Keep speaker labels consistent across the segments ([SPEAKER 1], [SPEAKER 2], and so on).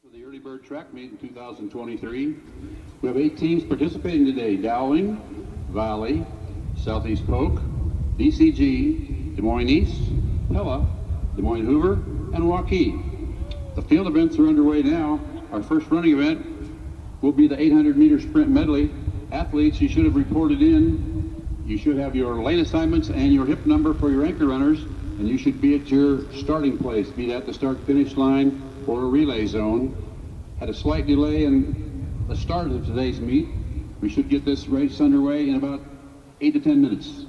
[SPEAKER 1] For the early bird track meet in 2023. We have 8 teams participating today: Dowling, Valley, Southeast Polk, DCG, Des Moines East, Pella, Des Moines Hoover, and Waukee. The field events are underway now. Our first running event will be the 800-meter sprint medley. Athletes, you should have reported in. You should have your lane assignments and your hip number for your anchor runners, and you should be at your starting place, be that the start-finish line or a relay zone. Had a slight delay in the start of today's meet. We should get this race underway in about 8 to 10 minutes.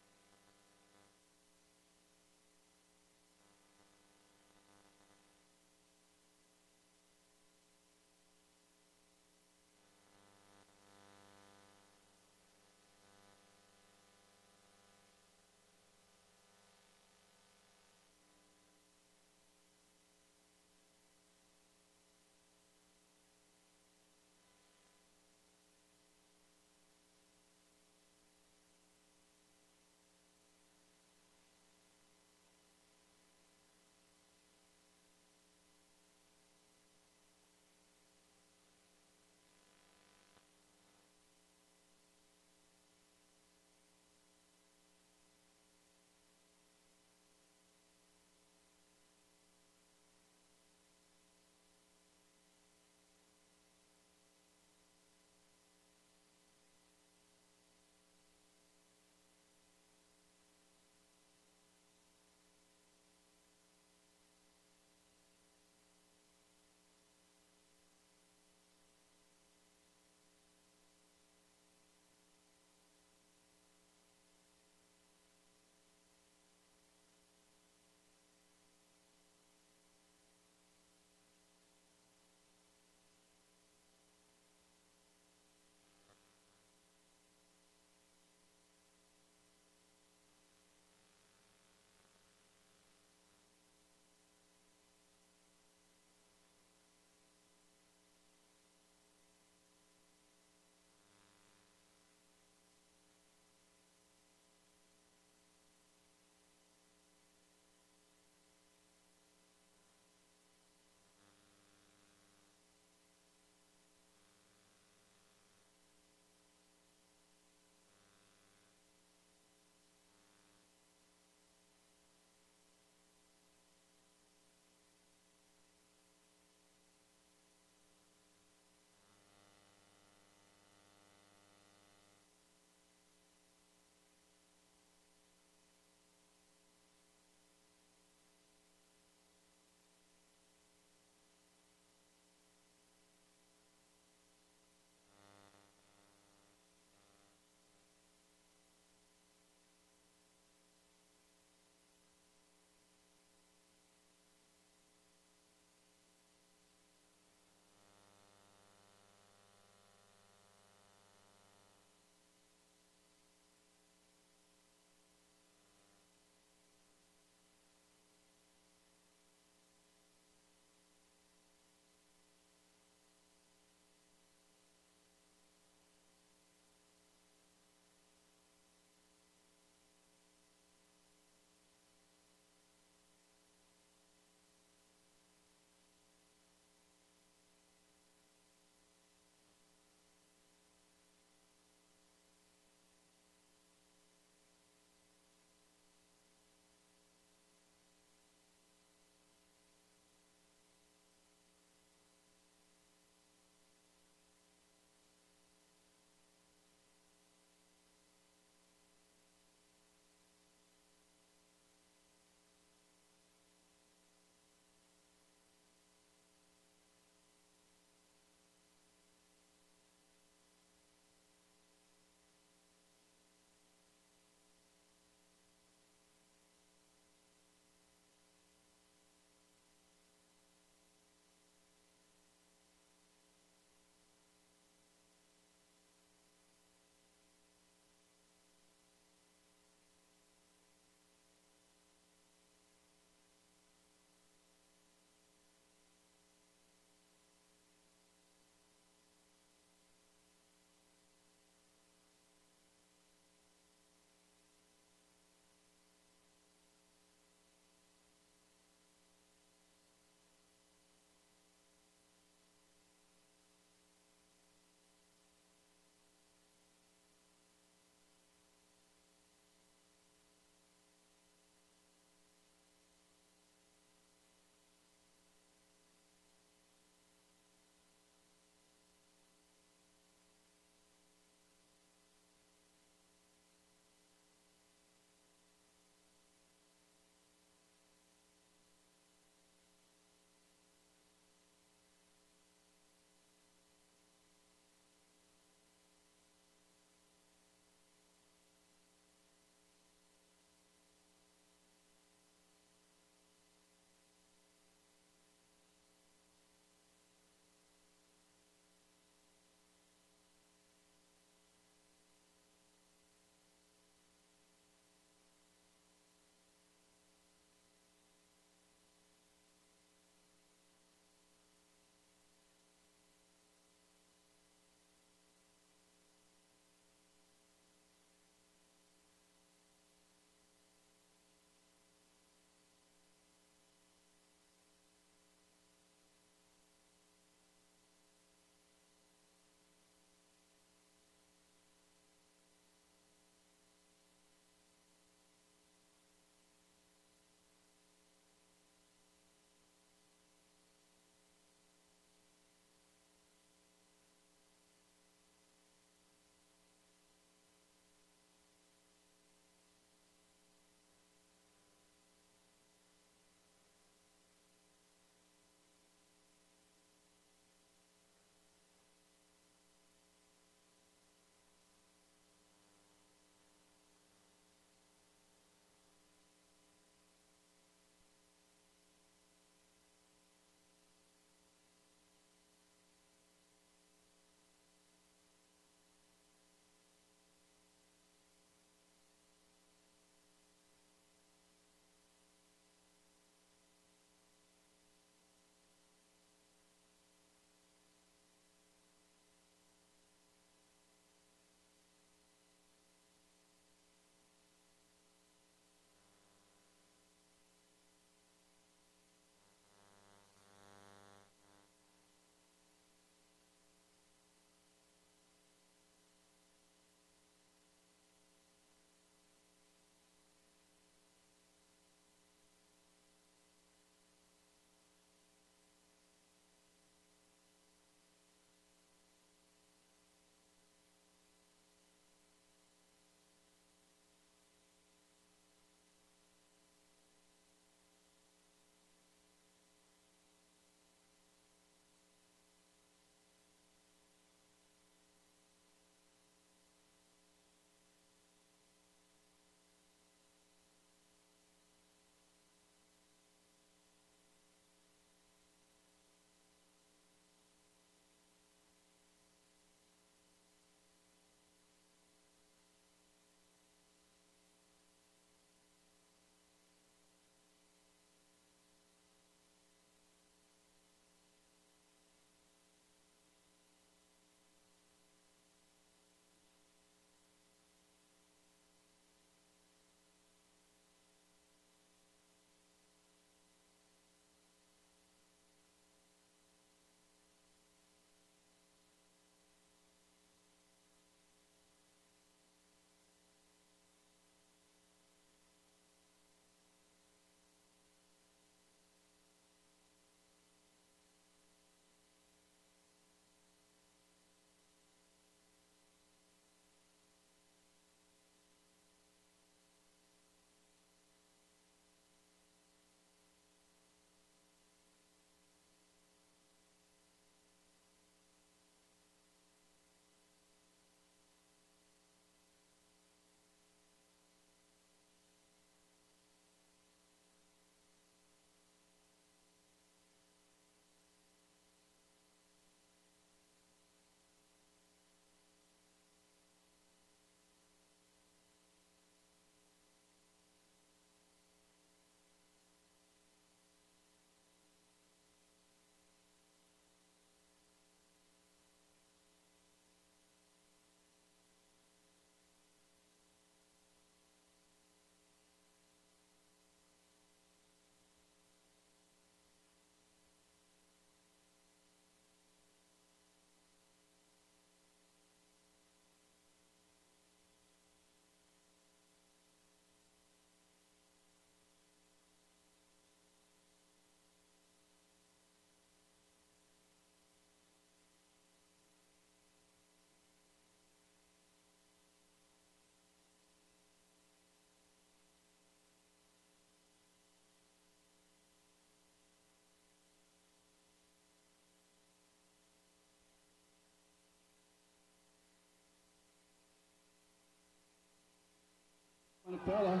[SPEAKER 1] Pella.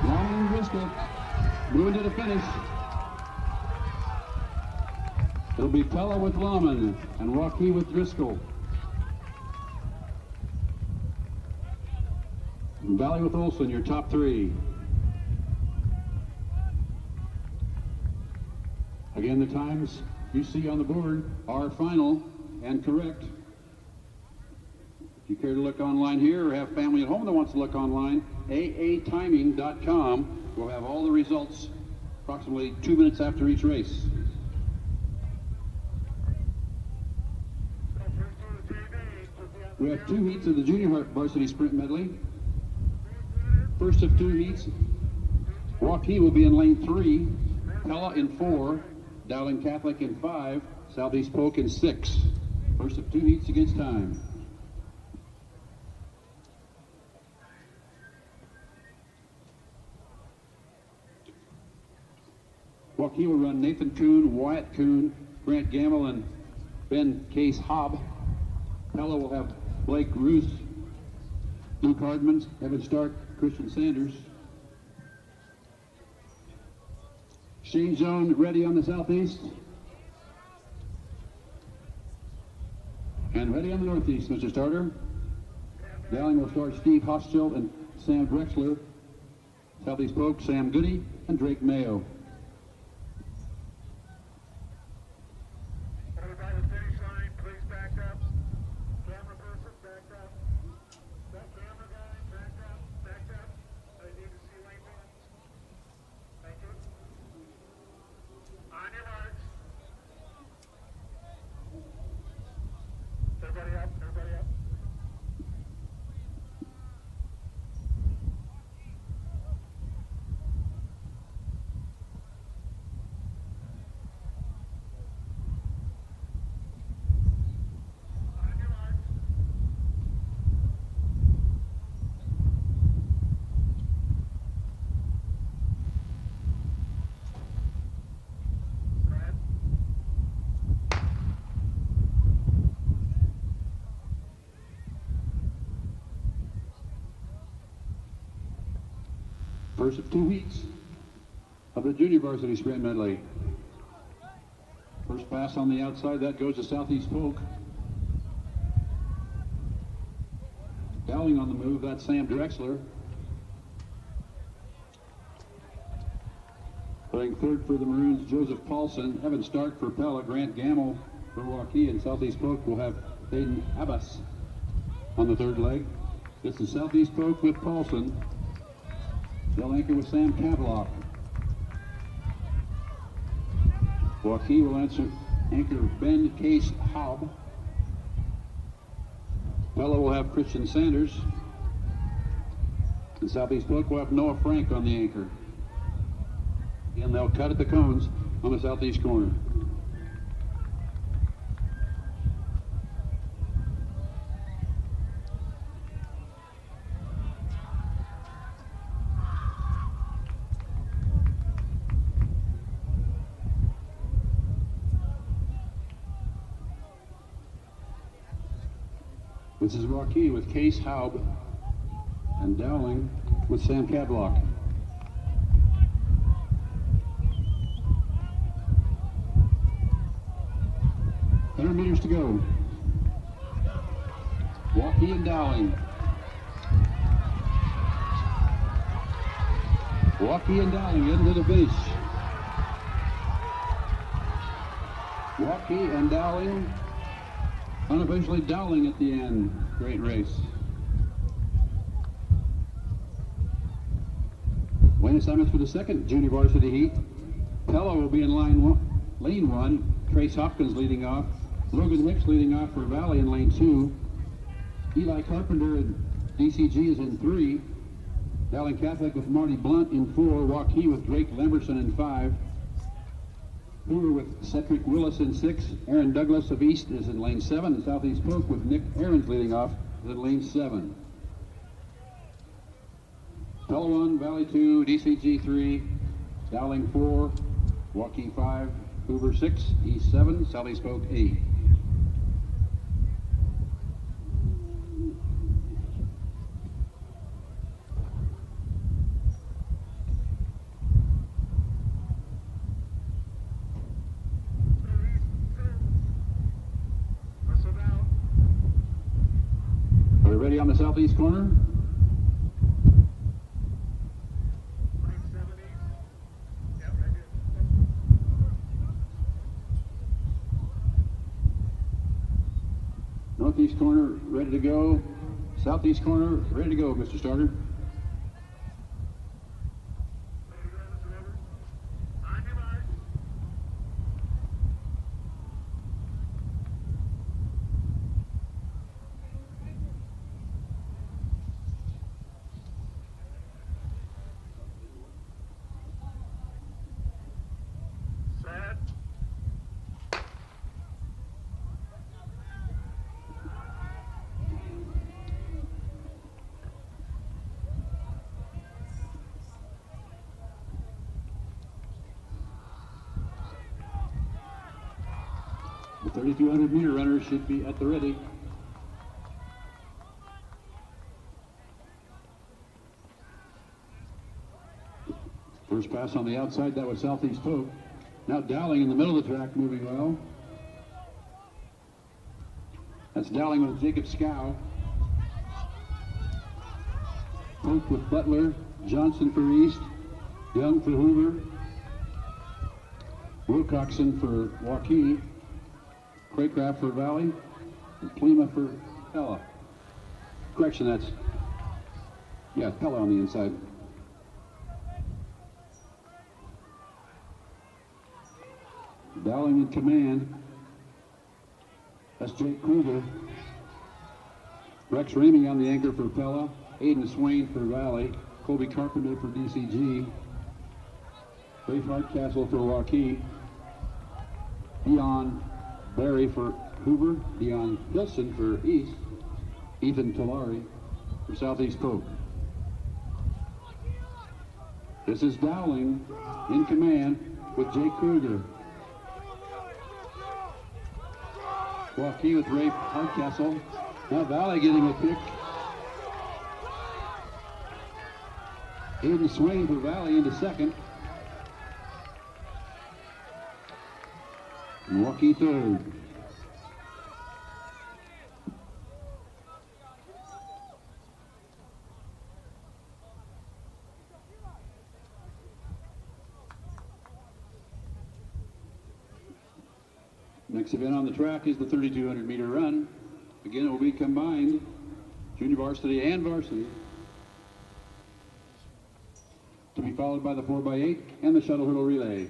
[SPEAKER 1] Long and Driscoll moving to the finish. It'll be Pella with Lahman and Waukee with Driscoll. And Valley with Olson, your top three. Again, the times you see on the board are final and correct. If you care to look online here or have family at home that wants to look online, aatiming.com will have all the results approximately 2 minutes after each race. We have 2 heats of the junior varsity sprint medley. First of 2 heats, Waukee will be in lane 3, Pella in 4, Dowling Catholic in 5, Southeast Polk in 6. First of 2 heats against time. Waukee will run Nathan Kuhn, Wyatt Kuhn, Grant Gamble, and Ben Case Hobb. Pella will have Blake Roos, Luke Hardman, Evan Stark, Christian Sanders. Exchange zone ready on the southeast. And ready on the northeast, Mr. Starter. Dowling will start Steve Hostel and Sam Drexler. Southeast Polk, Sam Goody and Drake Mayo. First of 2 heats of the junior varsity sprint medley. First pass on the outside, that goes to Southeast Polk. Dowling on the move, that's Sam Drexler. Playing third for the Maroons, Joseph Paulson. Evan Stark for Pella, Grant Gamble for Waukee, and Southeast Polk will have Hayden Abbas on the third leg. This is Southeast Polk with Paulson. They'll anchor with Sam Cavalock. Waukee will anchor Ben Case Hobb. Pella will have Christian Sanders. And Southeast Polk will have Noah Frank on the anchor. And they'll cut at the cones on the southeast corner. This is Waukee with Case Haub and Dowling with Sam Cadlock. Meters to go. Waukee and Dowling. Waukee and Dowling into the finish. Waukee and Dowling. Unofficially Dowling at the end. Great race. Wayne assignments for the second junior varsity heat. Pella will be in lane 1. Trace Hopkins leading off. Logan Hicks leading off for Valley in lane 2. Eli Carpenter and DCG is in 3. Dowling Catholic with Marty Blunt in 4. Waukee with Drake Lemberson in 5. Hoover with Cedric Willis in 6. Aaron Douglas of East is in lane 7. And Southeast Polk with Nick Aarons leading off is in lane 7. Pella 1, Valley 2, DCG 3, Dowling 4, Waukee 5, Hoover 6, East 7, Southeast Polk 8. around the southeast corner. Northeast corner, ready to go. Southeast corner, ready to go, Mr. Starter. The 3,200 meter runner should be at the ready. First pass on the outside, that was Southeast Pope. Now Dowling in the middle of the track, moving well. That's Dowling with Jacob Scow. Pope with Butler, Johnson for East, Young for Hoover, Wilcoxon for Waukee, Craycraft for Valley, and Plima for Pella. Correction, that's, yeah, Pella on the inside. Dowling in command. That's Jake Kruger. Rex Ramey on the anchor for Pella. Aiden Swain for Valley. Colby Carpenter for DCG. Rafe Hardcastle for Waukee. Dion Barry for Hoover. Dion Hilson for East. Ethan Talari for Southeast Pope. This is Dowling in command with Jake Kruger. Waukee with Rafe Hardcastle. Now Valley getting a pick. Aiden Swain for Valley into second. And Waukee third. Next event on the track is the 3,200 meter run. Again, it will be combined, junior varsity and varsity. To be followed by the 4x8 and the shuttle hurdle relay.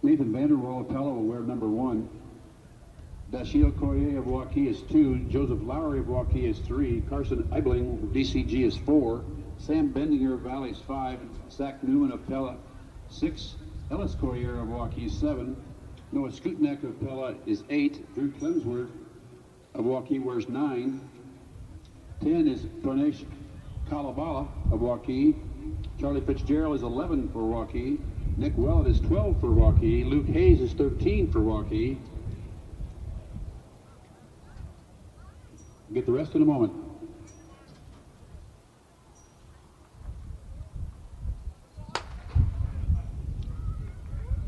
[SPEAKER 1] Nathan Vanderwall of Pella will wear number 1. Dashiell Coyer of Waukee is 2. Joseph Lowry of Waukee is 3. Carson Eibling of DCG is 4. Sam Bendinger of Valley is 5. Zach Newman of Pella 6. Ellis Coyer of Waukee is 7. Noah Skutnek of Pella is 8. Drew Clemsworth of Waukee wears 9. 10 is Tornesh Kalabala of Waukee. Charlie Fitzgerald is 11 for Waukee. Nick Willett is 12 for Waukee. Luke Hayes is 13 for Waukee. Get the rest in a moment.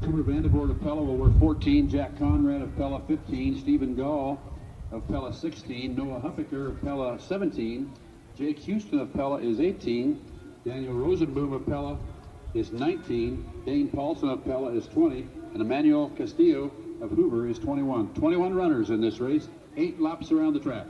[SPEAKER 1] Cooper Vandervoort of Pella will wear 14. Jack Conrad of Pella 15. Stephen Gall of Pella 16. Noah Huffaker of Pella 17. Jake Houston of Pella is 18. Daniel Rosenboom of Pella is 19. Dane Paulson of Pella is 20. And Emmanuel Castillo of Hoover is 21. 21 runners in this race, 8 laps around the track.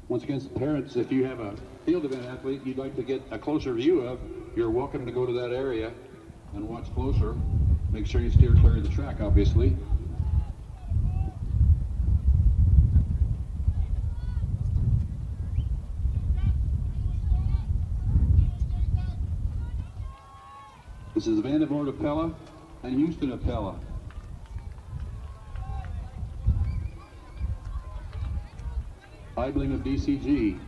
[SPEAKER 1] Once again, parents, if you have a field event athlete you'd like to get a closer view of, you're welcome to go to that area and watch closer. Make sure you steer clear of the track, obviously. This is Vandervoort of Pella and Houston of Pella. Eibling of DCG.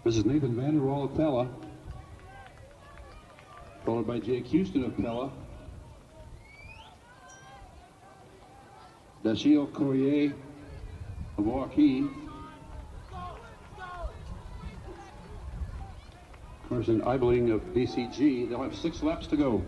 [SPEAKER 1] This is Nathan Vanderwall of Pella, followed by Jake Houston of Pella, Dashiell Courier of Waukee, Carson Eibling of DCG. They'll have 6 laps to go.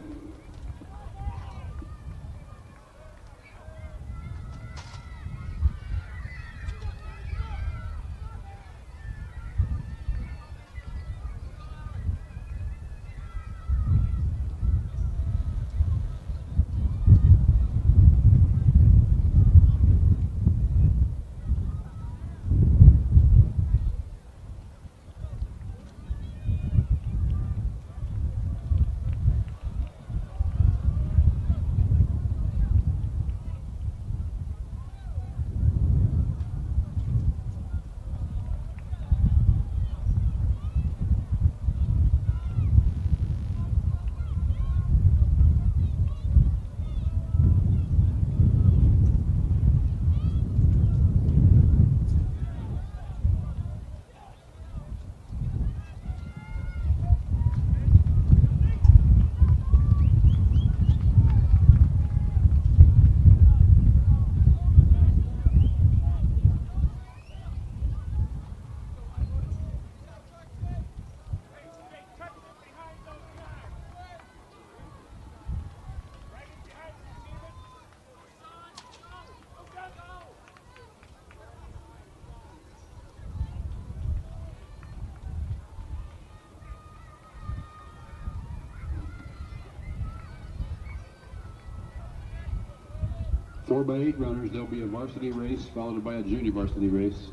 [SPEAKER 1] Four by 8 runners. There'll be a varsity race followed by a junior varsity race.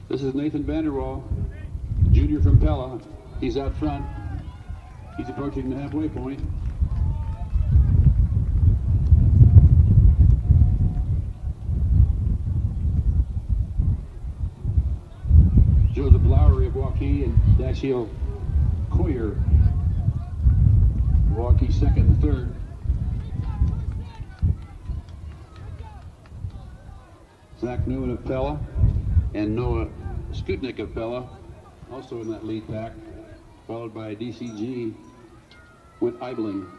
[SPEAKER 1] This is Nathan Vanderwall, junior from Pella. He's out front. He's approaching the halfway point. Joseph Lowry of Waukee and Dashiell Courier, Waukee second and third. Zach Newman of Pella and Noah Skutnik of Pella, also in that lead pack, followed by DCG with Eibling.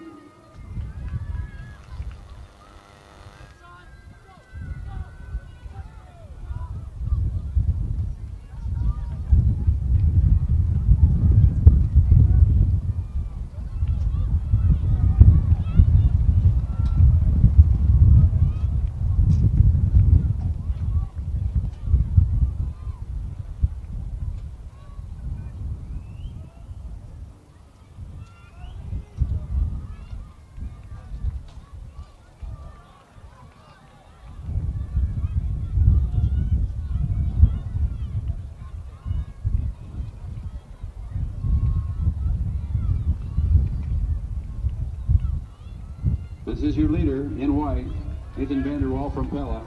[SPEAKER 1] This is your leader in white, Nathan Vanderwall from Pella.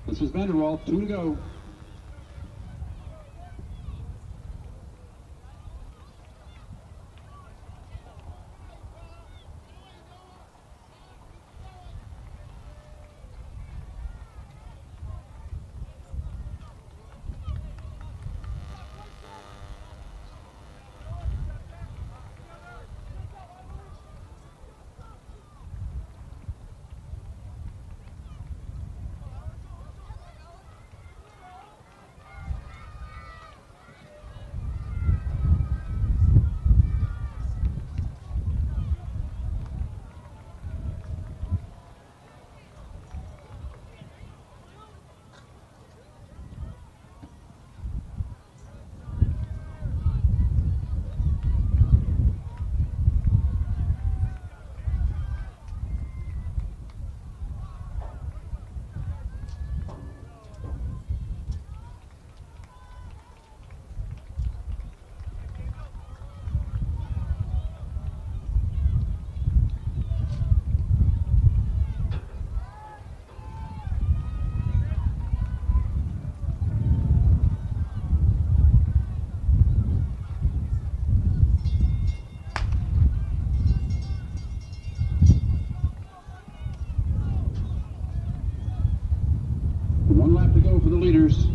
[SPEAKER 1] This is Vanderwall, 2 to go. One lap to go for the leaders.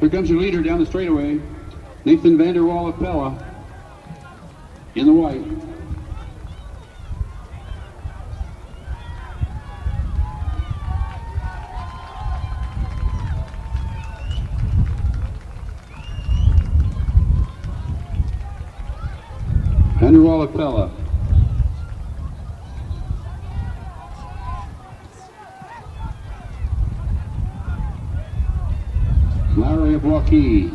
[SPEAKER 1] Here comes your leader down the straightaway, Nathan Vanderwall of Pella, in the white. Paula Pella. Larry of Waukee.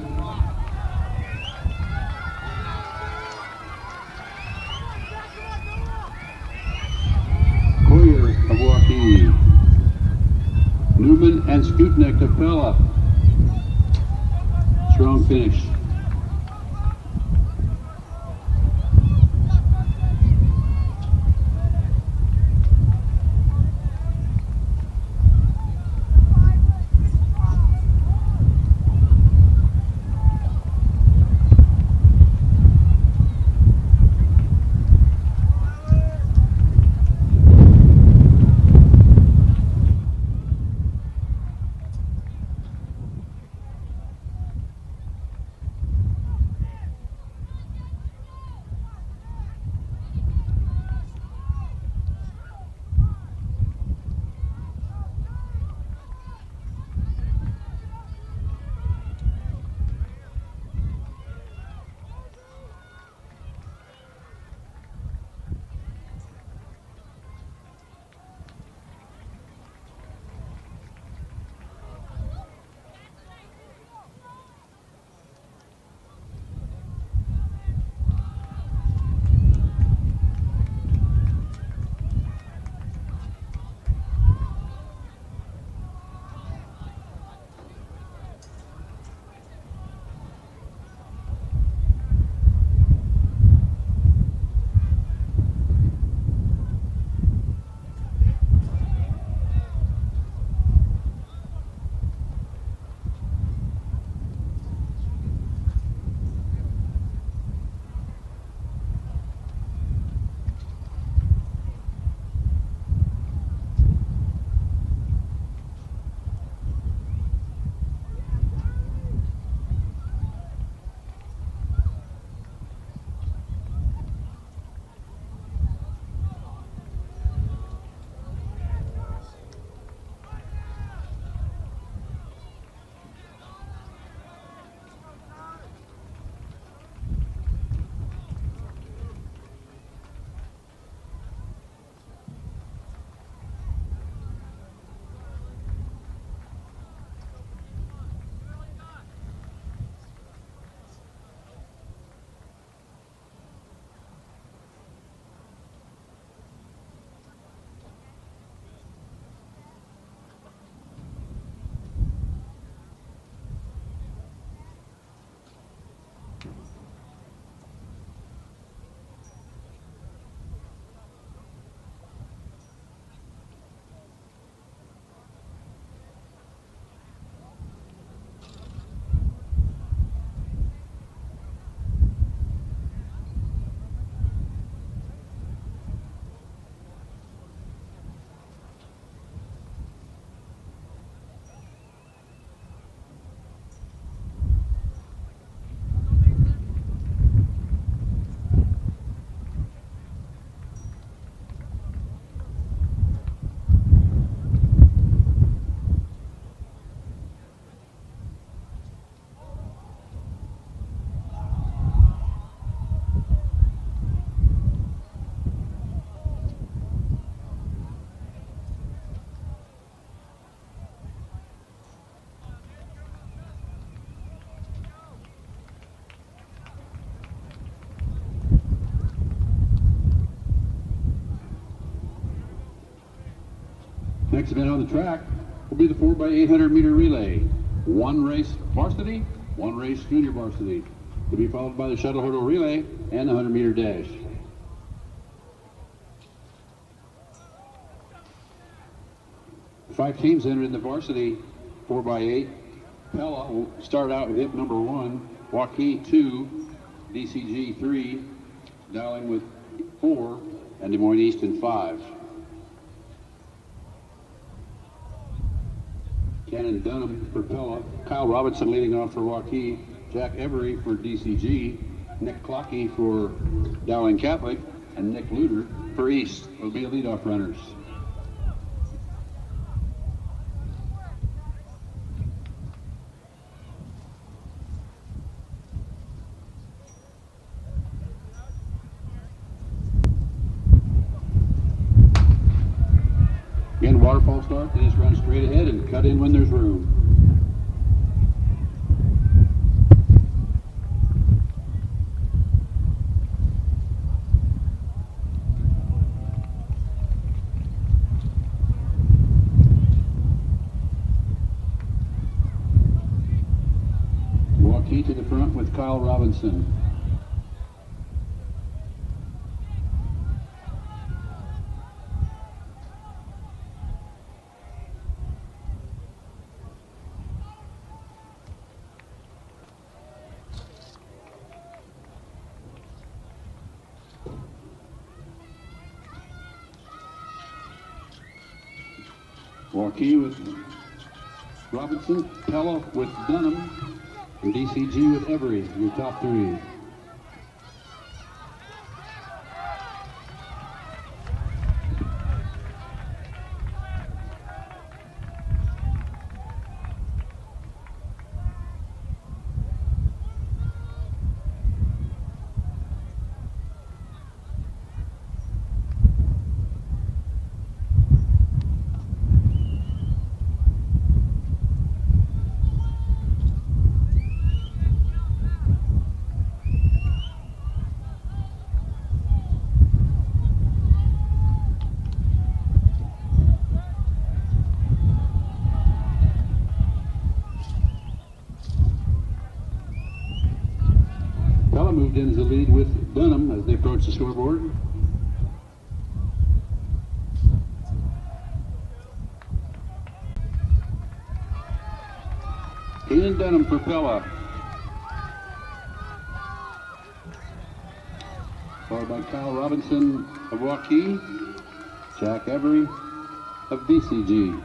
[SPEAKER 1] Coyer of Waukee. Newman and Skutnik of Pella. Strong finish. Next event on the track will be the 4x800 meter relay. One race varsity, one race junior varsity. To be followed by the shuttle hurdle relay and the 100 meter dash. Five teams entered in the varsity 4x8. Pella will start out with hip number 1, Waukee 2, DCG 3, Dowling with 4, and Des Moines East in 5. Cannon Dunham for Pella, Kyle Robinson leading off for Waukee, Jack Every for DCG, Nick Clockey for Dowling Catholic, and Nick Luter for East will be the leadoff runners. waterfall start. They just run straight ahead and cut in when there's room. Waukee to the front with Kyle Robinson. Waukee with Robinson, Pella with Dunham, and DCG with Every, your top three. Pella moved into the lead with Dunham as they approach the scoreboard. Ian Dunham for Pella. Followed by Kyle Robinson of Waukee, Jack Every of DCG.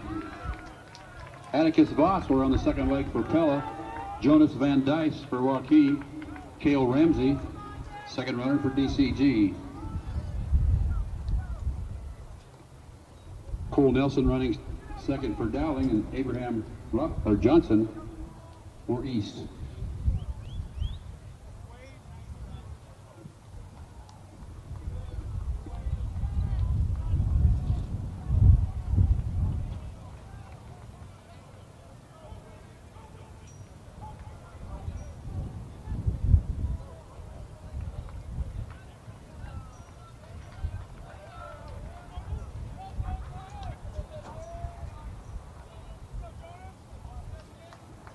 [SPEAKER 1] Atticus Voss were on the second leg for Pella, Jonas Van Dice for Waukee, Cale Ramsey, second runner for DCG. Cole Nelson running second for Dowling, and Abraham Johnson for East.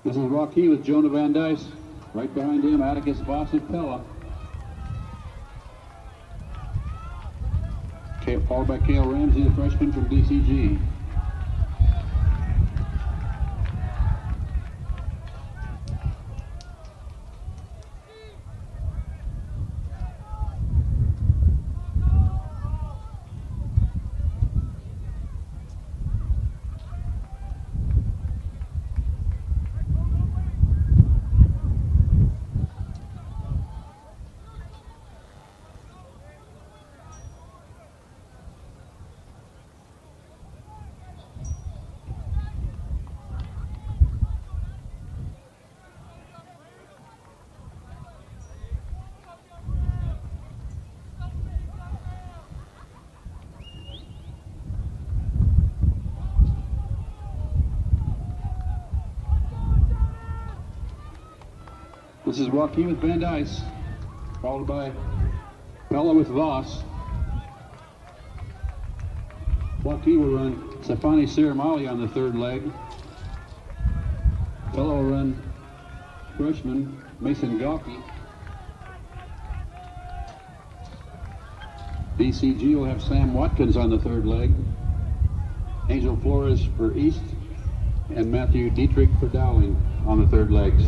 [SPEAKER 1] This is Waukee with Jonah Van Dice. Right behind him, Atticus Voss of Pella. Followed by Cale Ramsey, the freshman from DCG. This is Waukee with Van Dice, followed by Pella with Voss. Waukee will run Safani Siramali on the third leg. Pella will run freshman Mason Gawke. DCG will have Sam Watkins on the third leg. Angel Flores for East, and Matthew Dietrich for Dowling on the third legs.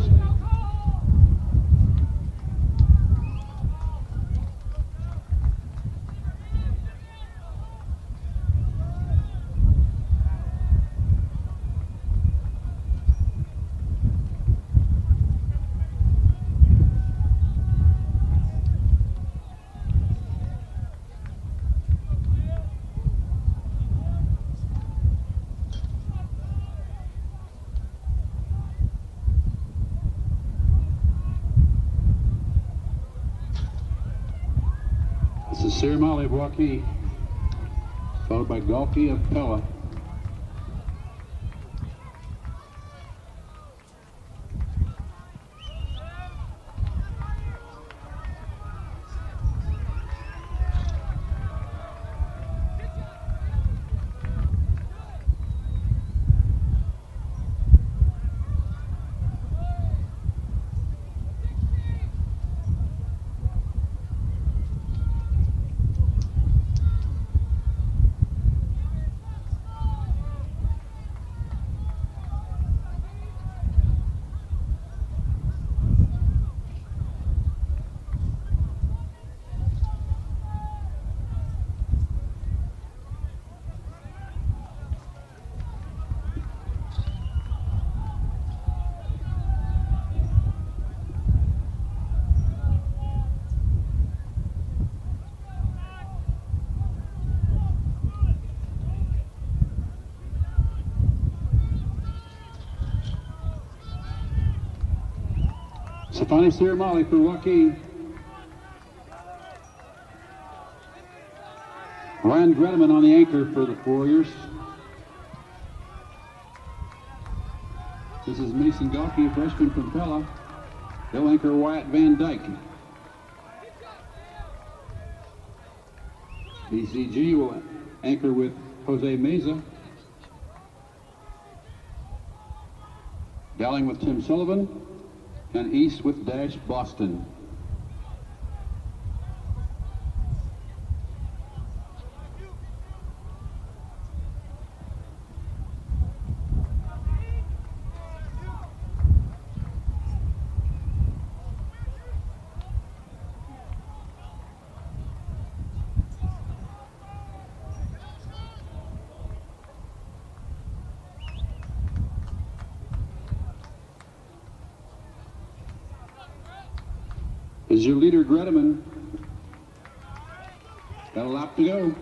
[SPEAKER 1] This is Siramali of Waukee, followed by Gawke of Pella. Stefani Cirimali for Waukee. Ryan Gredeman on the anchor for the Warriors. This is Mason Galkey, a freshman from Pella. He'll anchor Wyatt Van Dyke. DCG will anchor with Jose Meza. Dowling with Tim Sullivan. And East with Dash Boston. Is your leader Gredeman. Got a lap to go.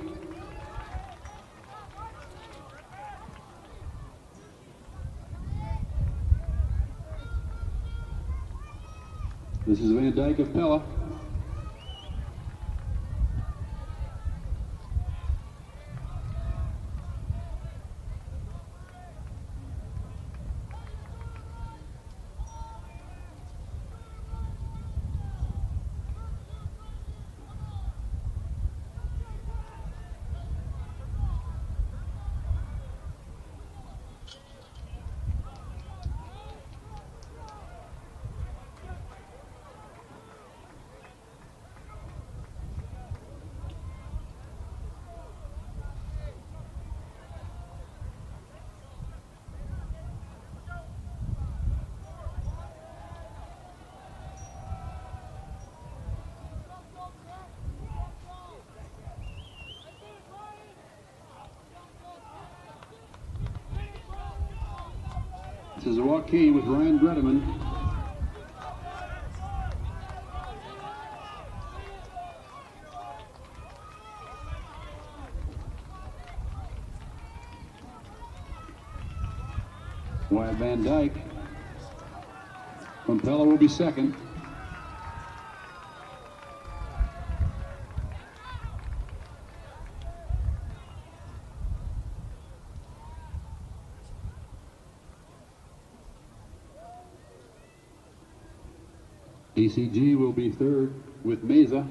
[SPEAKER 1] This is Van Dyke of Pella. This is Waukee with Ryan Gredeman. Wyatt Van Dyke from Pella will be second. DCG will be third with Meza.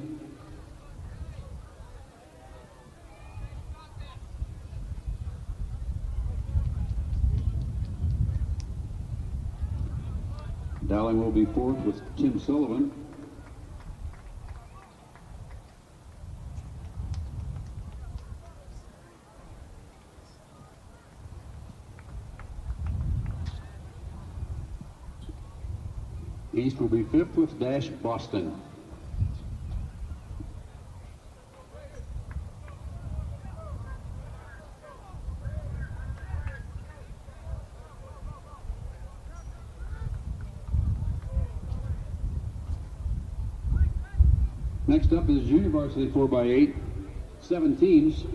[SPEAKER 1] Dowling will be fourth with Tim Sullivan. East will be fifth with Dash Boston. Next up is junior varsity 4x8, 7 teams.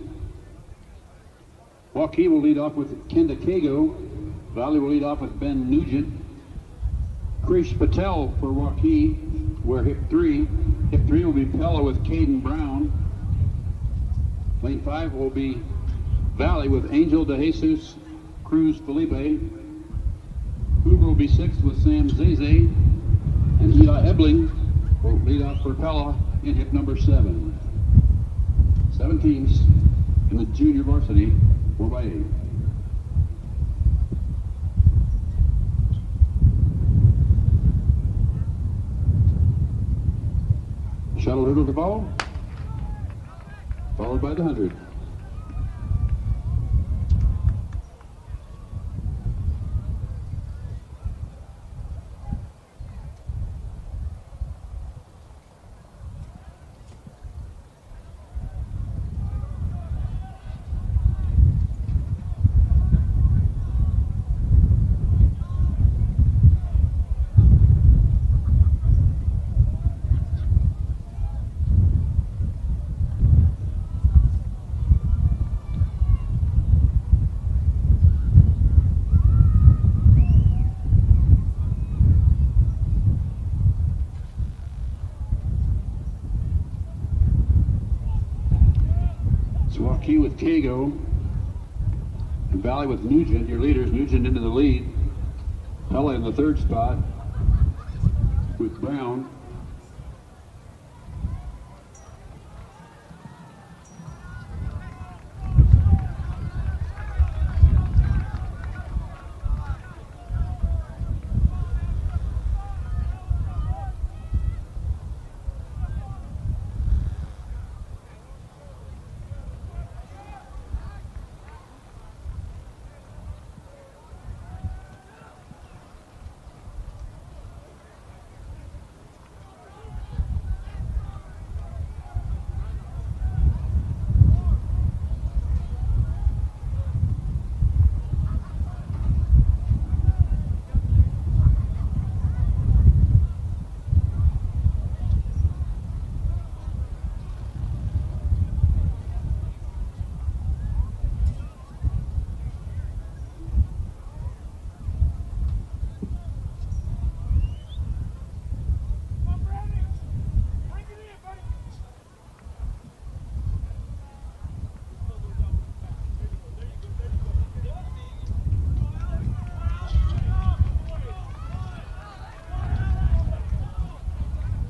[SPEAKER 1] Waukee will lead off with Kenda Kago. Valley will lead off with Ben Nugent. Krish Patel for Waukee, wear hip 3. Hip 3 will be Pella with Caden Brown. Lane 5 will be Valley with Angel De Jesus Cruz Felipe. Hoover will be 6th with Sam Zeze. And Eli Ebling will lead off for Pella in hip number 7. 7 teams in the junior varsity 4x8. Shuttle hurdle to follow, followed by the 100. Waukee with Kago. And Valley with Nugent, your leaders. Nugent into the lead. Pella in the third spot with Brown.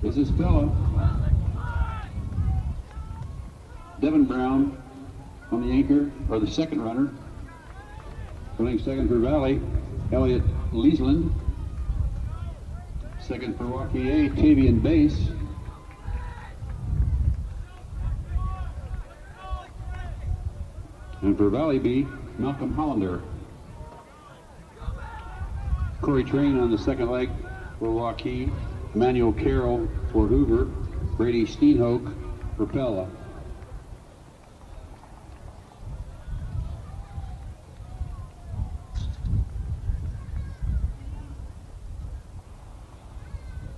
[SPEAKER 1] This is Pella. Devin Brown on the anchor, or the second runner. Running second for Valley, Elliot Leesland. Second for Waukee A, Tavian Bass. And for Valley B, Malcolm Hollander. Corey Train on the second leg for Waukee. Emmanuel Carroll for Hoover. Brady Steenhoek for Pella.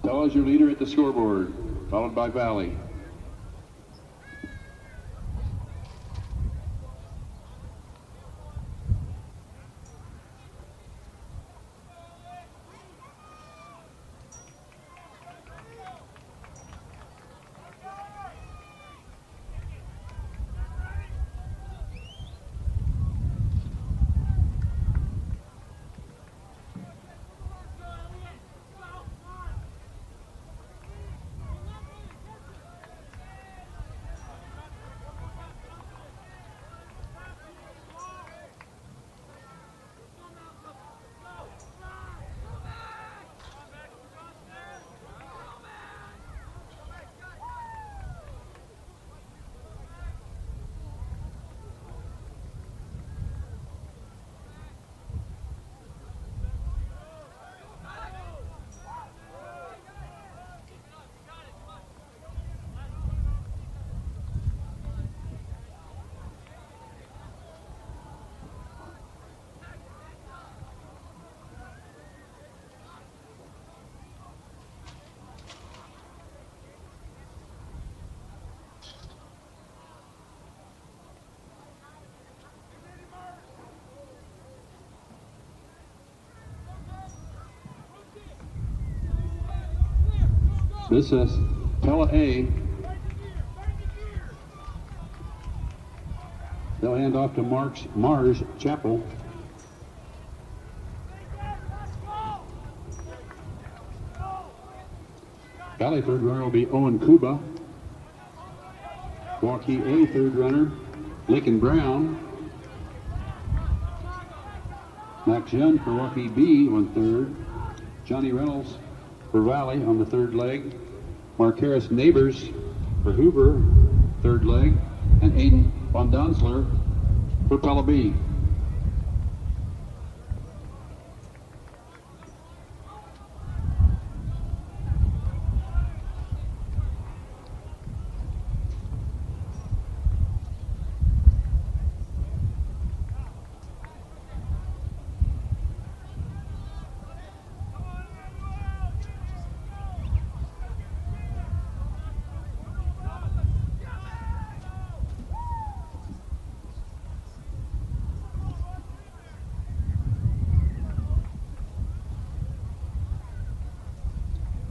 [SPEAKER 1] Pella's your leader at the scoreboard, followed by Valley. This is Pella A. They'll hand off to Mars Chapel. Valley third runner will be Owen Kuba. Waukee A third runner, Lincoln Brown. Max Young for Waukee B on third. Johnny Reynolds for Valley on the third leg. Mark Harris Neighbors for Hoover, third leg. And Aiden Von Donsler for Pella B.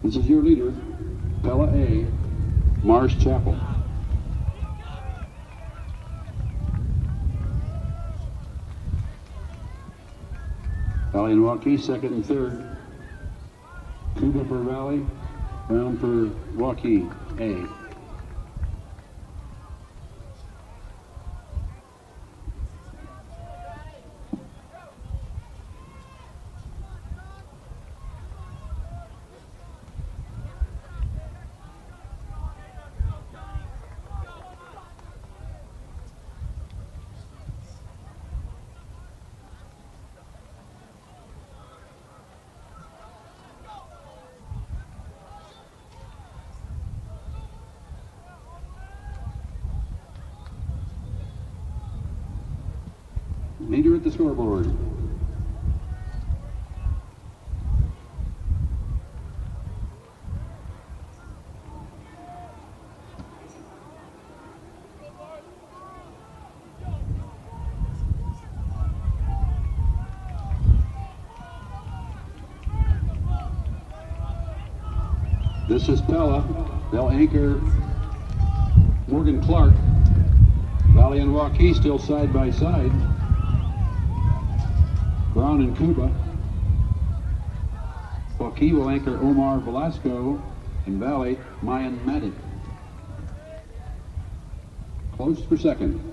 [SPEAKER 1] This is your leader, Pella A, Mars Chapel. Valley and Waukee, second and third. Cuba for Valley, Brown for Waukee, A. Leader at the scoreboard. This is Pella. They'll anchor Morgan Clark. Valley and Waukee still side by side. Brown and Cuba. Waukee will anchor Omar Velasco, and Valley Mayan Madden. Close for second.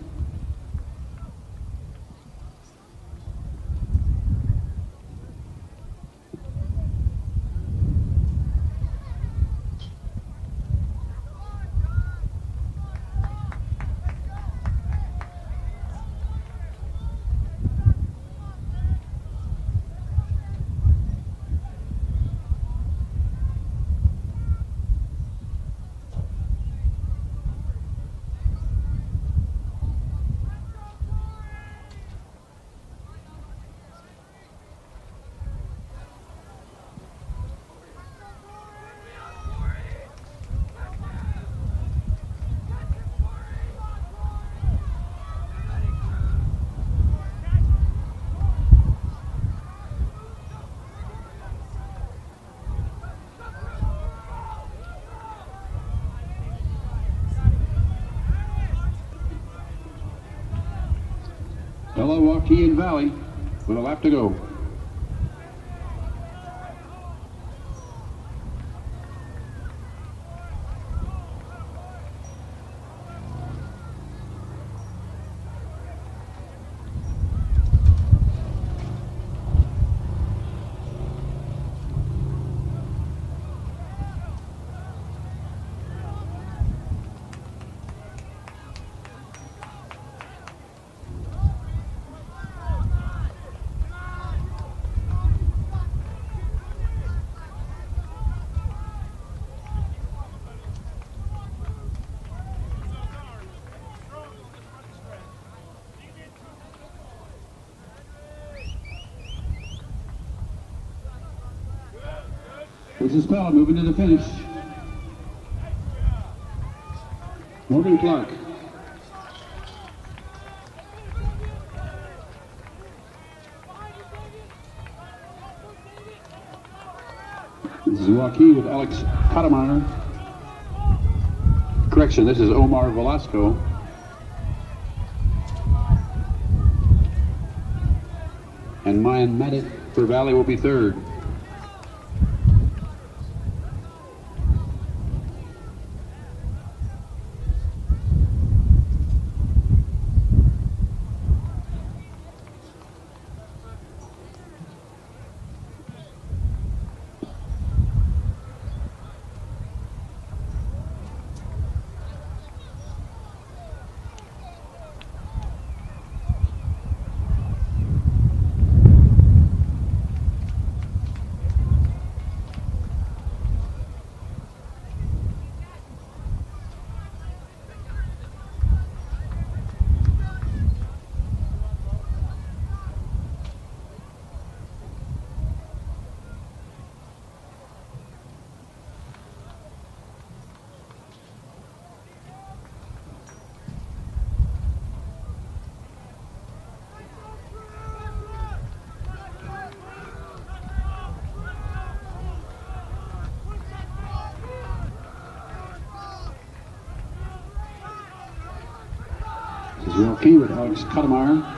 [SPEAKER 1] Pella, Waukee, and Valley with a lap to go. This is Pella moving to the finish. Morgan Clark. This is Waukee with Alex Katamar. Correction, this is Omar Velasco. And Mayan Madit for Valley will be third. This is Waukee with Alex Katamar.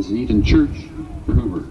[SPEAKER 1] is Ethan Church for Hoover.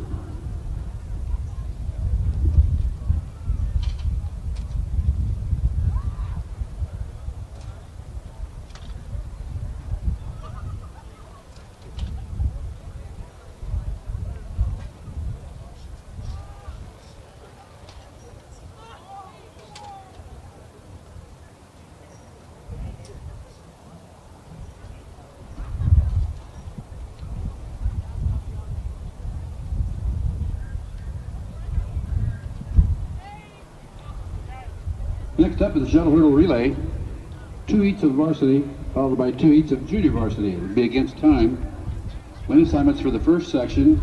[SPEAKER 1] Next up is the shuttle hurdle relay. 2 heats of varsity, followed by 2 heats of junior varsity. It will be against time. Lane assignments for the first section.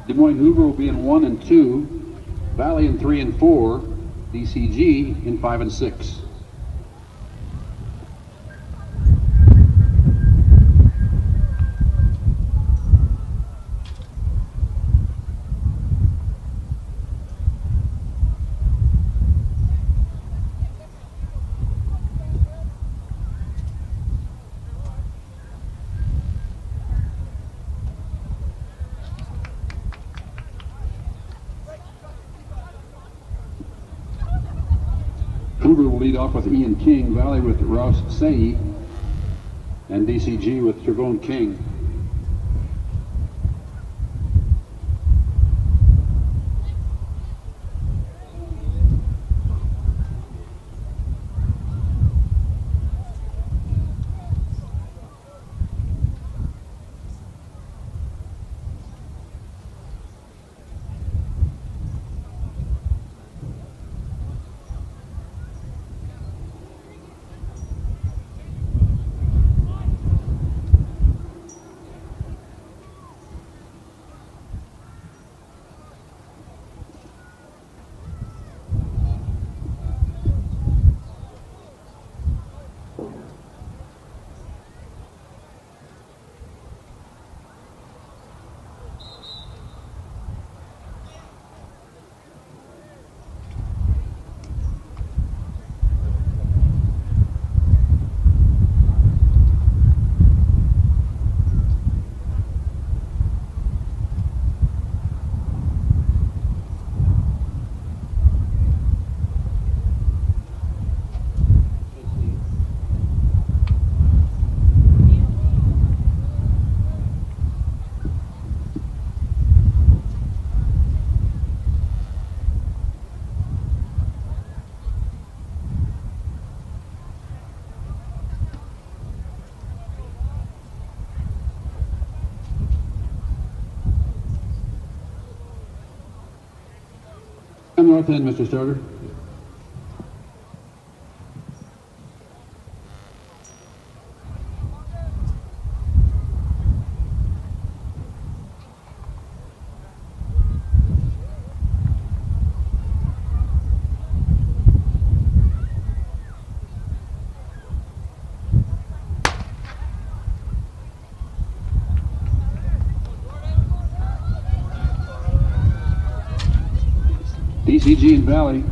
[SPEAKER 1] Des Moines Hoover will be in 1 and 2, Valley in 3 and 4, DCG in 5 and 6. Hoover will lead off with Ian King, Valley with Ross Say, and DCG with Trevone King. North end, Mr. Starter. DCG and Valley,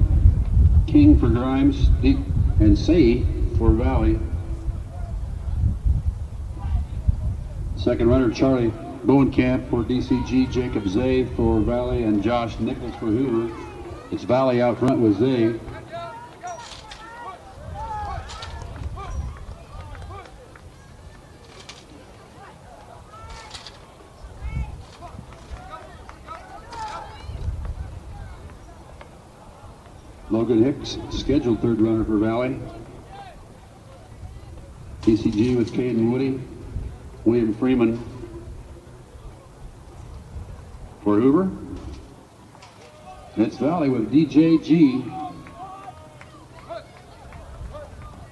[SPEAKER 1] King for Grimes, and Say for Valley. Second runner, Charlie Bowenkamp for DCG, Jacob Zay for Valley, and Josh Nichols for Hoover. It's Valley out front with Zay. Logan Hicks, scheduled third runner for Valley. DCG with Caden Woody, William Freeman for Hoover. It's Valley with DJG,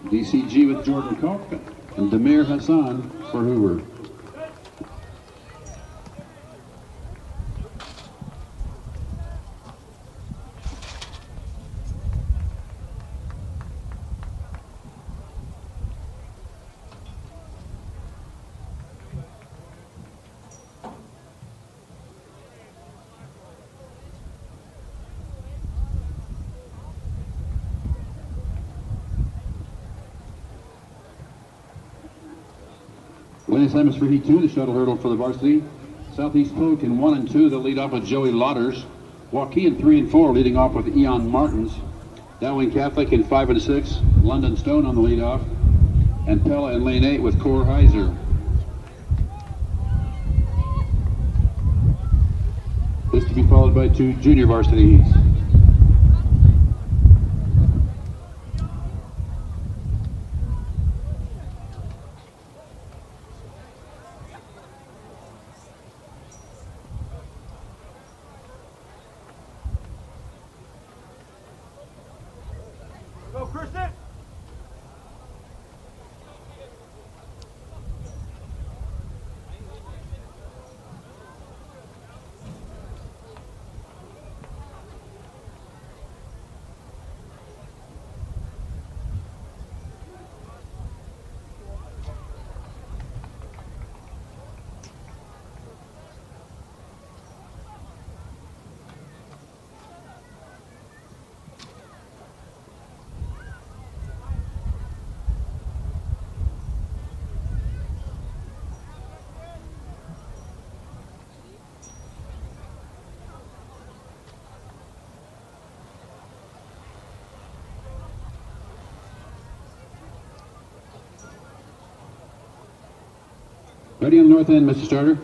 [SPEAKER 1] DCG with Jordan Koch, and Demir Hassan for Hoover. Lane assignments for Heat 2, the shuttle hurdle for the varsity. Southeast Polk in 1 and 2. They'll lead off with Joey Lauders. Waukee in 3 and 4, leading off with Eon Martins. Dowling Catholic in 5 and 6. London Stone on the leadoff. And Pella in lane 8 with Cor Heiser. This to be followed by 2 junior varsity heats.
[SPEAKER 2] Go, Kristen!
[SPEAKER 1] Ready on the north end, Mr. Starter.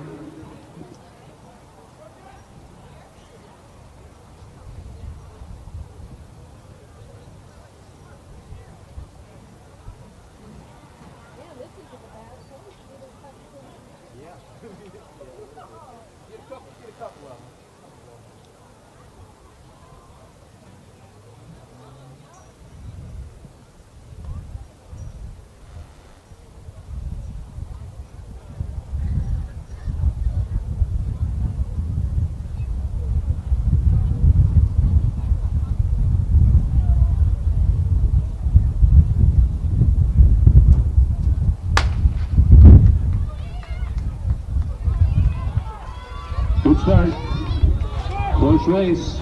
[SPEAKER 1] Good start. Close race.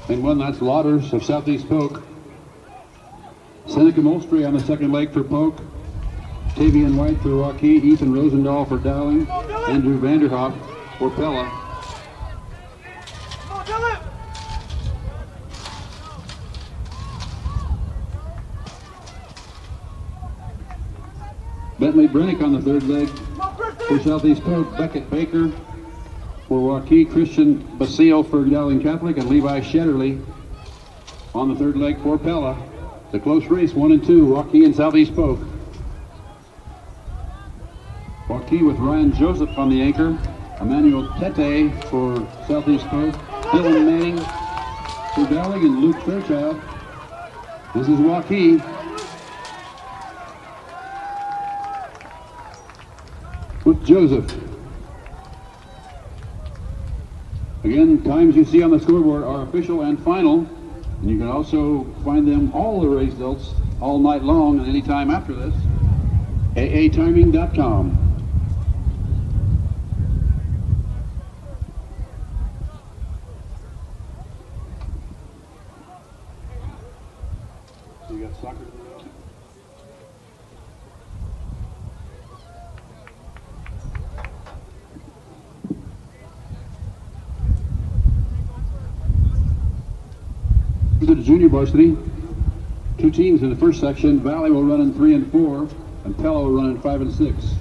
[SPEAKER 1] And one, that's Lauders of Southeast Polk. Seneca Molstry on the second leg for Polk. Tavian White for Waukee. Ethan Rosendahl for Dowling. Andrew Vanderhoff for Pella.
[SPEAKER 2] Come on, do it!
[SPEAKER 1] Bentley Brennick on the third leg for Southeast Polk. Beckett Baker for Waukee. Christian Basile for Dowling Catholic. And Levi Shetterly on the third leg for Pella. The close race, 1 and 2, Waukee and Southeast Polk. Waukee with Ryan Joseph on the anchor. Emmanuel Tete for Southeast Polk. Dylan Manning for Dowling and Luke Fairchild. This is Waukee. With Joseph. Again, times you see on the scoreboard are official and final, and you can also find them, all the race results, all night long and any time after this, aatiming.com. So you got soccer to the road? To the junior varsity, 2 teams in the first section. Valley will run in 3 and 4, and Pella will run in 5 and 6.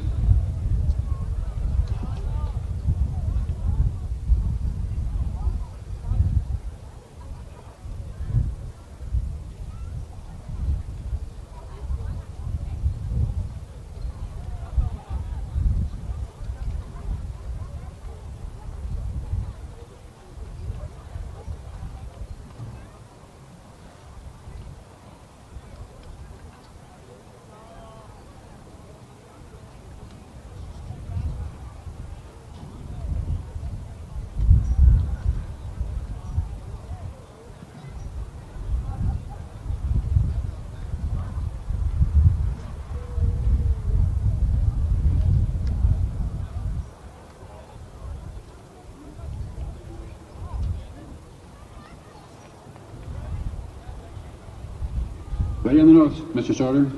[SPEAKER 1] Ready on the north, Mr. Starter.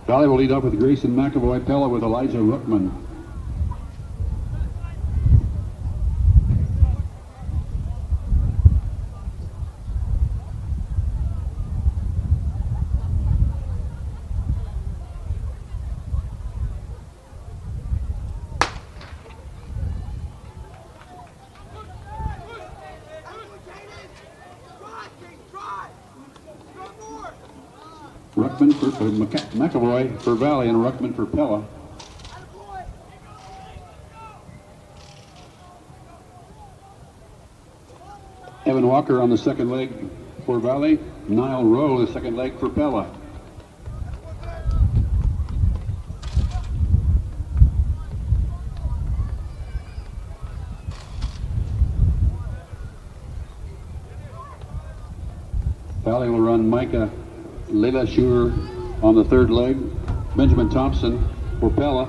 [SPEAKER 1] Valley will lead off with Grayson McAvoy, Pella with Elijah Rookman. Ruckman for McAvoy for Valley and Ruckman for Pella. Evan Walker on the second leg for Valley. Niall Rowe the second leg for Pella. Valley will run Micah Leila Schuer on the third leg. Benjamin Thompson for Pella.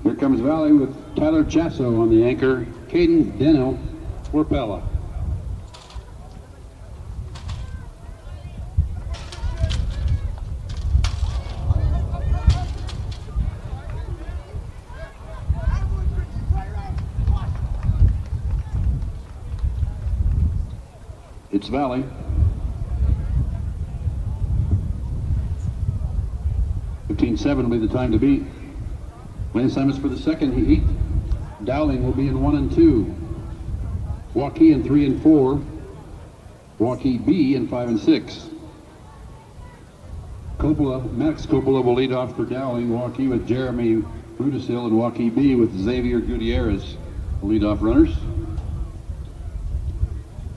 [SPEAKER 1] Here comes Valley with Tyler Chasso on the anchor. Caden Deno for Pella. It's Valley. 15-7 will be the time to beat. Lane assignments for the second heat. Dowling will be in 1 and 2. Waukee in 3 and 4. Waukee B in 5 and 6. Max Coppola will lead off for Dowling. Waukee with Jeremy Rudisil and Waukee B with Xavier Gutierrez, the lead-off runners.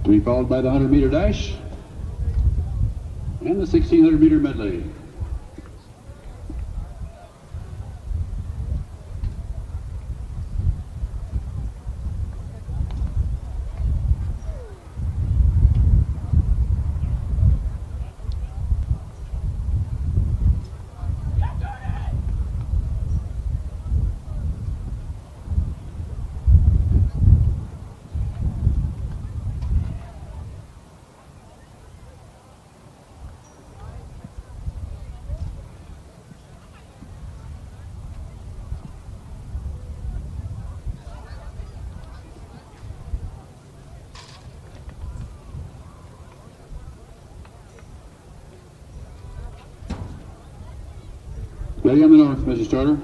[SPEAKER 1] To be followed by the 100-meter dash and the 1600-meter medley. Ready on the north, Mr. Starter.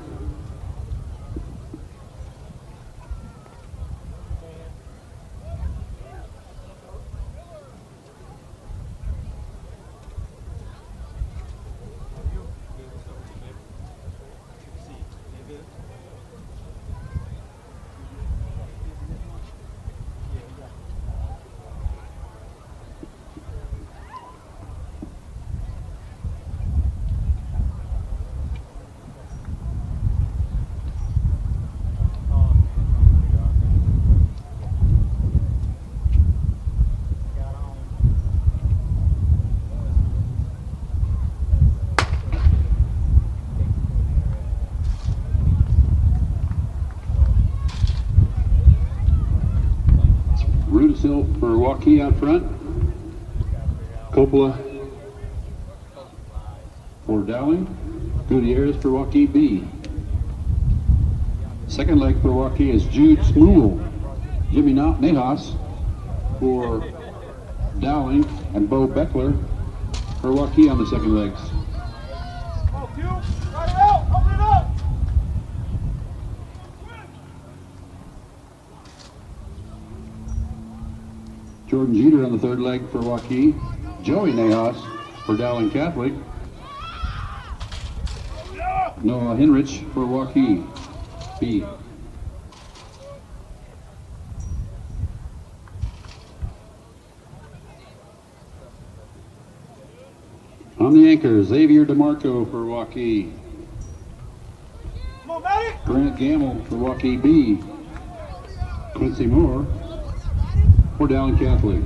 [SPEAKER 1] Rudisil for Waukee out front. Coppola for Dowling. Gutierrez for Waukee B. Second leg for Waukee is Jude Smool. Jimmy Nahas for Dowling and Bo Beckler for Waukee on the second legs. Jordan Jeter on the third leg for Waukee. Joey Nahas for Dowling Catholic. Noah Henrich for Waukee B. On the anchor, Xavier DeMarco for Waukee. Grant Gamble for Waukee B. Quincy Moore for Dowling Catholic.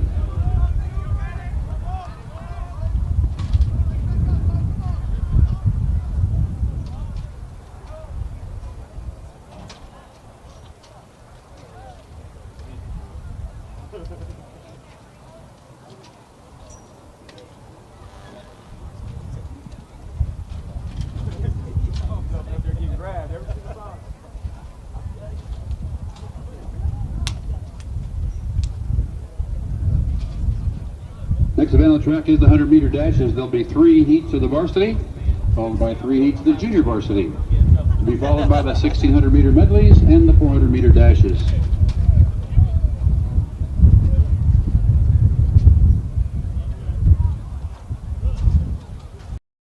[SPEAKER 1] Next event on the track is the 100-meter dashes. There'll be 3 heats of the varsity, followed by 3 heats of the junior varsity, to be followed by the 1,600-meter medleys and the 400-meter dashes.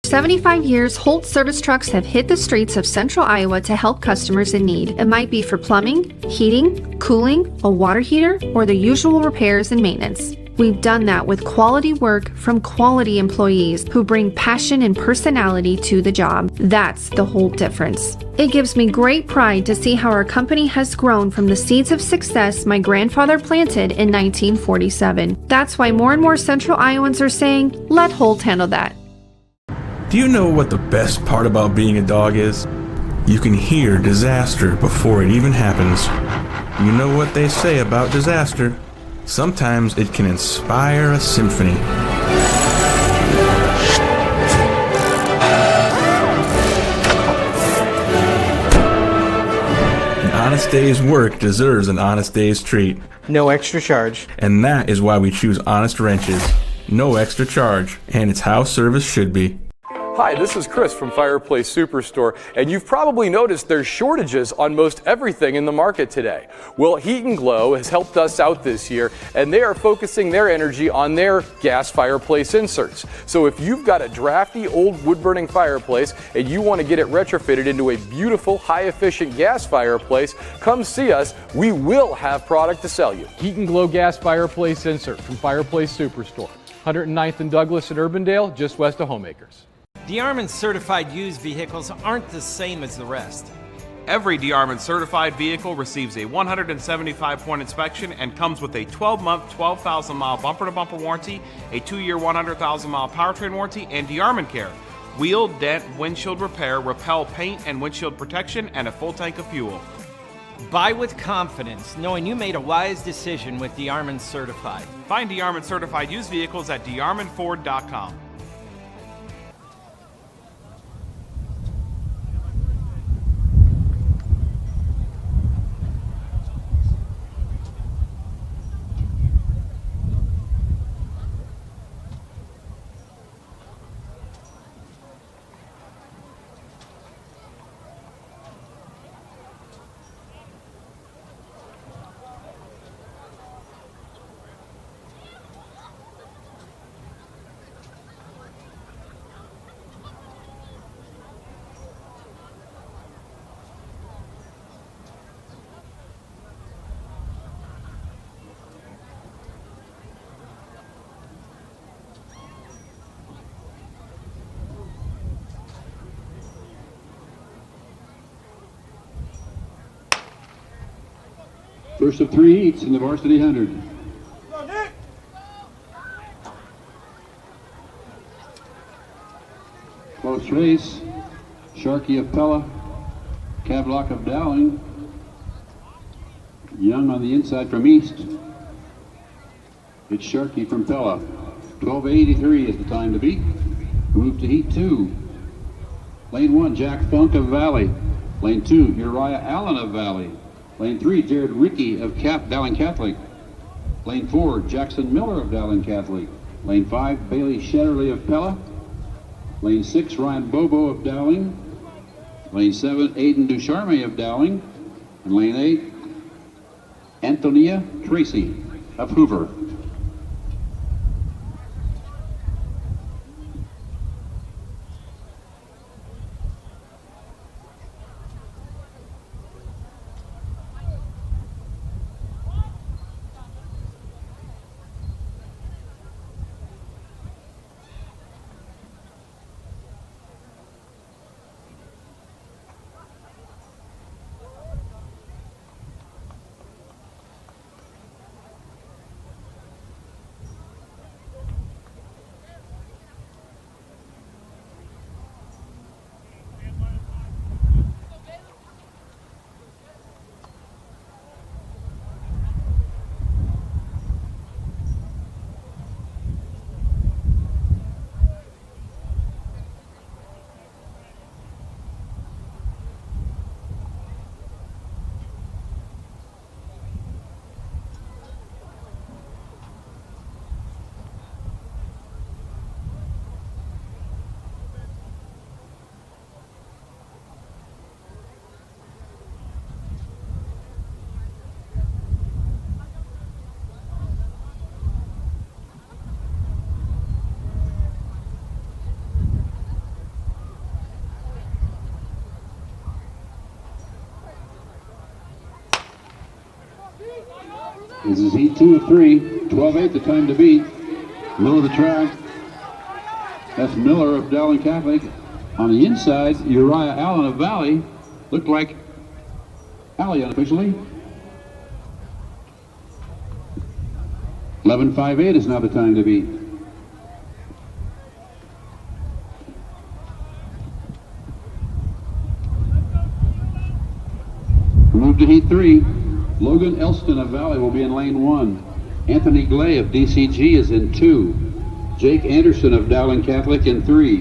[SPEAKER 2] 75 years, Holt service trucks have hit the streets of central Iowa to help customers in need. It might be for plumbing, heating, cooling, a water heater, or the usual repairs and maintenance. We've done that with quality work from quality employees who bring passion and personality to the job. That's the Holt difference. It gives me great pride to see how our company has grown from the seeds of success my grandfather planted in 1947. That's why more and more central Iowans are saying, let Holt handle that.
[SPEAKER 3] Do you know what the best part about being a dog is? You can hear disaster before it even happens. You know what they say about disaster? Sometimes it can inspire a symphony. An honest day's work deserves an honest day's treat.
[SPEAKER 4] No extra charge.
[SPEAKER 3] And that is why we choose Honest Wrenches. No extra charge. And it's how service should be.
[SPEAKER 5] Hi, this is Chris from Fireplace Superstore, and you've probably noticed there's shortages on most everything in the market today. Well, Heat and Glow has helped us out this year, and they are focusing their energy on their gas fireplace inserts. So if you've got a drafty old wood-burning fireplace and you want to get it retrofitted into a beautiful, high-efficient gas fireplace, come see us. We will have product to sell you.
[SPEAKER 6] Heat and Glow gas fireplace insert from Fireplace Superstore, 109th and Douglas at Urbandale, just west of Homeacres.
[SPEAKER 7] DeArmond certified used vehicles aren't the same as the rest.
[SPEAKER 8] Every DeArmond certified vehicle receives a 175-point inspection and comes with a 12-month, 12,000-mile bumper-to-bumper warranty, a 2-year, 100,000-mile powertrain warranty, and DeArmond Care. Wheel, dent, windshield repair, repel paint and windshield protection, and a full tank of fuel.
[SPEAKER 7] Buy with confidence, knowing you made a wise decision with DeArmond Certified.
[SPEAKER 8] Find DeArmond certified used vehicles at DeArmondFord.com.
[SPEAKER 1] First of 3 heats in the varsity 100. Close race. Sharkey of Pella, Cavlock of Dowling, Young on the inside from East. It's Sharkey from Pella. 12:83 is the time to beat. Move to heat 2. Lane 1, Jack Funk of Valley. Lane 2, Uriah Allen of Valley. Lane 3, Jared Rickey of Dowling Catholic. Lane 4, Jackson Miller of Dowling Catholic. Lane 5, Bailey Shetterly of Pella. Lane 6, Ryan Bobo of Dowling. Lane 7, Aiden Ducharme of Dowling. And lane 8, Antonia Tracy of Hoover. This is heat 2 of 3. 12-8 the time to beat. Middle of the track. That's Miller of Dowling Catholic. On the inside, Uriah Allen of Valley. Looked like Alley unofficially. 11.58 is now the time to beat. We move to heat 3. Logan Elston of Valley will be in lane 1. Anthony Glay of DCG is in 2. Jake Anderson of Dowling Catholic in 3.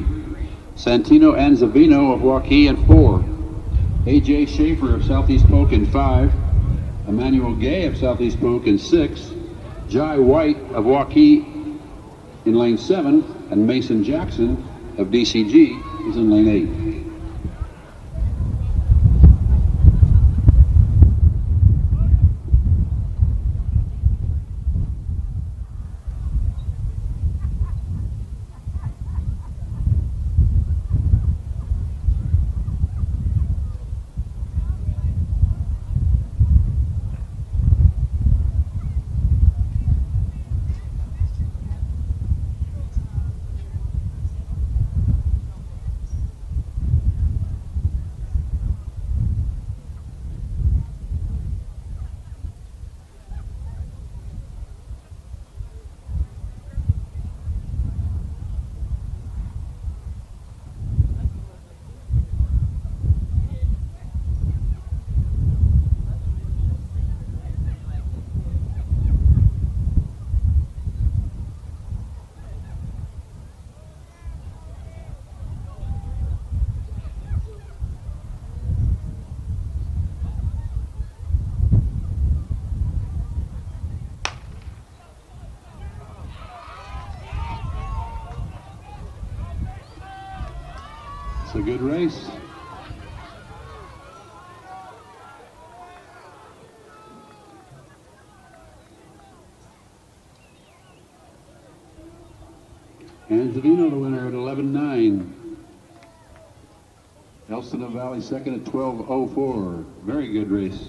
[SPEAKER 1] Santino Anzavino of Waukee in 4. AJ Schaefer of Southeast Polk in 5. Emmanuel Gay of Southeast Polk in 6. Jai White of Waukee in lane 7, and Mason Jackson of DCG is in lane 8. It's a good race. Anzavino, the winner at 11.9. Elston of Valley second at 12.04. Very good race.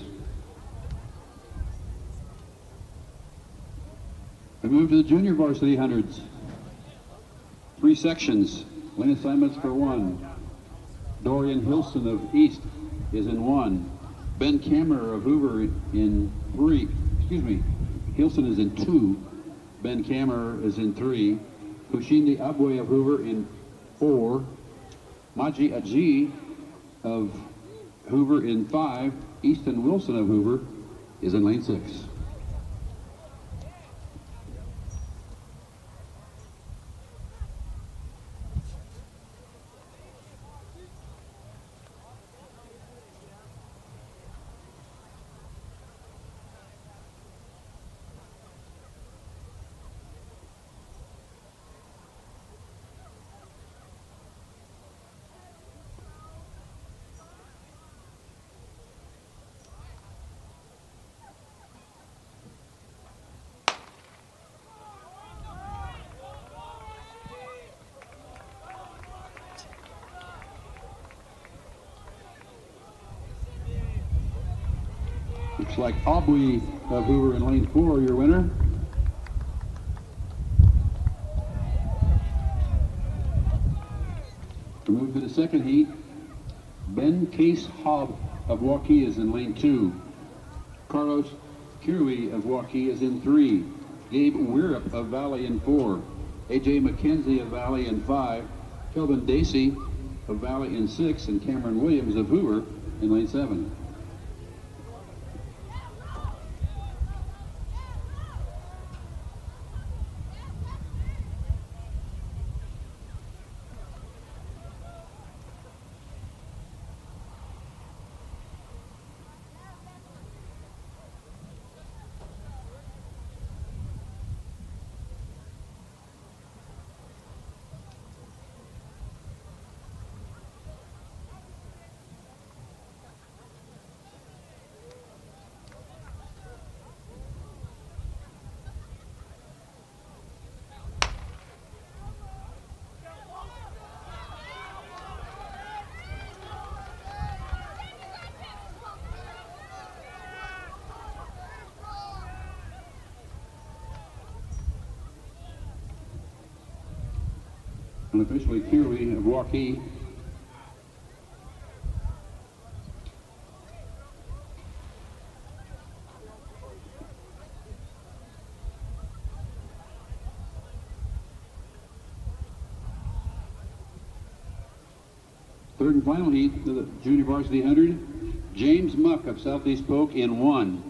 [SPEAKER 1] We move to the junior varsity hundreds. 3 sections. Lane assignments for 1. Dorian Hilson of East is in 1. Ben Kammerer of Hoover in 3. Excuse me. Hilson is in 2. Ben Kammerer is in 3. Hushindi Abwe of Hoover in 4. Maji Aji of Hoover in 5. Easton Wilson of Hoover is in lane 6. Looks like Abwe of Hoover in lane 4, your winner. We move to the second heat. Ben Case Hobb of Waukee is in lane 2. Carlos Kirui of Waukee is in 3. Gabe Wierup of Valley in 4. AJ McKenzie of Valley in 5. Kelvin Dacey of Valley in 6. And Cameron Williams of Hoover in lane 7. Unofficially, Kearley of Waukee. Third and final heat of the junior varsity 100. James Muck of Southeast Polk in 1.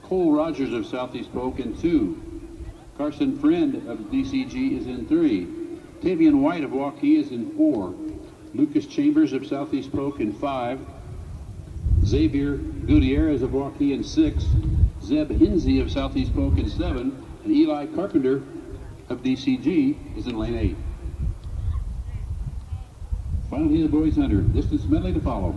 [SPEAKER 1] Cole Rogers of Southeast Polk in 2. Carson Friend of DCG is in 3. Tavian White of Waukee is in 4. Lucas Chambers of Southeast Polk in 5. Xavier Gutierrez of Waukee in 6. Zeb Hinsey of Southeast Polk in 7. And Eli Carpenter of DCG is in lane 8. Final heat of the boys 100. Distance medley to follow.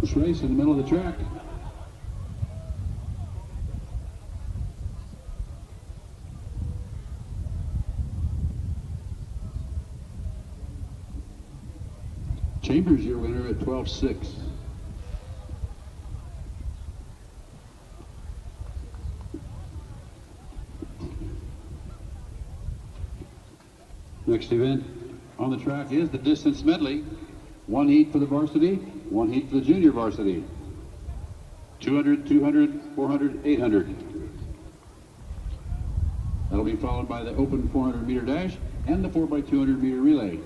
[SPEAKER 1] First race in the middle of the track. Chambers, your winner at 12.6. Next event on the track is the distance medley. One heat for the varsity, one heat for the junior varsity. 200, 200, 400, 800. That'll be followed by the open 400 meter dash and the 4x200 meter relay.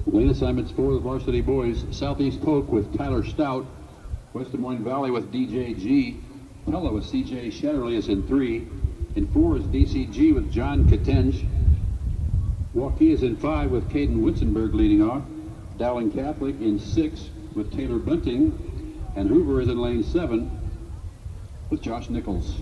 [SPEAKER 1] Lane assignments for the varsity boys: Southeast Polk with Tyler Stout, West Des Moines Valley with DJG, Pella with CJ Shetterly is in 3. In 4 is DCG with John Katenj. Waukee is in 5 with Caden Witzenberg leading off. Dowling Catholic in 6 with Taylor Bunting. And Hoover is in lane 7 with Josh Nichols.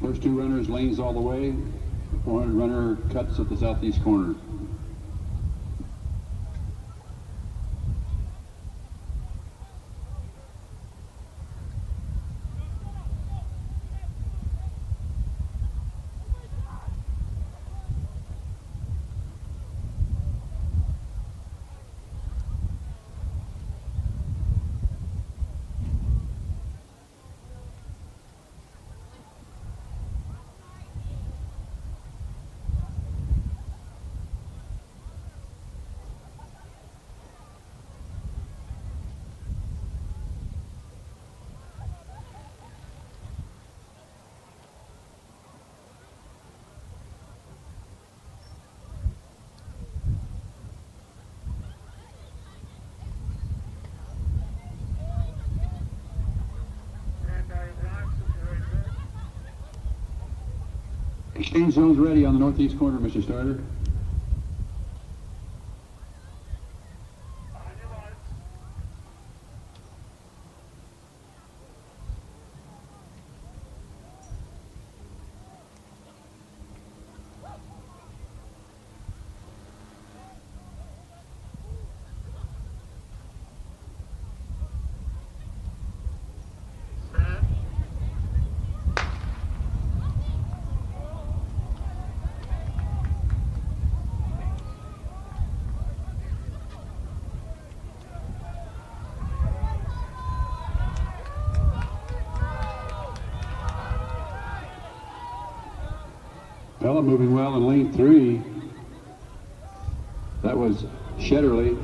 [SPEAKER 1] First two runners, lanes all the way. The 400 runner cuts at the southeast corner. Exchange zone's ready on the northeast corner, Mr. Starter. Pella moving well in lane 3. That was Shuttle.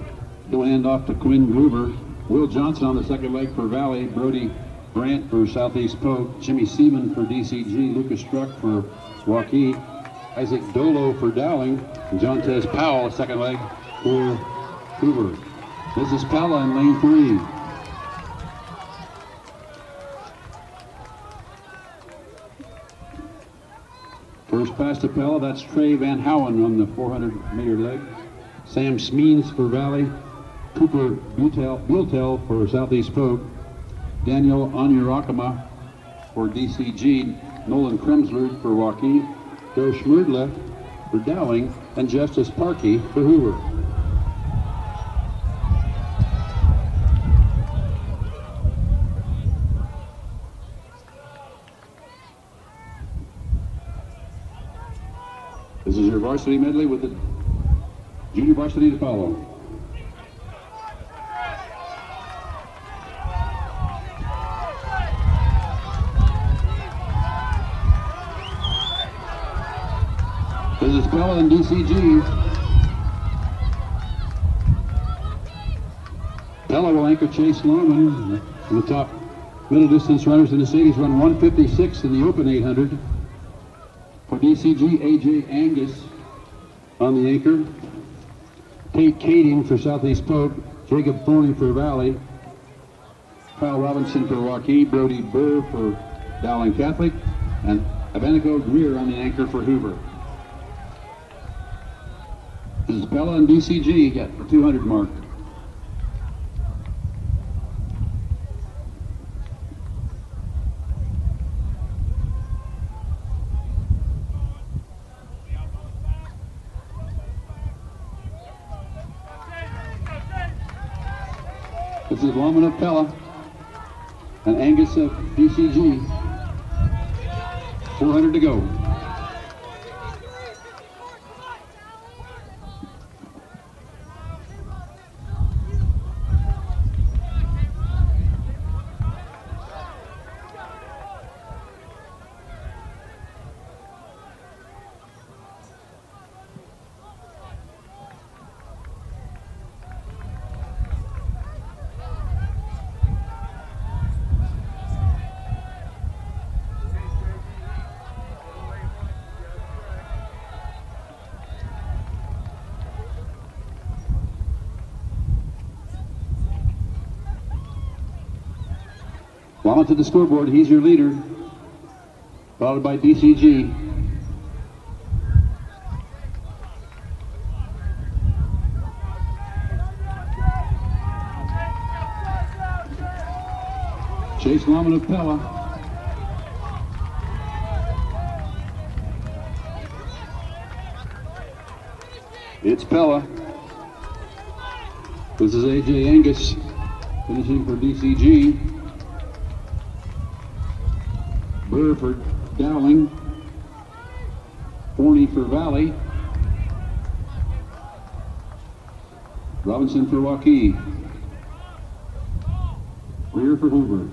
[SPEAKER 1] He'll end off to Quinn Gruber. Will Johnson on the second leg for Valley. Brody Brandt for Southeast Polk. Jimmy Seaman for DCG. Lucas Struck for Waukee. Isaac Dolo for Dowling. And John Tez Powell, second leg for Hoover. This is Pella in lane 3. First pass to Pella, that's Trey Van Howen on the 400-meter leg. Sam Smeens for Valley. Cooper Bultel for Southeast Polk. Daniel Onyurakama for DCG. Nolan Kremsler for Waukee. Joe Schmerdle for Dowling. And Justice Parkey for Hoover. This is your varsity medley with the junior varsity to follow. This is Pella and DCG. Pella will anchor Chase Longman. The top middle distance runners in the cities run 156 in the open 800. For DCG, AJ Angus on the anchor. Tate Kading for Southeast Polk. Jacob Thorney for Valley. Kyle Robinson for Waukee. Brody Burr for Dowling Catholic. And Abenico Greer on the anchor for Hoover. This is Pella and DCG at the 200 mark. This is Longman of Pella and Angus of DCG. 400 to go. Longman to the scoreboard, he's your leader, followed by DCG. Chase Longman of Pella. It's Pella. This is AJ Angus finishing for DCG. Burr for Dowling. Forney for Valley. Robinson for Waukee. Greer for Hoover.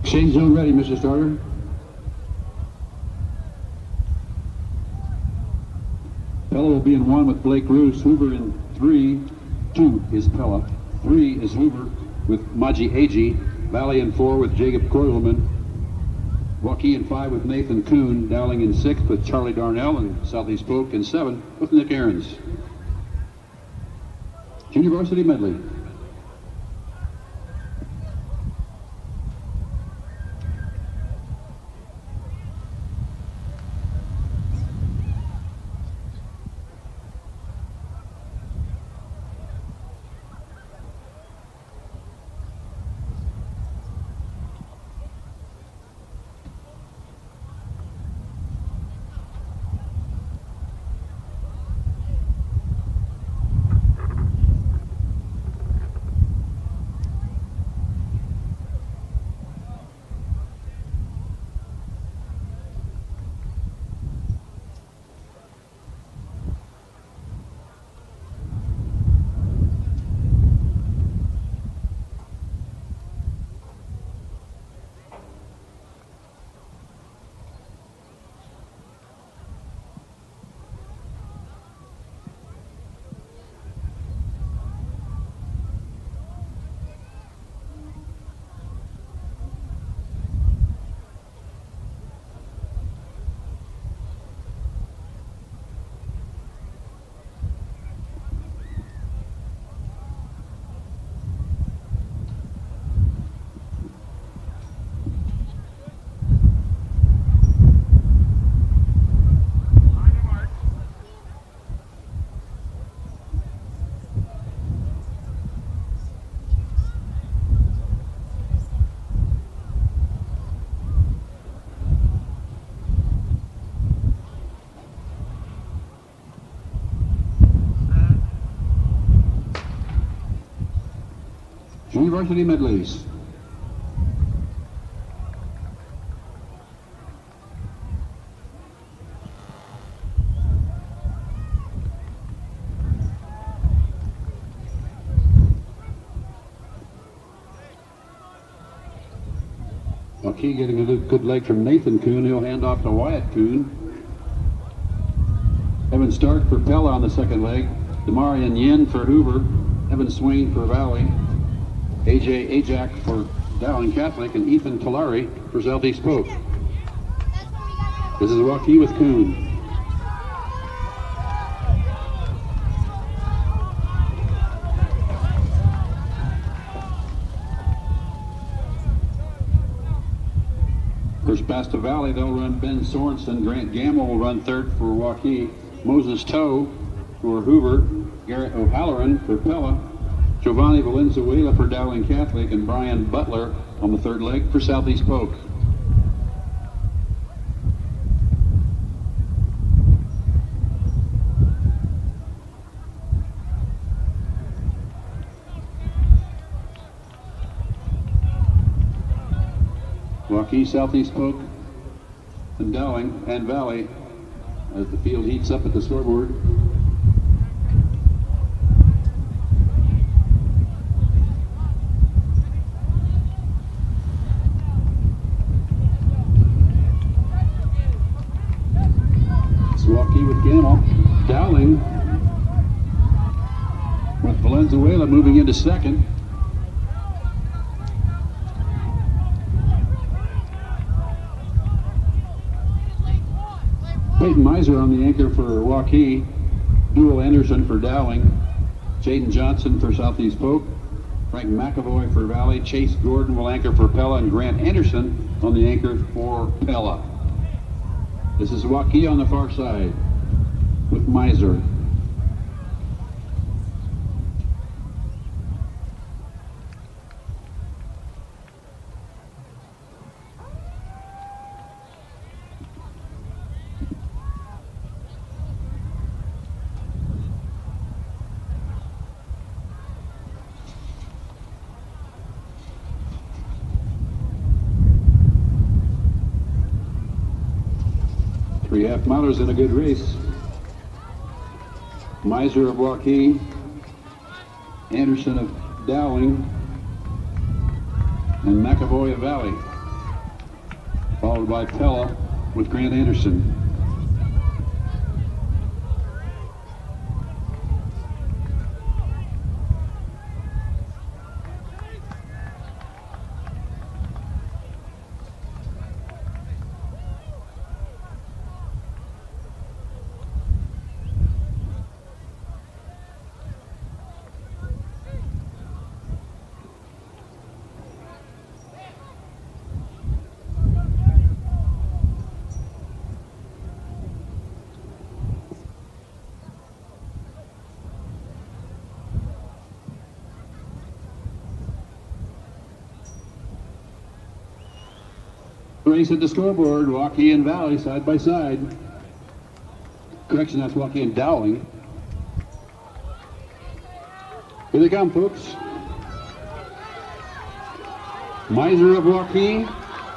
[SPEAKER 1] Shane zone ready, Mr. Starter. Pella will be in 1 with Blake Roos. Hoover in 3. 2 is Pella. 3 is Hoover with Maji Ag. Valley in 4 with Jacob Koilman. Waukee in 5 with Nathan Kuhn, Dowling in 6 with Charlie Darnell, and Southeast Polk in 7 with Nick Ahrens. Junior varsity medley. Junior varsity medleys. Waukee getting a good leg from Nathan Kuhn. He'll hand off to Wyatt Kuhn. Evan Stark for Pella on the second leg. Demarian Yen for Hoover. Evan Swain for Valley. AJ Ajak for Dowling Catholic, and Ethan Talari for Southeast Polk. This is Waukee with Kuhn. First pass to Valley, they'll run Ben Sorensen. Grant Gamble will run third for Waukee. Moses Toe for Hoover. Garrett O'Halloran for Pella. Giovanni Valenzuela for Dowling Catholic, and Brian Butler on the third leg for Southeast Polk. Waukee, Southeast Polk, and Dowling and Valley as the field heats up at the scoreboard. Waukee with Gamble. Dowling with Valenzuela moving into second. Peyton Miser on the anchor for Waukee. Dual Anderson for Dowling. Jaden Johnson for Southeast Polk. Frank McAvoy for Valley. Chase Gordon will anchor for Pella, and Grant Anderson on the anchor for Pella. This is Waukee on the far side with Miser. Three half-milers in a good race. Miser of Waukee, Anderson of Dowling, and McAvoy of Valley, followed by Pella with Grant Anderson. race at the scoreboard. Waukee and Valley side by side. Correction, that's Waukee and Dowling. Here they come, folks. Miser of Waukee,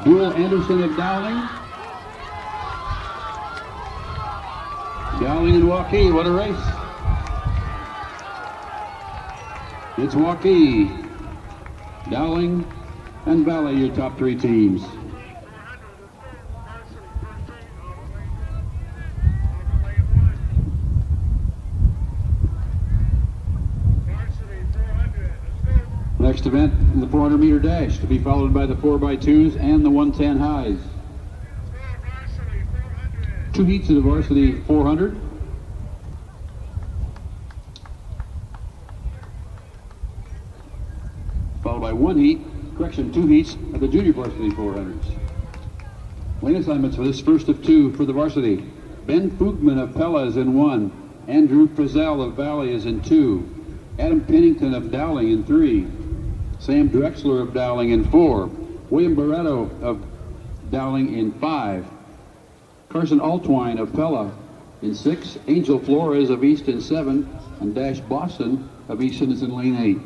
[SPEAKER 1] Dual Anderson of Dowling. Dowling and Waukee, what a race. It's Waukee, Dowling, and Valley, your top three teams. Next event, the 400-meter dash, to be followed by the 4x2s and the 110 highs. 2 heats of the varsity 400. Followed by 1 heat, correction, 2 heats of the junior varsity 400s. Lane assignments for this first of 2 for the varsity. Ben Fugman of Pella is in 1. Andrew Frizzell of Valley is in 2. Adam Pennington of Dowling in 3. Sam Drexler of Dowling in 4. William Barretto of Dowling in 5. Carson Altwine of Pella in 6. Angel Flores of Easton 7. And Dash Boston of Easton is in lane 8.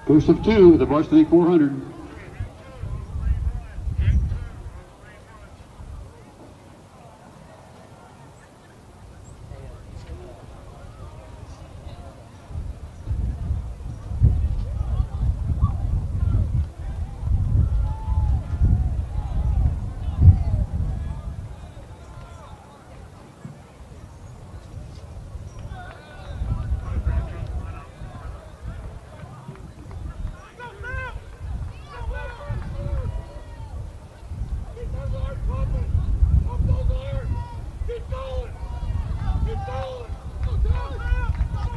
[SPEAKER 1] First of 2, the varsity 400.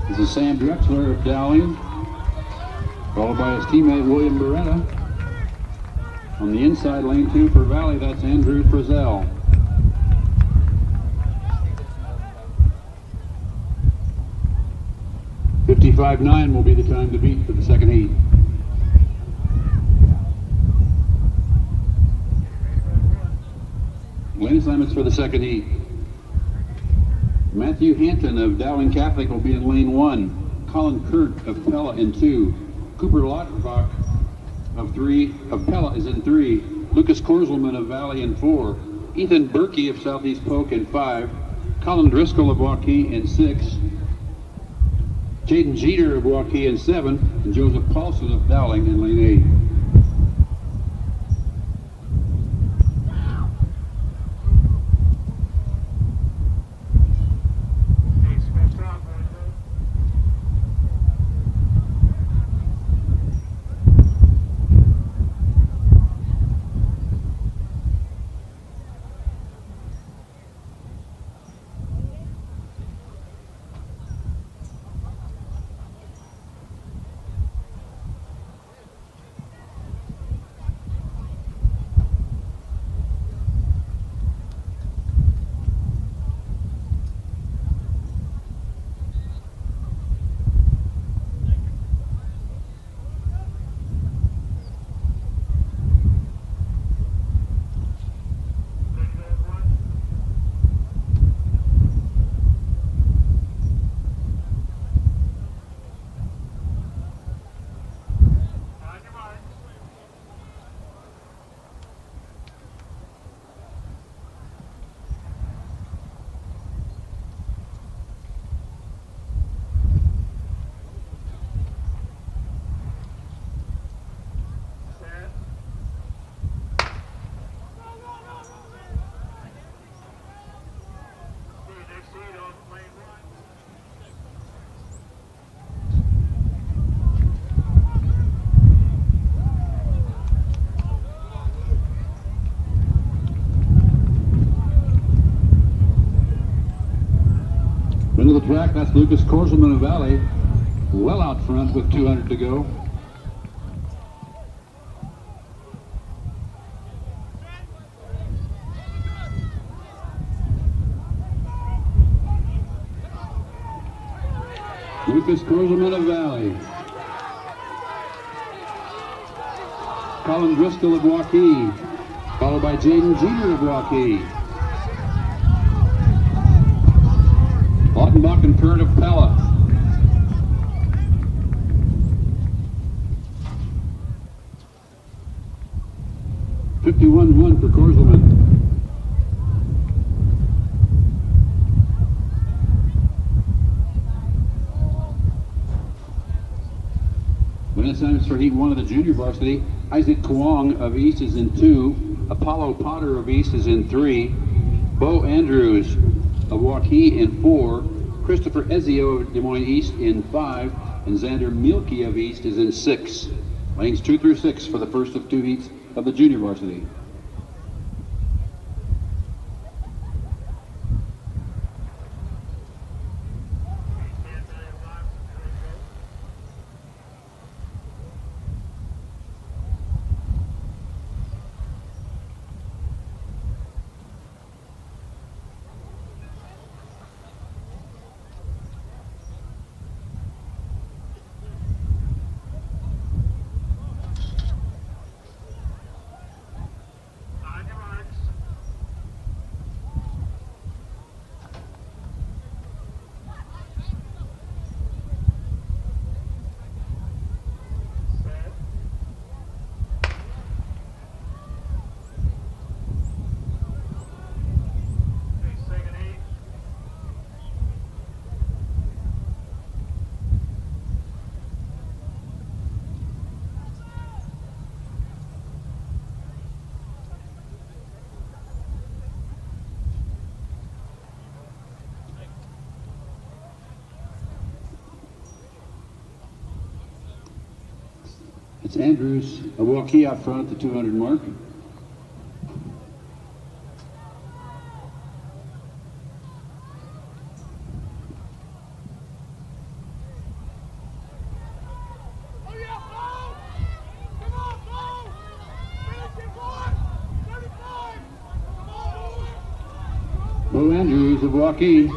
[SPEAKER 1] This is Sam Drexler of Dowling, followed by his teammate William Beretta. On the inside, lane 2 for Valley, that's Andrew Frizzell. .55.9 will be the time to beat for the second heat. Lane assignments for the second heat. Matthew Hanton of Dowling Catholic will be in lane 1. Colin Kurt of Pella in 2. Cooper Lottbach of Pella is in 3. Lucas Korzelman of Valley in 4. Ethan Berkey of Southeast Polk in 5. Colin Driscoll of Waukee in 6. Jaden Jeter of Waukee in 7. And Joseph Paulson of Dowling in lane 8. track, that's Lucas Korselman of Valley, well out front with 200 to go. Lucas Korselman of Valley. Colin Driscoll of Waukee, followed by Jaden Jeter of Waukee. Ottenbach and Kurt of Pella. $51.1 for Korselman. Minutes times for Heat 1 of the junior varsity. Isaac Kwong of East is in 2. Apollo Potter of East is in 3. Bo Andrews of Waukee in 4. Christopher Ezio of Des Moines East in 5. And Xander Mielke of East is in 6. Lanes 2 through 6 for the first of 2 heats of the junior varsity. It's Andrews of Waukee out front at the 200 mark. Bo Andrews of Waukee.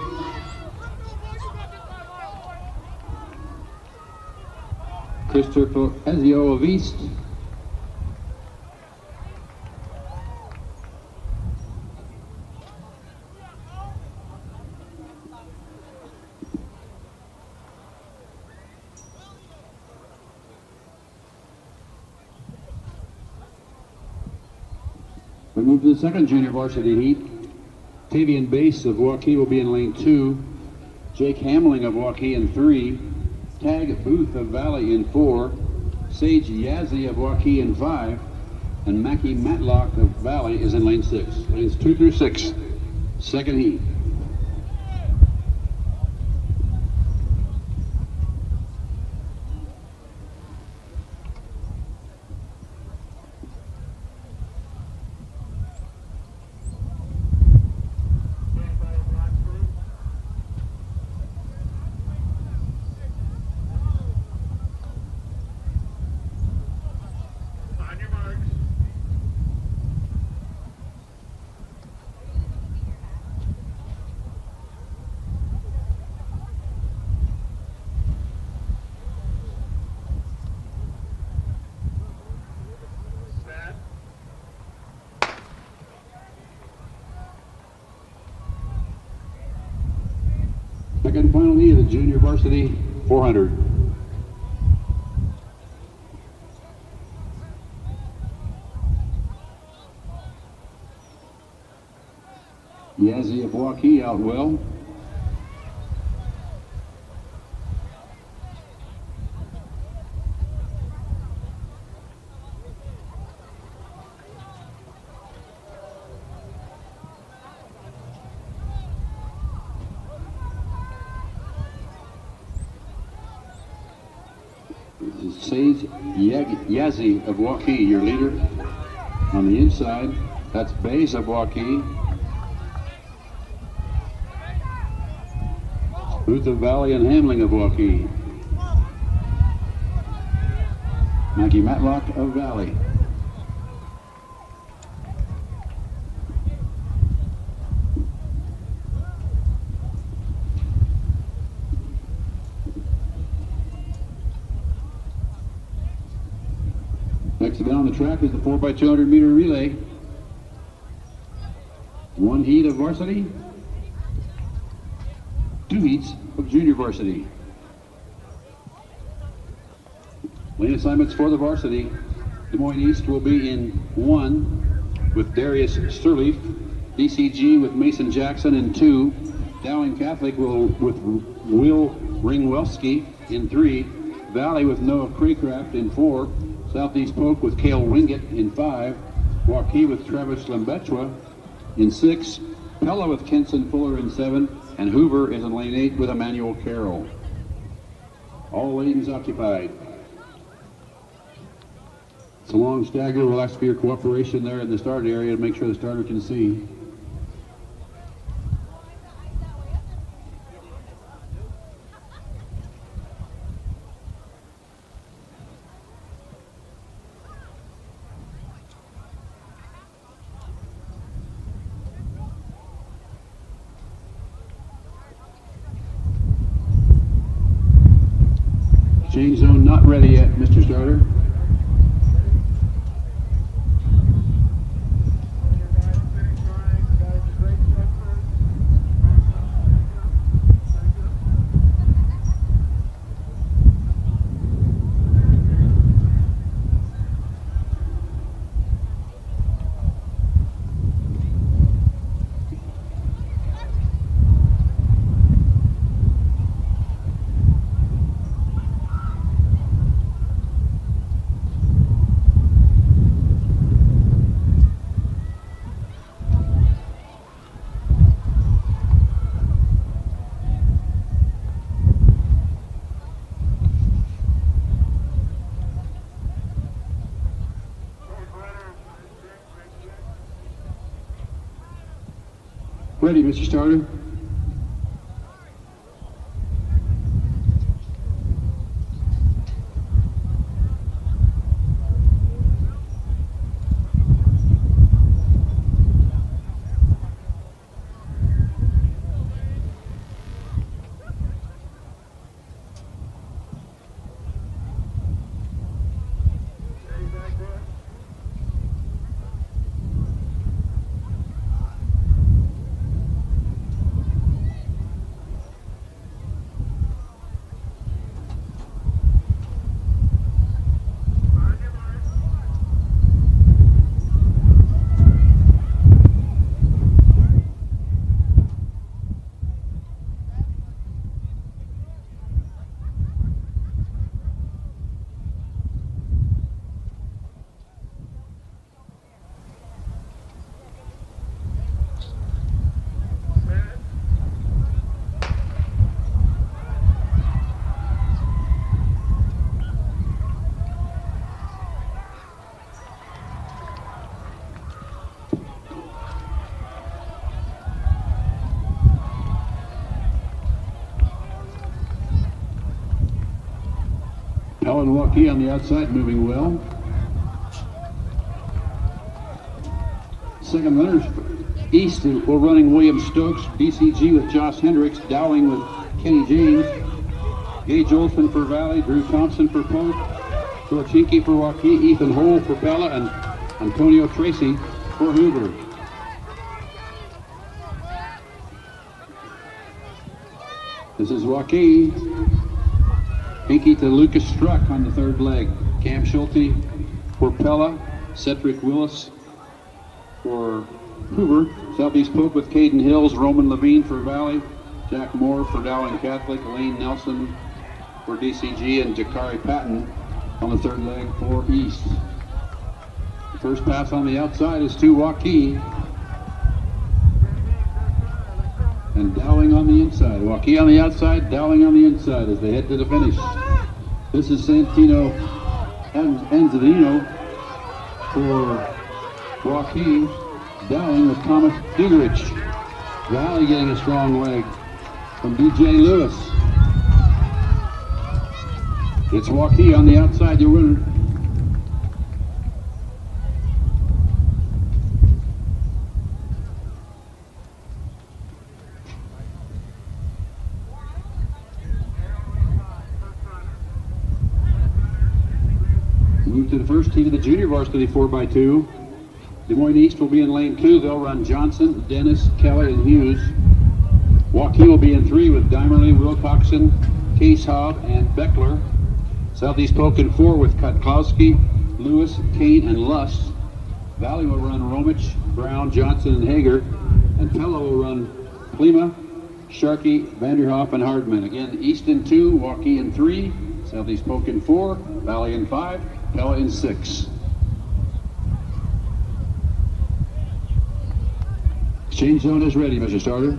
[SPEAKER 1] Christopher Ezio of East. We move to the second junior varsity heat. Tavian Bass of Waukee will be in lane 2. Jake Hamling of Waukee in 3. Tag Booth of Valley in 4, Sage Yazzie of Waukee in 5, and Mackie Matlock of Valley is in lane 6. Lanes 2 through 6, second heat. Second and final heat of the junior varsity 400. Yazzie of Waukee out well. This is Sage Yazzie of Waukee, your leader. On the inside, that's Bays of Waukee. Booth of Valley and Hamling of Waukee. Maggie Matlock of Valley. Next event on the track is the 4x200 meter relay. One heat of varsity, two heats of junior varsity. Lane assignments for the varsity. Des Moines East will be in 1 with Darius Sturleaf. DCG with Mason Jackson in 2. Dowling Catholic with Will Ringwelski in 3. Valley with Noah Craycraft in 4. Southeast Polk with Cale Wingett in 5. Waukee with Travis Lembechua in 6. Pella with Kenson Fuller in 7. And Hoover is in lane 8 with Emmanuel Carroll. All lanes occupied. It's a long stagger. We'll ask for your cooperation there in the start area to make sure the starter can see. Change zone not ready yet, Mr. Starter. Ready, Mr. Starter. Ellen Waukee on the outside, moving well. Second runners east, we're running William Stokes, DCG with Josh Hendricks, Dowling with Kenny James, Gage Olson for Valley, Drew Thompson for Polk, Torchinki for Waukee, Ethan Hole for Pella, and Antonio Tracy for Hoover. This is Waukee. Pinky to Lucas Struck on the third leg. Cam Schulte for Pella. Cedric Willis for Hoover. Southeast Polk with Caden Hills. Roman Levine for Valley. Jack Moore for Dowling Catholic. Lane Nelson for DCG. And Jakari Patton on the third leg for East. The first pass on the outside is to Waukee. And Dowling on the inside. Waukee on the outside, Dowling on the inside as they head to the finish. This is Santino Anzadino for Waukee. Dowling with Thomas Dugerich. Valley getting a strong leg. from DJ Lewis. It's Waukee on the outside, your winner. Move to the first tee to the junior varsity 4x2. Des Moines East will be in lane 2. They'll run Johnson, Dennis, Kelly, and Hughes. Waukee will be in 3 with Dimerly, Wilcoxon, Case Hobb, and Beckler. Southeast Polk in 4 with Kotlowski, Lewis, Kane, and Luss. Valley will run Romich, Brown, Johnson, and Hager. And Pella will run Plima, Sharkey, Vanderhoff, and Hardman. Again, East in 2, Waukee in 3, Southeast Polk in 4, Valley in 5, Pella in 6. Exchange zone is ready, Mr. Starter.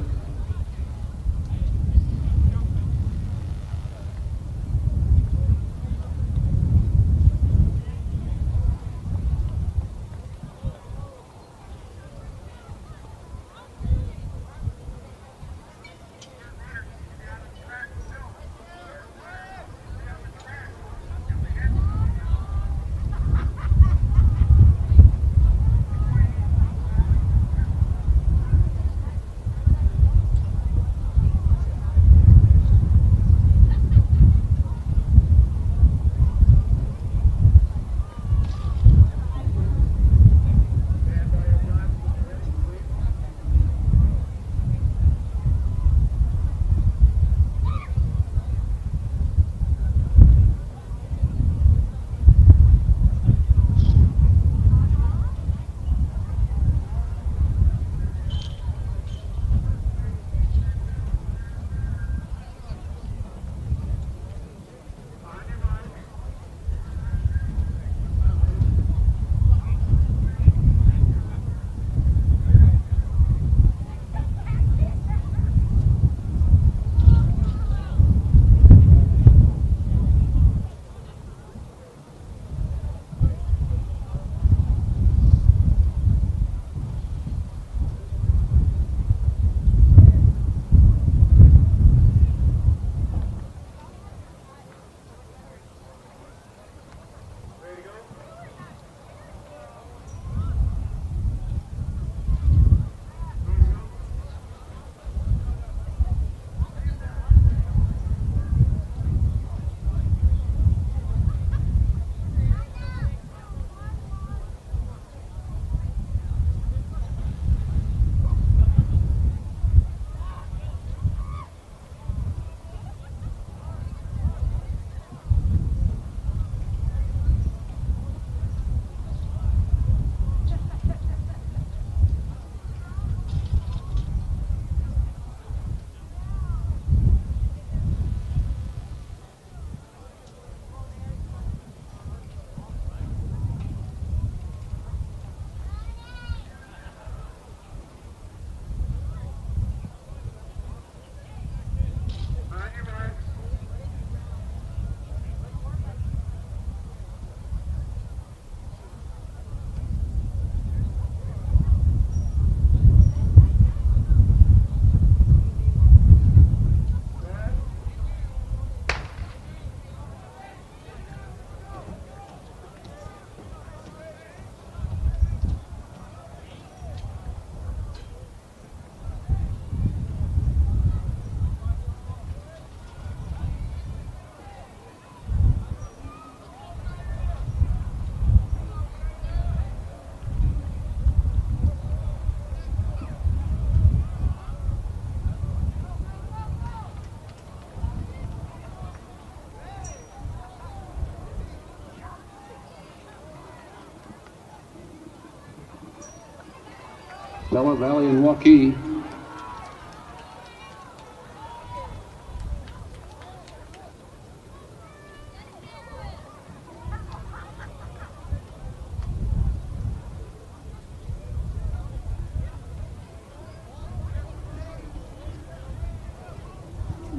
[SPEAKER 1] Pella, Valley, and Waukee.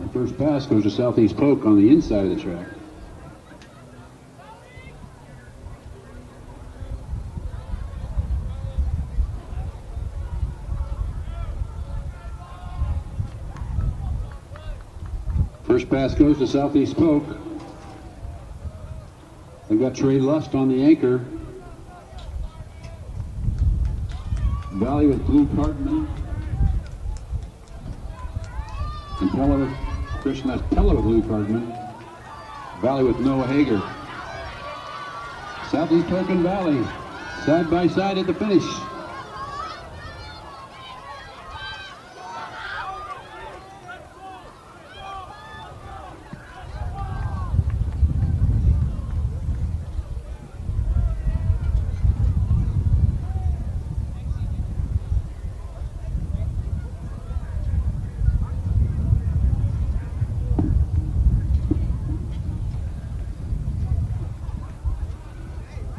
[SPEAKER 1] The first pass goes to Southeast Polk on the inside of the track. First pass goes to Southeast Polk. They've got Trey Lust on the anchor. Valley with Blue Cardman. And Pella with Christian, that's Pella with Blue Cardman. Valley with Noah Hager. Southeast Polk and Valley, side by side at the finish.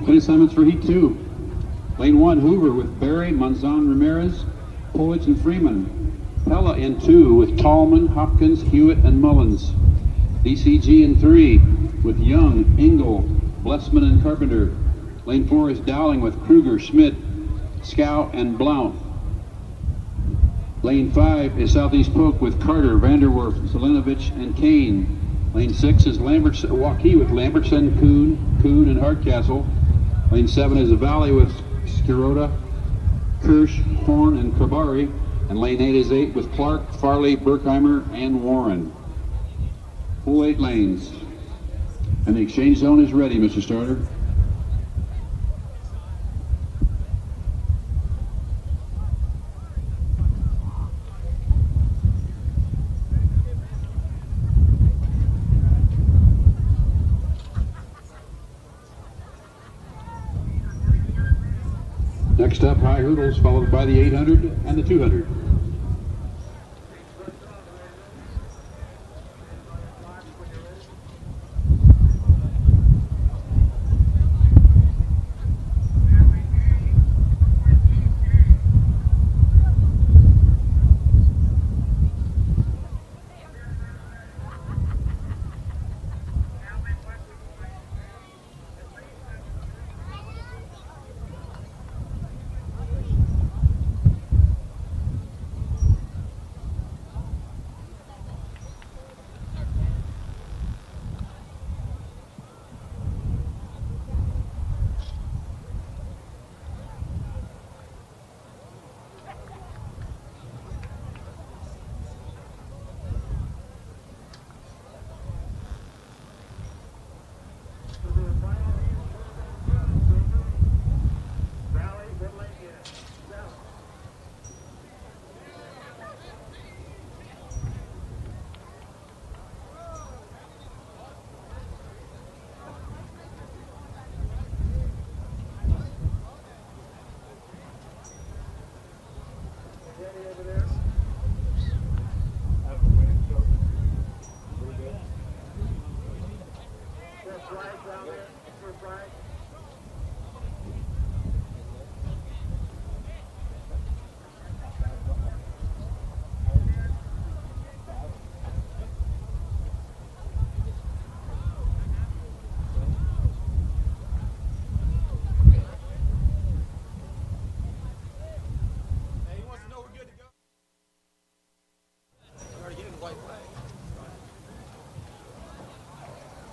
[SPEAKER 1] Play assignments for Heat 2. Lane 1, Hoover with Barry, Monzon, Ramirez, Polich, and Freeman. Pella in 2 with Tallman, Hopkins, Hewitt, and Mullins. DCG in 3 with Young, Engel, Blessman, and Carpenter. Lane 4 is Dowling with Kruger, Schmidt, Scow, and Blount. Lane 5 is Southeast Polk with Carter, Vanderwerf, Selinovich, and Kane. Lane 6 is Waukee with Lambertson, Kuhn, and Hardcastle. Lane 7 is the Valley with Skirota, Kirsch, Horn, and Kabari. And lane 8 is 8 with Clark, Farley, Berkheimer, and Warren. Full 8 lanes. And the exchange zone is ready, Mr. Starter. Next up, high hurdles, followed by the 800 and the 200.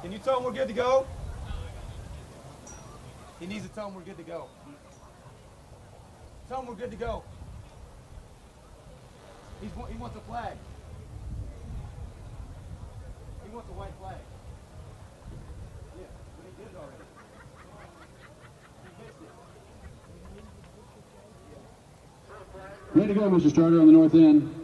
[SPEAKER 4] Can you tell him we're good to go? He needs to tell him we're good to go. Tell him we're good to go. He wants a flag. He wants a white flag. Yeah, but he did it already. He missed it.
[SPEAKER 1] Ready to go, Mr. Starter, on the north end.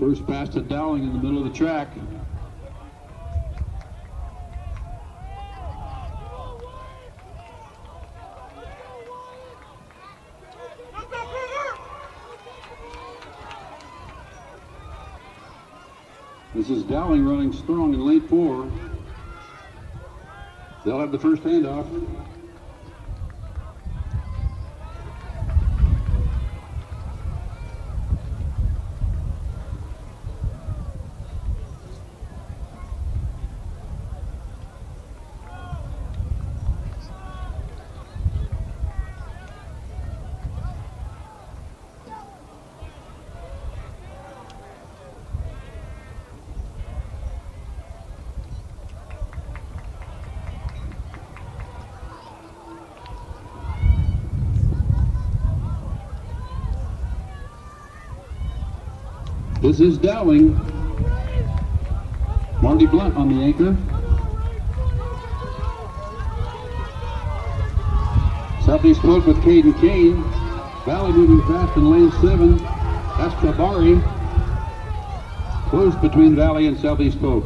[SPEAKER 1] First pass to Dowling in the middle of the track. This is Dowling running strong in lane 4. They'll have the first handoff. This is Dowling. Marty Blunt on the anchor. Southeast Polk with Caden Kane. Valley moving fast in lane 7. That's Trabari. Close between Valley and Southeast Polk.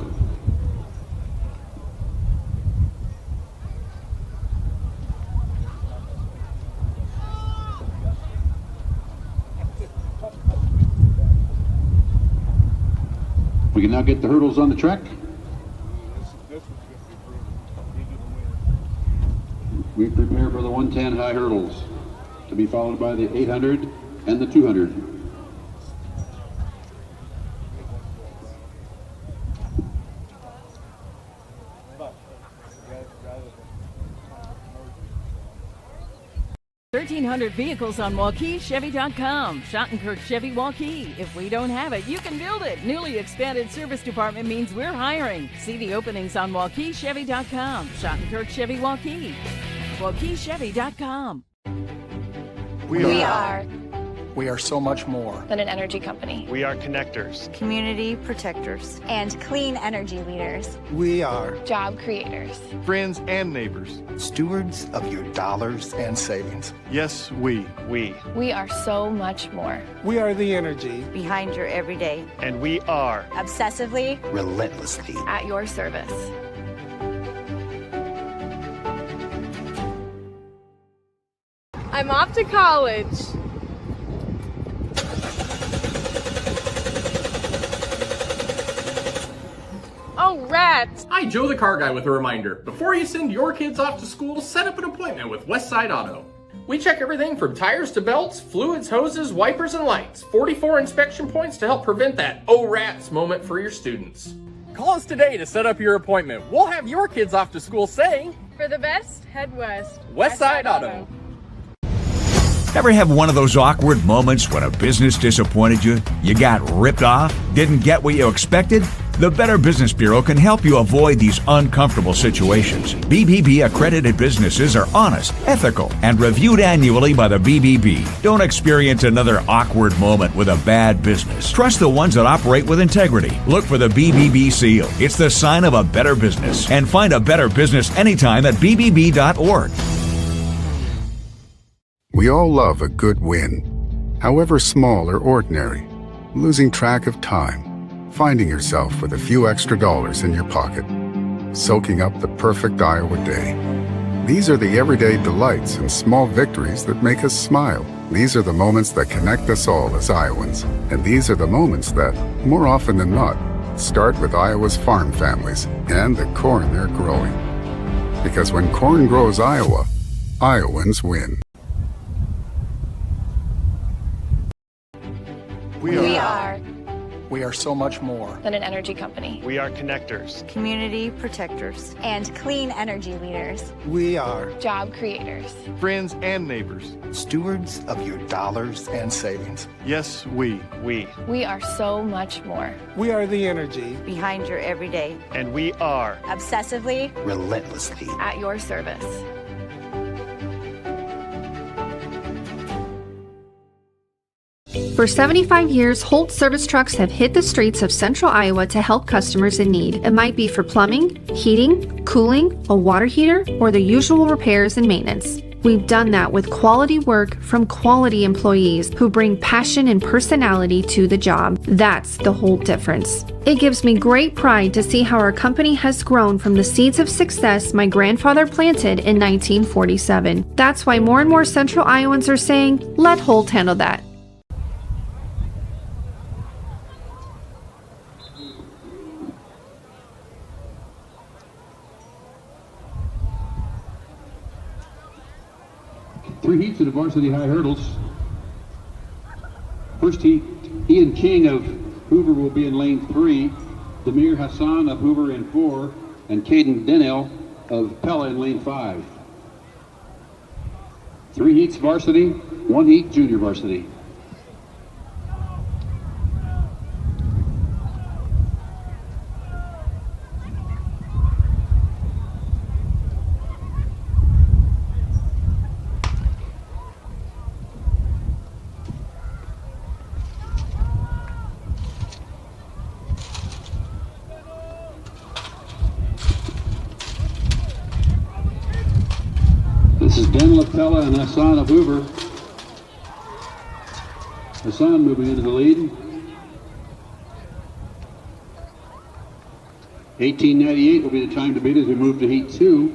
[SPEAKER 1] We can now get the hurdles on the track. We prepare for the 110 high hurdles, to be followed by the 800 and the 200.
[SPEAKER 9] $1,300 vehicles on WaukeeChevy.com. Schottenkirk Chevy Waukee. If we don't have it, you can build it. Newly expanded service department means we're hiring. See the openings on WaukeeChevy.com. Schottenkirk Chevy Waukee. WaukeeChevy.com.
[SPEAKER 4] We are so much more
[SPEAKER 10] than an energy company.
[SPEAKER 11] We are connectors,
[SPEAKER 12] community protectors,
[SPEAKER 10] and clean energy leaders.
[SPEAKER 4] We are
[SPEAKER 10] job creators,
[SPEAKER 11] friends and neighbors,
[SPEAKER 4] stewards of your dollars and savings.
[SPEAKER 11] Yes, we
[SPEAKER 10] are so much more.
[SPEAKER 4] We are the energy
[SPEAKER 12] behind your everyday,
[SPEAKER 11] and we are
[SPEAKER 10] obsessively,
[SPEAKER 4] relentlessly
[SPEAKER 10] at your service.
[SPEAKER 13] I'm off to college. Oh, rats!
[SPEAKER 14] Hi, Joe the car guy with a reminder. Before you send your kids off to school, set up an appointment with Westside Auto. We check everything from tires to belts, fluids, hoses, wipers, and lights. 44 inspection points to help prevent that oh rats moment for your students. Call us today to set up your appointment. We'll have your kids off to school saying,
[SPEAKER 13] for the best, head west.
[SPEAKER 14] Westside Auto.
[SPEAKER 15] Ever have one of those awkward moments when a business disappointed you? You got ripped off? Didn't get what you expected? The Better Business Bureau can help you avoid these uncomfortable situations. BBB accredited businesses are honest, ethical, and reviewed annually by the BBB. Don't experience another awkward moment with a bad business. Trust the ones that operate with integrity. Look for the BBB seal. It's the sign of a better business. And find a better business anytime at bbb.org.
[SPEAKER 16] We all love a good win, however small or ordinary. Losing track of time, finding yourself with a few extra dollars in your pocket, soaking up the perfect Iowa day. These are the everyday delights and small victories that make us smile. These are the moments that connect us all as Iowans. And these are the moments that, more often than not, start with Iowa's farm families and the corn they're growing. Because when corn grows Iowa, Iowans win.
[SPEAKER 4] We are so much more
[SPEAKER 10] than an energy company.
[SPEAKER 11] We are connectors,
[SPEAKER 12] community protectors,
[SPEAKER 10] and clean energy leaders.
[SPEAKER 4] We are
[SPEAKER 10] job creators,
[SPEAKER 11] friends and neighbors,
[SPEAKER 4] stewards of your dollars and savings.
[SPEAKER 11] Yes, we
[SPEAKER 10] are so much more.
[SPEAKER 4] We are the energy
[SPEAKER 12] behind your everyday,
[SPEAKER 11] and we are
[SPEAKER 10] obsessively,
[SPEAKER 4] relentlessly
[SPEAKER 10] at your service.
[SPEAKER 2] For 75 years, Holt service trucks have hit the streets of central Iowa to help customers in need. It might be for plumbing, heating, cooling, a water heater, or the usual repairs and maintenance. We've done that with quality work from quality employees who bring passion and personality to the job. That's the whole difference. It gives me great pride to see how our company has grown from the seeds of success my grandfather planted in 1947. That's why more and more Central Iowans are saying, let Holt handle that.
[SPEAKER 1] Three heats of the varsity high hurdles. First heat, Ian King of Hoover will be in lane 3, Demir Hassan of Hoover in 4, and Caden Denell of Pella in lane 5. 3 heats varsity, 1 heat junior varsity. This is Denell of Pella and Hassan of Hoover. Hassan moving into the lead. 18:98 will be the time to beat as we move to heat 2.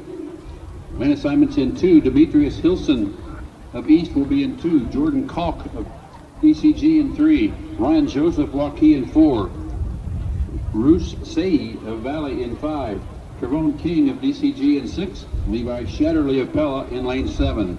[SPEAKER 1] Man assignments in 2. Demetrius Hilson of East will be in 2. Jordan Kalk of DCG in 3. Ryan Joseph Waukee in 4. Roos Saeed of Valley in 5. Trevone King of DCG in 6. Levi Shatterley of Pella in lane 7.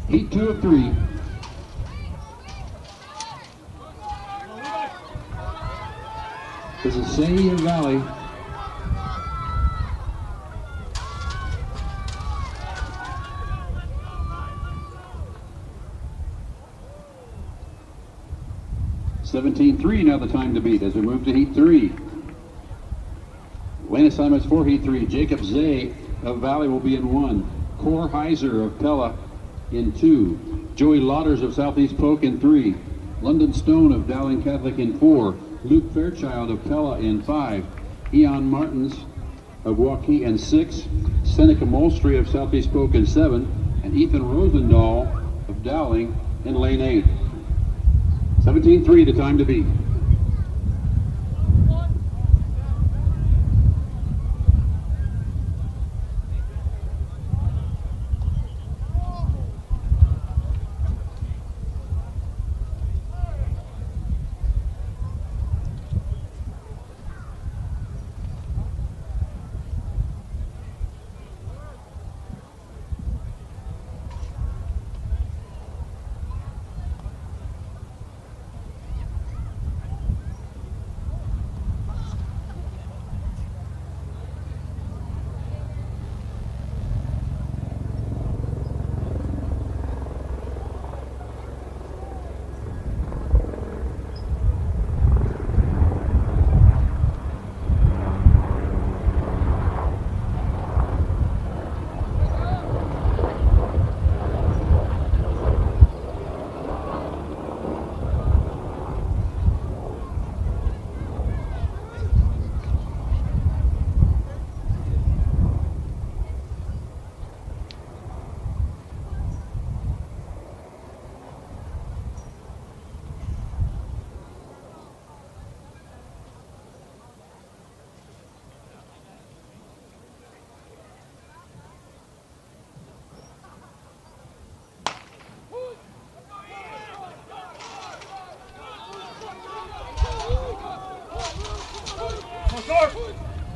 [SPEAKER 1] Heat 2 of 3. This is Saeed of Valley. (17:03) now the time to beat as we move to heat 3. Lane assignments for heat 3. Jacob Zay of Valley will be in 1. Cor Heiser of Pella in 2. Joey Lauders of Southeast Polk in 3. London Stone of Dowling Catholic in 4. Luke Fairchild of Pella in 5. Eon Martins of Waukee in 6. Seneca Molstry of Southeast Polk in 7. And Ethan Rosendahl of Dowling in lane 8. 17:03 the time to beat.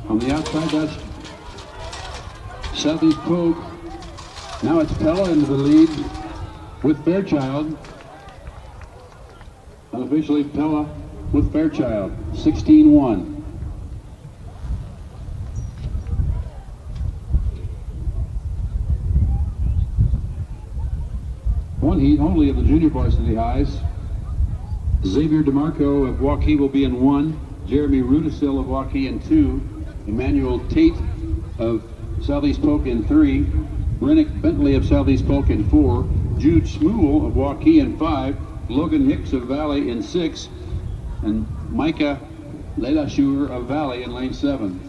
[SPEAKER 1] On the outside, that's Southeast Polk. Now it's Pella into the lead with Fairchild. Unofficially, Pella with Fairchild, 16-1. One heat only of the junior varsity highs. Xavier DeMarco of Waukee will be in 1. Jeremy Rudisil of Waukee in 2. Emmanuel Tate of Southeast Polk in 3. Brennick Bentley of Southeast Polk in 4. Jude Smool of Waukee in 5. Logan Hicks of Valley in 6. And Micah Leilashur of Valley in lane 7.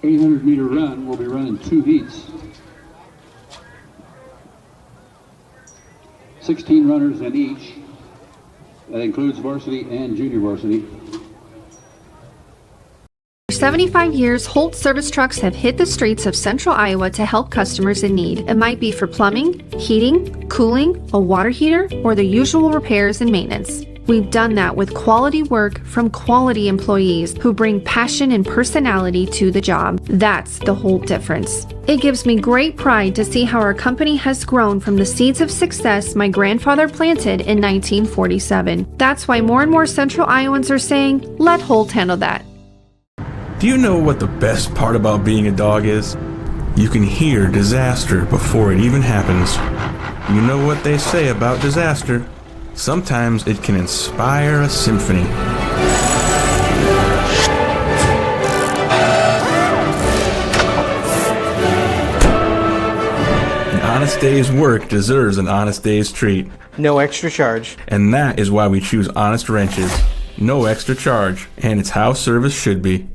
[SPEAKER 1] .800-meter run will be run in 2 heats. 16 runners in each. That includes varsity and junior varsity.
[SPEAKER 2] For 75 years, Holt service trucks have hit the streets of central Iowa to help customers in need. It might be for plumbing, heating, cooling, a water heater, or the usual repairs and maintenance. We've done that with quality work from quality employees who bring passion and personality to the job. That's the Holt difference. It gives me great pride to see how our company has grown from the seeds of success my grandfather planted in 1947. That's why more and more central Iowans are saying, let Holt handle that.
[SPEAKER 3] Do you know what the best part about being a dog is? You can hear disaster before it even happens. You know what they say about disaster? Sometimes it can inspire a symphony. An honest day's work deserves an honest day's treat.
[SPEAKER 17] No extra charge.
[SPEAKER 3] And that is why we choose Honest Wrenches. No extra charge. And it's how service should be.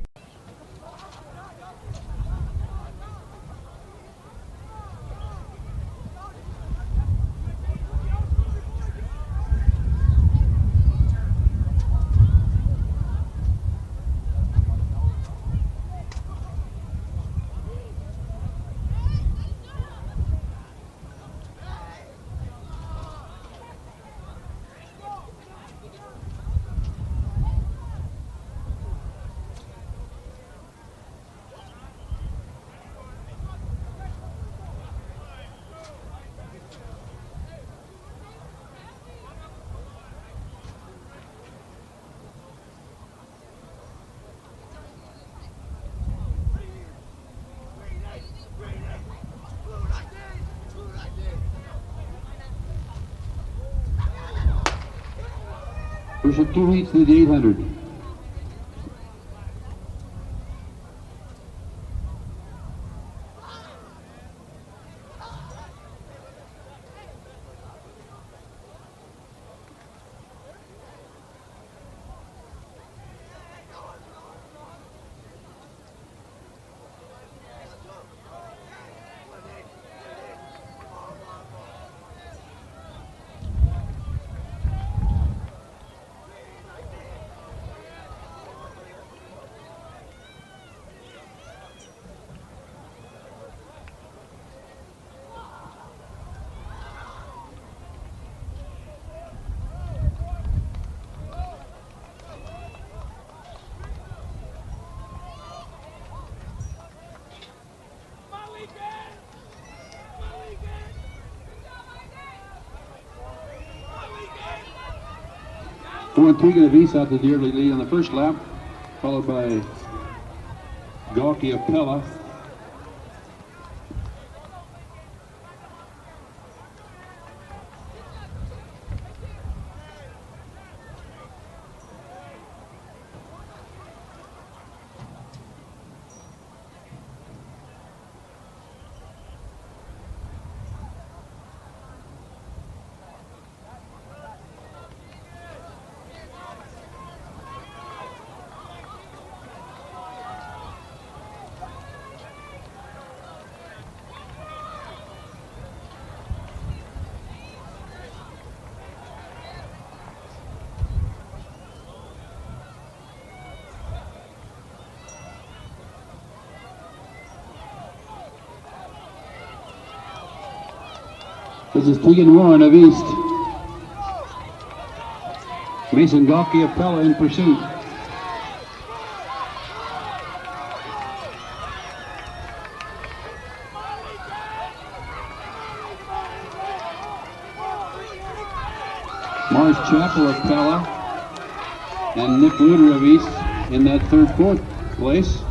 [SPEAKER 1] First of 2 heats to the 800. Antigua of East out to the early lead on the first lap, followed by Waukee of Pella. This is Tegan Warren of East. Mason Waukee of Pella in pursuit. Mars Chapel of Pella and Nick Luder of East in that fourth place.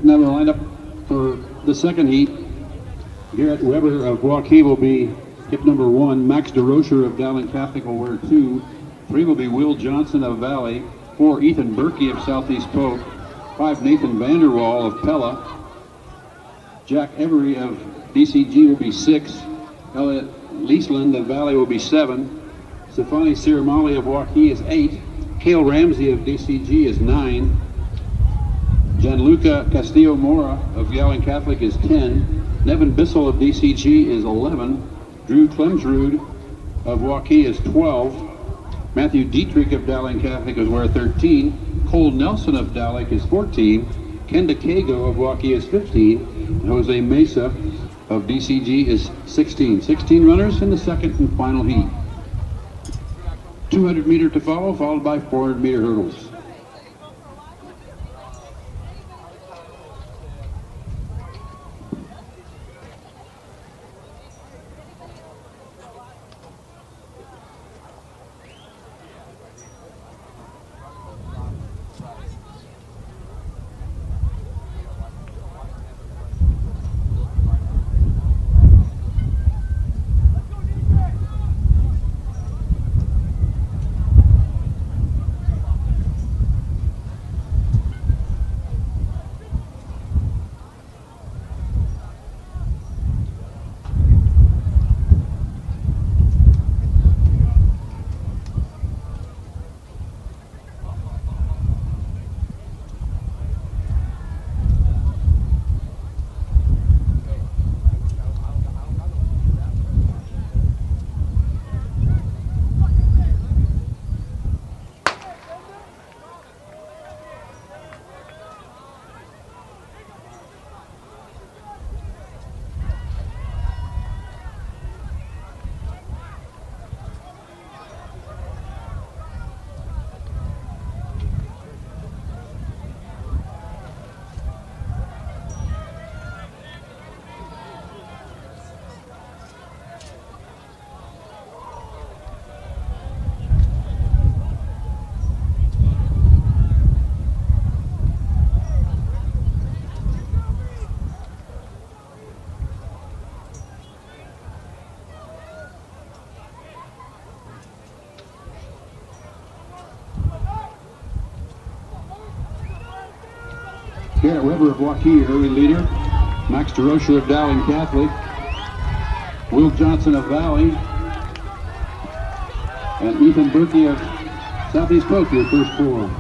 [SPEAKER 1] Now the lineup for the second heat. Garrett Weber of Waukee will be hip number 1. Max DeRocher of Dowling Catholic will wear 2. 3 will be Will Johnson of Valley. 4, Ethan Berkey of Southeast Polk. 5, Nathan Vanderwall of Pella. Jack Every of DCG will be 6. Elliot Leesland of Valley will be 7. Stefani Cirimali of Waukee is 8. Cale Ramsey of DCG is 9. Gianluca Castillo Mora of Dowling Catholic is 10. Nevin Bissell of DCG is 11. Drew Klemsrud of Waukee is 12. Matthew Dietrich of Dowling Catholic is wear 13. Cole Nelson of Dowling is 14. Ken DeCago of Waukee is 15. And Jose Mesa of DCG is 16. 16 runners in the second and final heat. 200 meter to follow, followed by 400 meter hurdles. Garrett Weber of Waukee, early leader. Max DeRocher of Dowling Catholic. Will Johnson of Valley. And Ethan Berkey of Southeast Polk, your first four.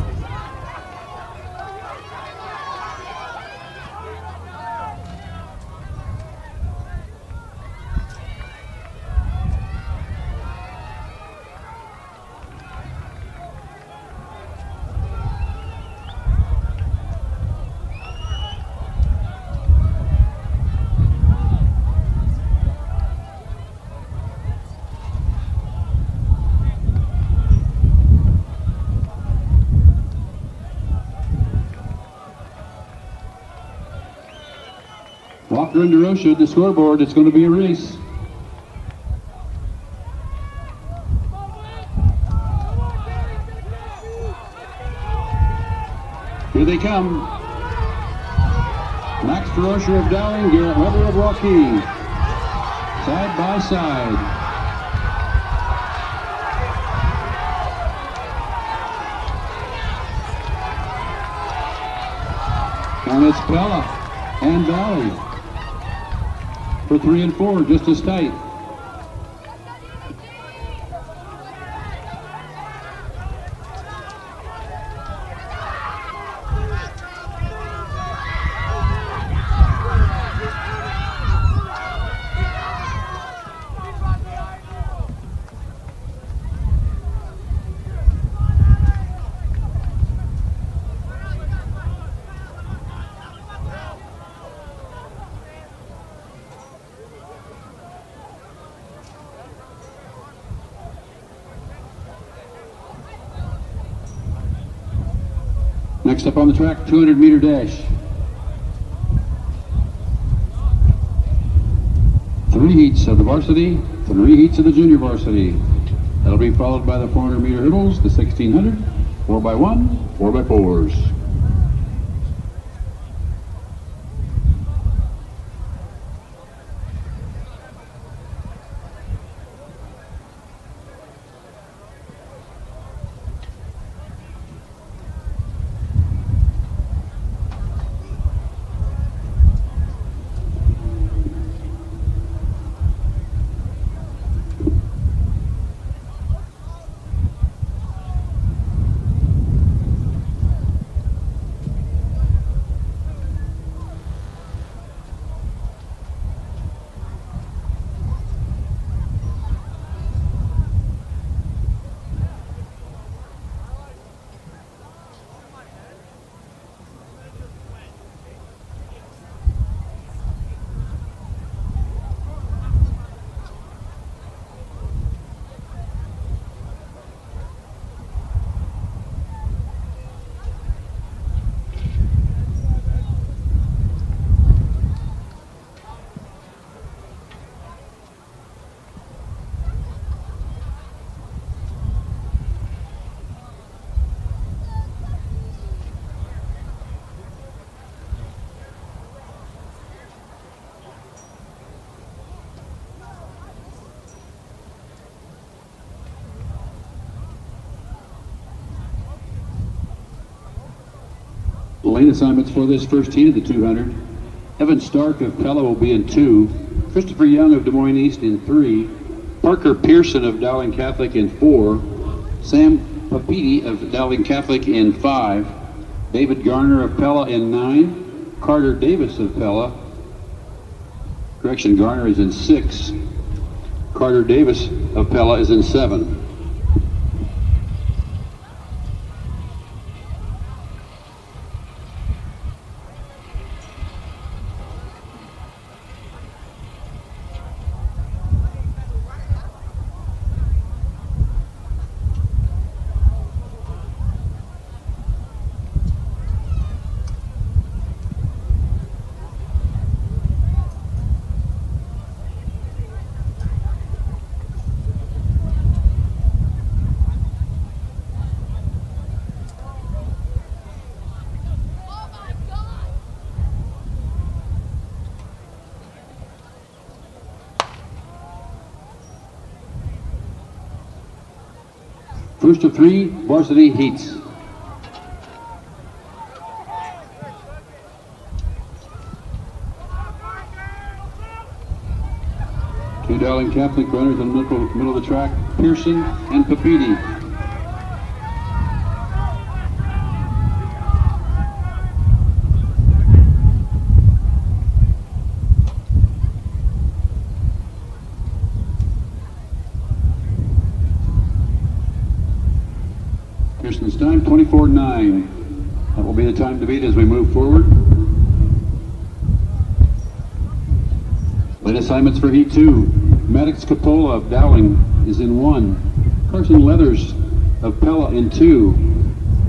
[SPEAKER 1] Walker and DeRocha at the scoreboard. It's going to be a race. Here they come. Max DeRocha of Dowling, Garrett Weber of Waukee. Side by side. And it's Pella and Valley for 3 and 4, just as tight. Next up on the track, 200-meter dash. 3 heats of the varsity, 3 heats of the junior varsity. That'll be followed by the 400-meter hurdles, the 1600, 4x1, 4x4s. Lane assignments for this first heat of the 200. Evan Stark of Pella will be in 2. Christopher Young of Des Moines East in 3. Parker Pearson of Dowling Catholic in 4. Sam Papiti of Dowling Catholic in 5. David Garner of Pella in 9. Carter Davis of Pella. Correction, Garner is in 6. Carter Davis of Pella is in 7. First of 3 varsity heats. Dowling Catholic runners in the middle of the track, Pearson and Papiti. Pearson's time, 24:09. That will be the time to beat as we move forward. Late assignments for Heat 2. Maddox Capola of Dowling is in 1. Carson Leathers of Pella in 2.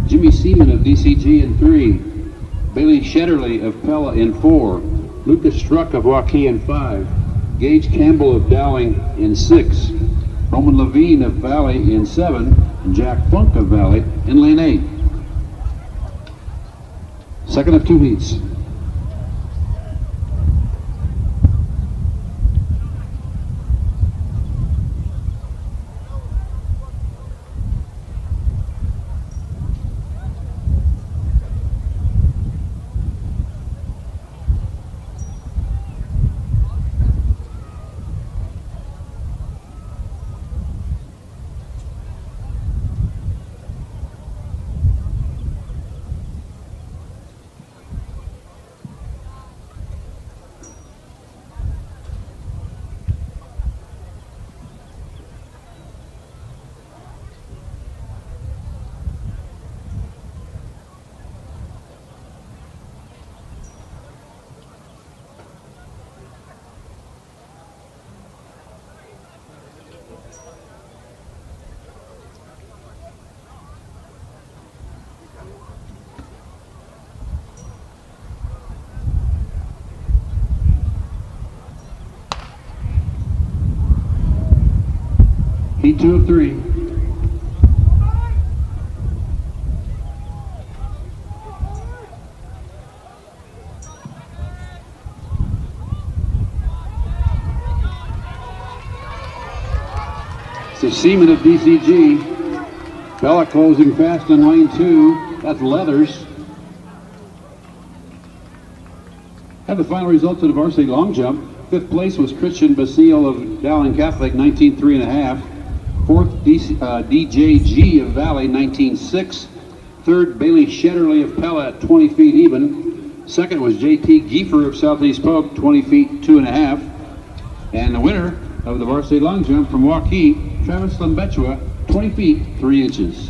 [SPEAKER 1] Jimmy Seaman of DCG in 3. Bailey Shetterly of Pella in 4. Lucas Struck of Waukee in 5. Gage Campbell of Dowling in 6. Roman Levine of Valley in 7. And Jack Funk of Valley in lane 8. Second of 2 heats. Heat 2 of 3. So Seaman of DCG. Bella closing fast in lane 2. That's Leathers. Have the final results of the varsity long jump. 5th place was Christian Basile of Dowling Catholic, 19.3.5. 4th, DJG of Valley, 19.6. 3rd, Bailey Shetterly of Pella at 20 feet even. 2nd was JT Giefer of Southeast Polk, 20 feet 2.5. And the winner of the varsity long jump from Waukee, Travis Lambechua, 20 feet 3 inches.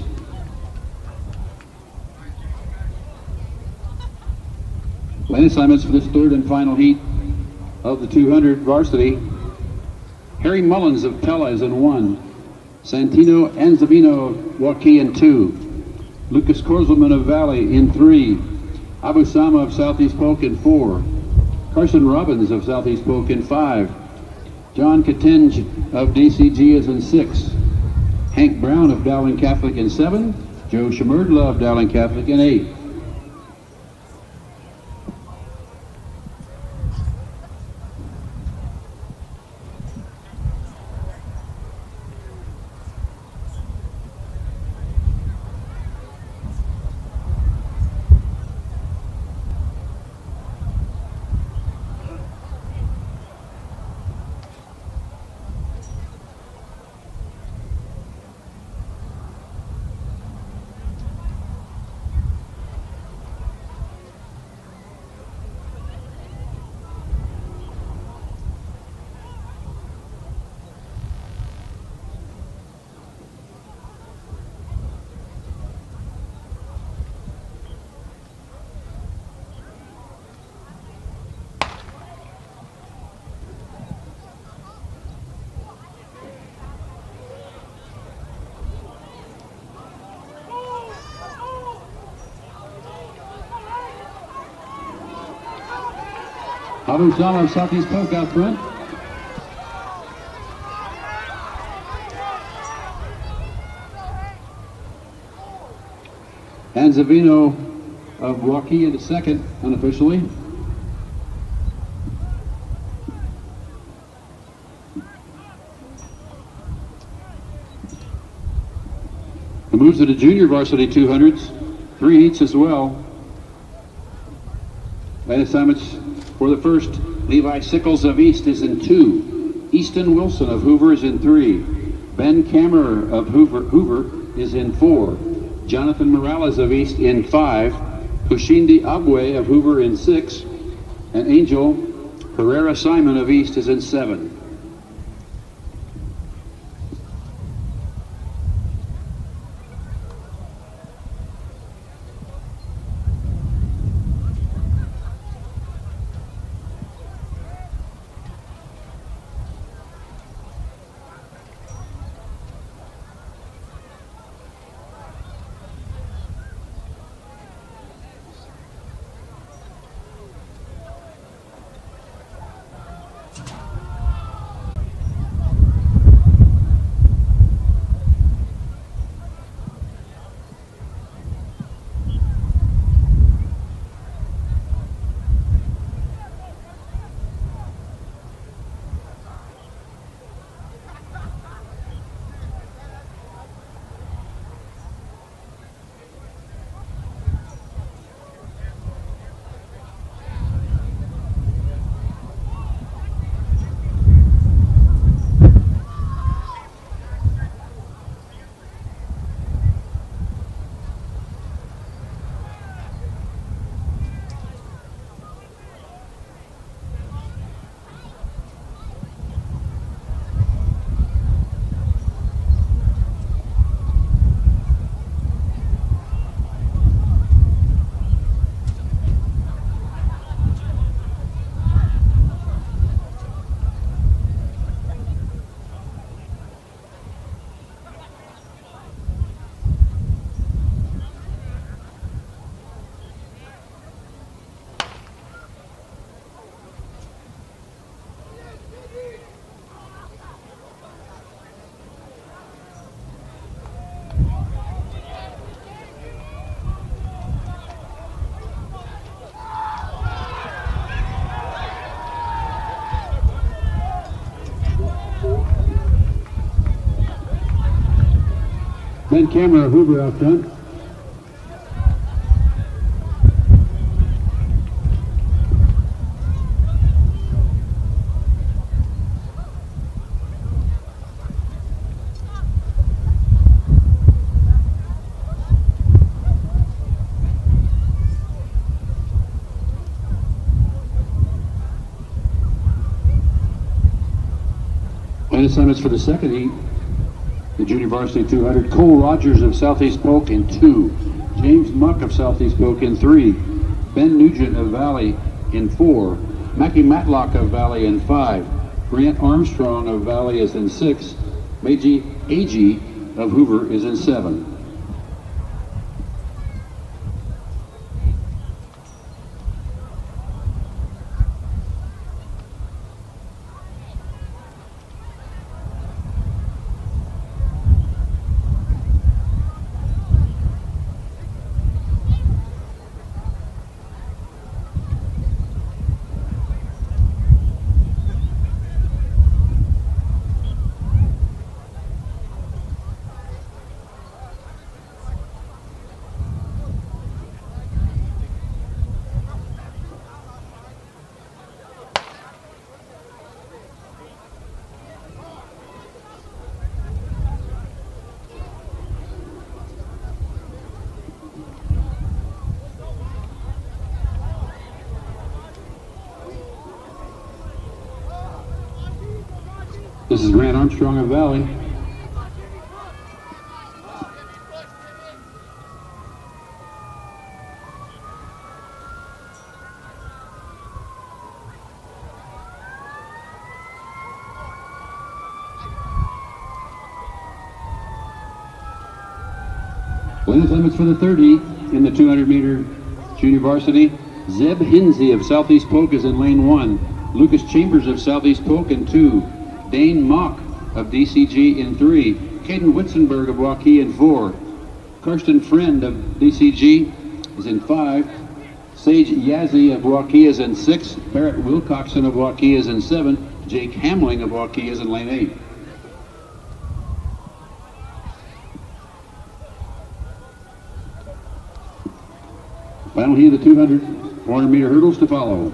[SPEAKER 1] Lane assignments for this 3rd and final heat of the 200 varsity. Harry Mullins of Pella is in 1. Santino Anzavino of Waukee in 2. Lucas Korzelman of Valley in 3. Abu Sama of Southeast Polk in 4. Carson Robbins of Southeast Polk in 5. John Katinge of DCG is in 6. Hank Brown of Dowling Catholic in 7. Joe Shemerdla of Dowling Catholic in 8. Abu Sama of Southeast Polk out front. Anzavino of Waukee into 2nd, unofficially. The moves to the junior varsity 200s, 3 heats as well. Lane assignments for the 1st, Levi Sickles of East is in 2. Easton Wilson of Hoover is in 3. Ben Kammerer of Hoover is in 4. Jonathan Morales of East in 5. Hushindi Abwe of Hoover in 6. And Angel Herrera Simon of East is in 7. Ben Kammerer of Hoover out front. Line assignments for the second heat. The junior varsity 200, Cole Rogers of Southeast Polk in 2. James Muck of Southeast Polk in 3. Ben Nugent of Valley in 4. Mackie Matlock of Valley in 5. Grant Armstrong of Valley is in 6. Meiji Agee of Hoover is in 7. This is Grant Armstrong of Valley. Limit limits for the 30 in the 200-meter junior varsity. Zeb Hinsey of Southeast Polk is in lane 1. Lucas Chambers of Southeast Polk in 2. Dane Mock of DCG in 3. Caden Witzenberg of Waukee in 4. Karsten Friend of DCG is in 5. Sage Yazzie of Waukee is in 6. Barrett Wilcoxon of Waukee is in 7. Jake Hamling of Waukee is in lane 8. Final heat of the 200 400-meter hurdles to follow.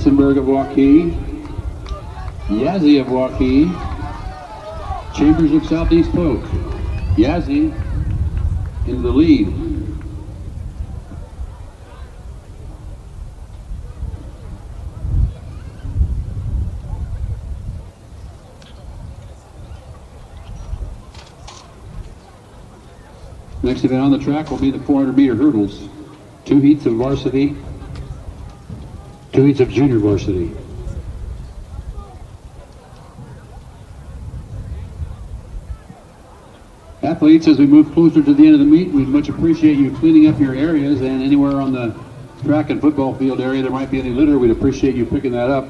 [SPEAKER 1] Eisenberg of Waukee, Yazzie of Waukee, Chambers of Southeast Polk. Yazzie in the lead. Next event on the track will be the 400-meter hurdles. 2 heats of varsity, 2 heats of junior varsity. Athletes, as we move closer to the end of the meet, we'd much appreciate you cleaning up your areas, and anywhere on the track and football field area there might be any litter, we'd appreciate you picking that up.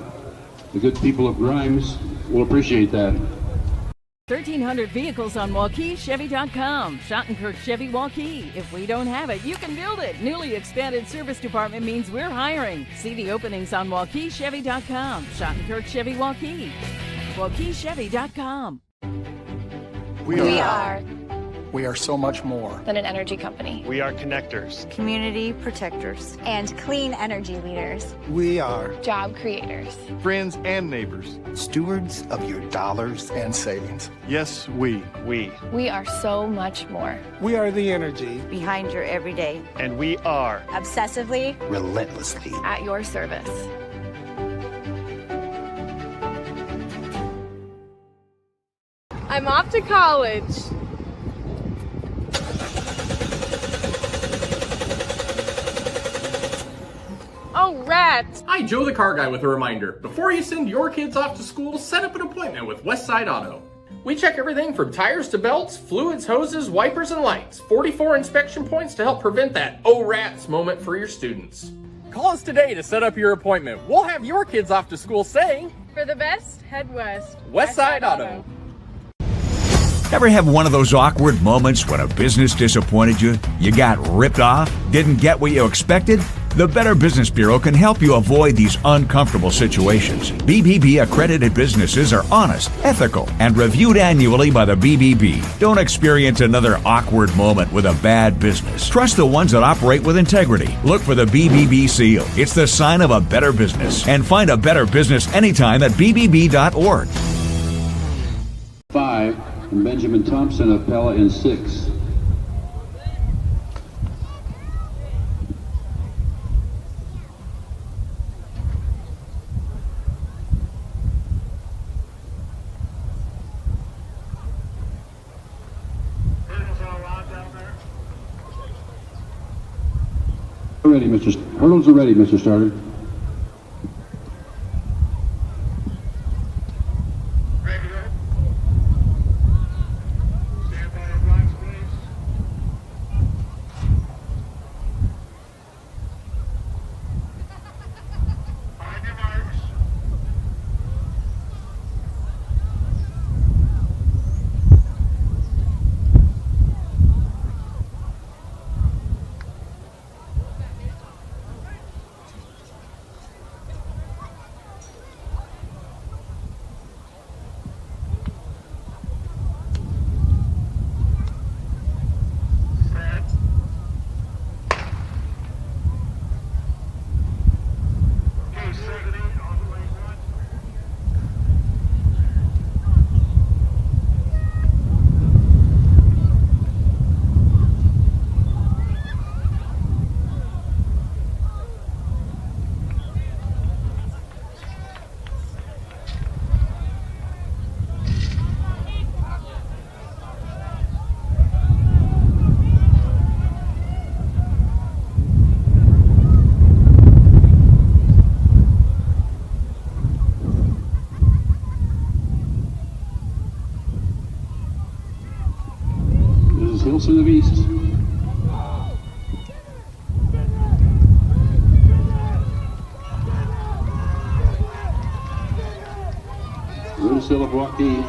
[SPEAKER 1] The good people of Grimes will appreciate that.
[SPEAKER 9] 1,300 vehicles on WaukeeChevy.com. Shottenkirk Chevy Waukee. If we don't have it, you can build it. Newly expanded service department means we're hiring. See the openings on WaukeeChevy.com. Shottenkirk Chevy Waukee. WaukeeChevy.com.
[SPEAKER 4] We are so much more
[SPEAKER 10] than an energy company.
[SPEAKER 11] We are connectors,
[SPEAKER 12] Community protectors.
[SPEAKER 10] And clean energy leaders.
[SPEAKER 4] We are
[SPEAKER 10] Job creators.
[SPEAKER 11] friends and neighbors.
[SPEAKER 4] stewards of your dollars and savings.
[SPEAKER 11] Yes, we.
[SPEAKER 10] We are so much more.
[SPEAKER 4] We are the energy
[SPEAKER 12] Behind your everyday.
[SPEAKER 11] And we are.
[SPEAKER 10] Obsessively
[SPEAKER 4] relentlessly.
[SPEAKER 10] at your service.
[SPEAKER 13] I'm off to college. Oh, rats!
[SPEAKER 14] Hi, Joe the Car Guy with a reminder. Before you send your kids off to school, set up an appointment with Westside Auto. We check everything from tires to belts, fluids, hoses, wipers, and lights. 44 inspection points to help prevent that oh rats moment for your students. Call us today to set up your appointment. We'll have your kids off to school saying,
[SPEAKER 13] For the best, head west.
[SPEAKER 14] Westside Auto.
[SPEAKER 15] Ever have one of those awkward moments when a business disappointed you? You got ripped off? Didn't get what you expected? The Better Business Bureau can help you avoid these uncomfortable situations. BBB accredited businesses are honest, ethical, and reviewed annually by the BBB. Don't experience another awkward moment with a bad business. Trust the ones that operate with integrity. Look for the BBB seal. It's the sign of a better business. And find a better business anytime at bbb.org.
[SPEAKER 1] 5, and Benjamin Thompson of Pella in 6. Ready, Hurdles are ready, Mr. Starter. Hilson of East. Rudisil of Waukee.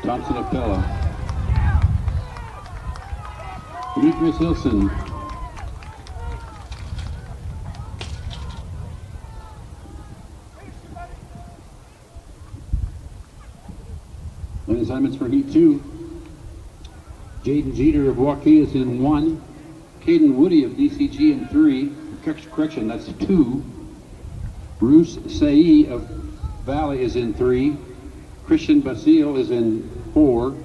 [SPEAKER 1] Thompson of Pella. Demetrius Hilson. Assignments for Heat 2. Jaden Jeter of Waukee is in 1. Caden Woody of DCG in 3. Correction, that's 2. Bruce Sae of Valley is in 3. Christian Basile is in 4.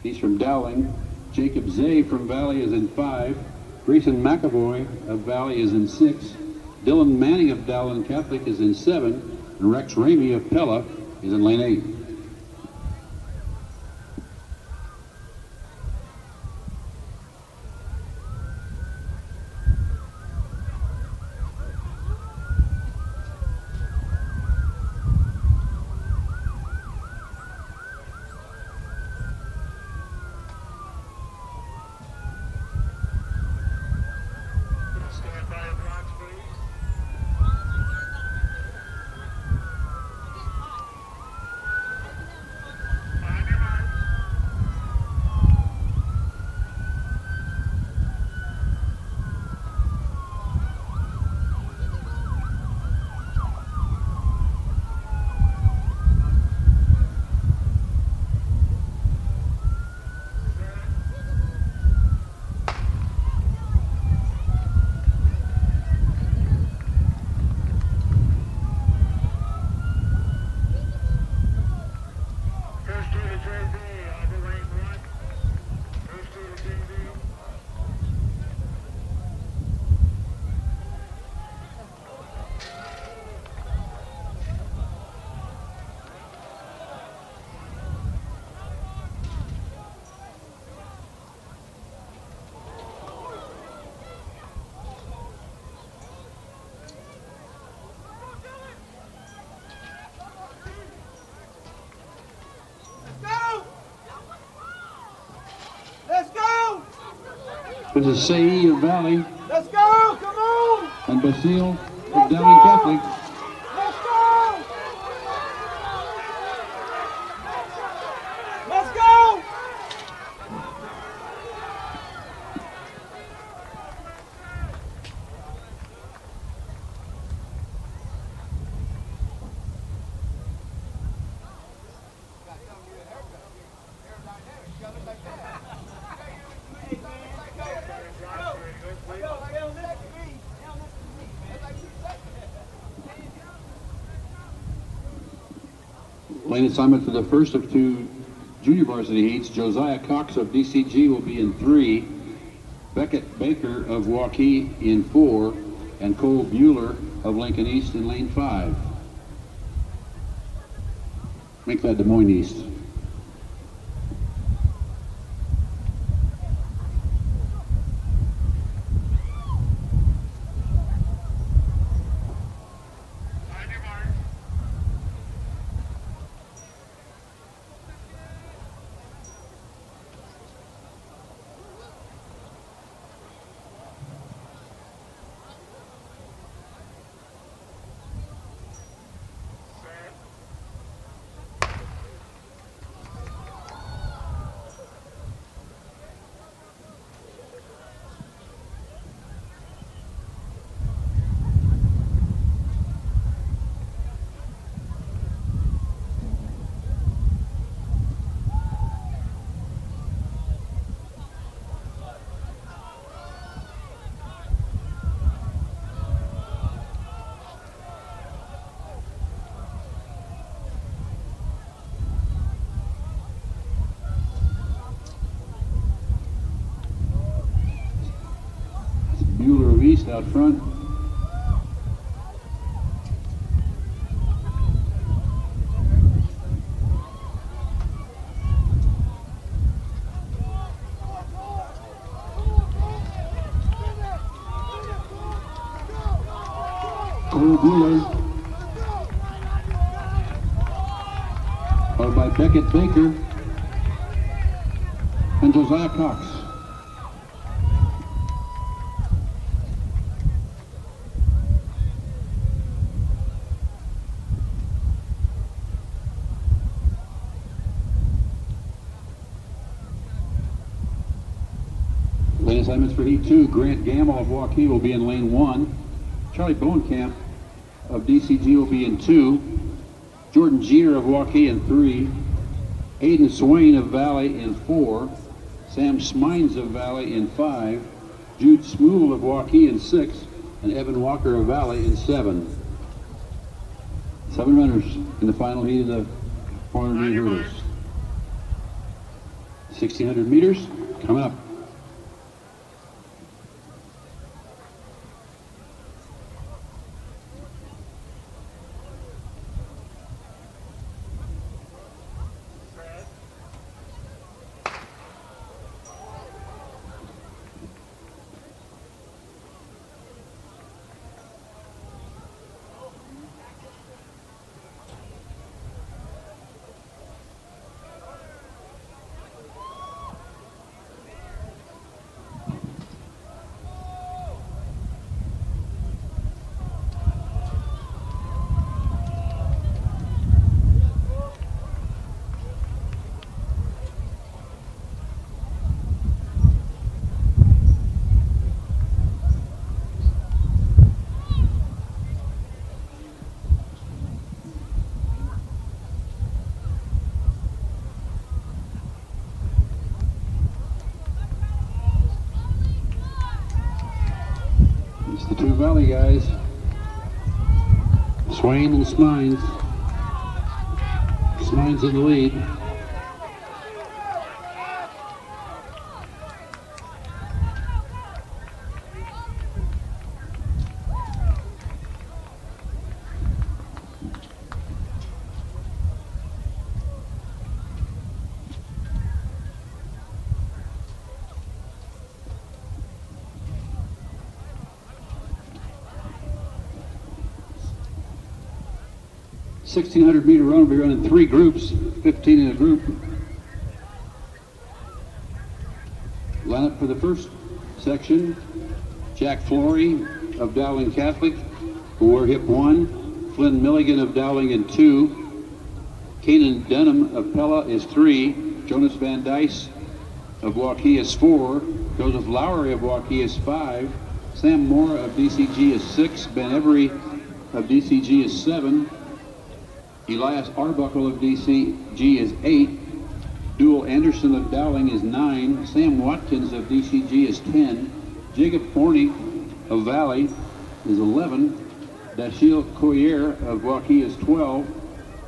[SPEAKER 1] He's from Dowling. Jacob Zay from Valley is in 5. Grayson McAvoy of Valley is in 6. Dylan Manning of Dowling Catholic is in 7. And Rex Ramey of Pella is in lane 8. This is Sae of Valley.
[SPEAKER 4] Let's go! Come on!
[SPEAKER 1] And Basile of Dowling Catholic.
[SPEAKER 4] Let's go! Let's go!
[SPEAKER 1] Lane assignment for the first of 2 junior varsity heats. Josiah Cox of DCG will be in 3. Beckett Baker of Waukee in 4. And Cole Bueller of Lincoln East in lane 5. Make that Des Moines East. Bueller of East out front. Cole Bueller, followed by Beckett Baker and Josiah Cox. Lane assignments for Heat 2. Grant Gamble of Waukee will be in lane 1. Charlie Bowenkamp of DCG will be in 2. Jordan Jeter of Waukee in 3. Aiden Swain of Valley in 4. Sam Smines of Valley in 5. Jude Smool of Waukee in 6, and Evan Walker of Valley in 7. 7 runners in the final heat of the 400-meter hurdles. 1,600 meters coming up. It's the two Valley guys, Swain and Smines. Smines in the lead. (1,600-meter run will be run in 3 groups, 15 in a group. Lineup for the first section: Jack Flory of Dowling Catholic, who wore hip 1. Flynn Milligan of Dowling in 2. Kanan Dunham of Pella is 3. Jonas Van Dice of Waukee is 4. Joseph Lowry of Waukee is 5. Sam Moore of DCG is 6. Ben Every of DCG is 7. Elias Arbuckle of DCG is 8. Dual Anderson of Dowling is 9. Sam Watkins of DCG is 10. Jacob Forney of Valley is 11. Dashiell Collier of Waukee is 12.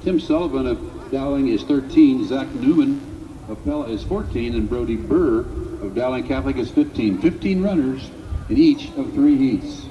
[SPEAKER 1] Tim Sullivan of Dowling is 13. Zach Newman of Pella is 14. And Brody Burr of Dowling Catholic is 15. 15 runners in each of 3 heats.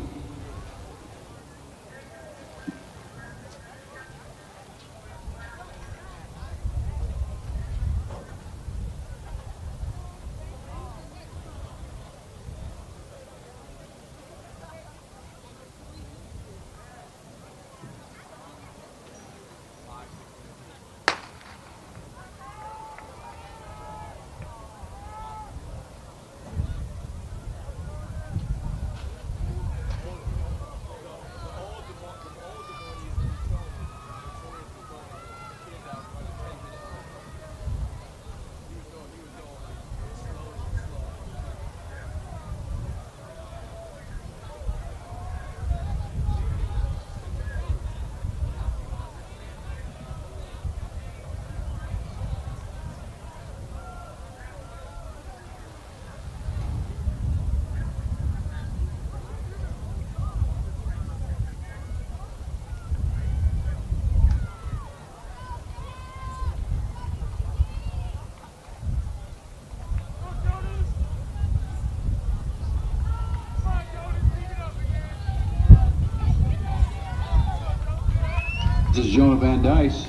[SPEAKER 1] This is Jonah Van Dice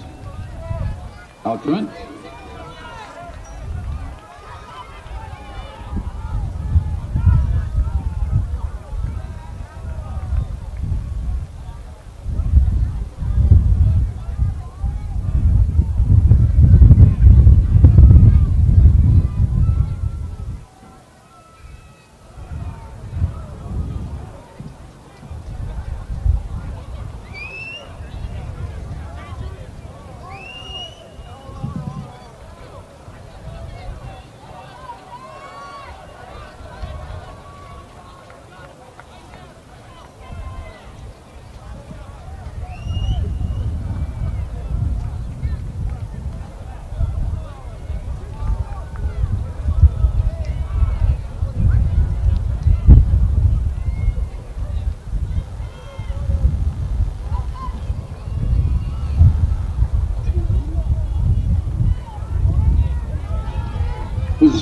[SPEAKER 1] out front.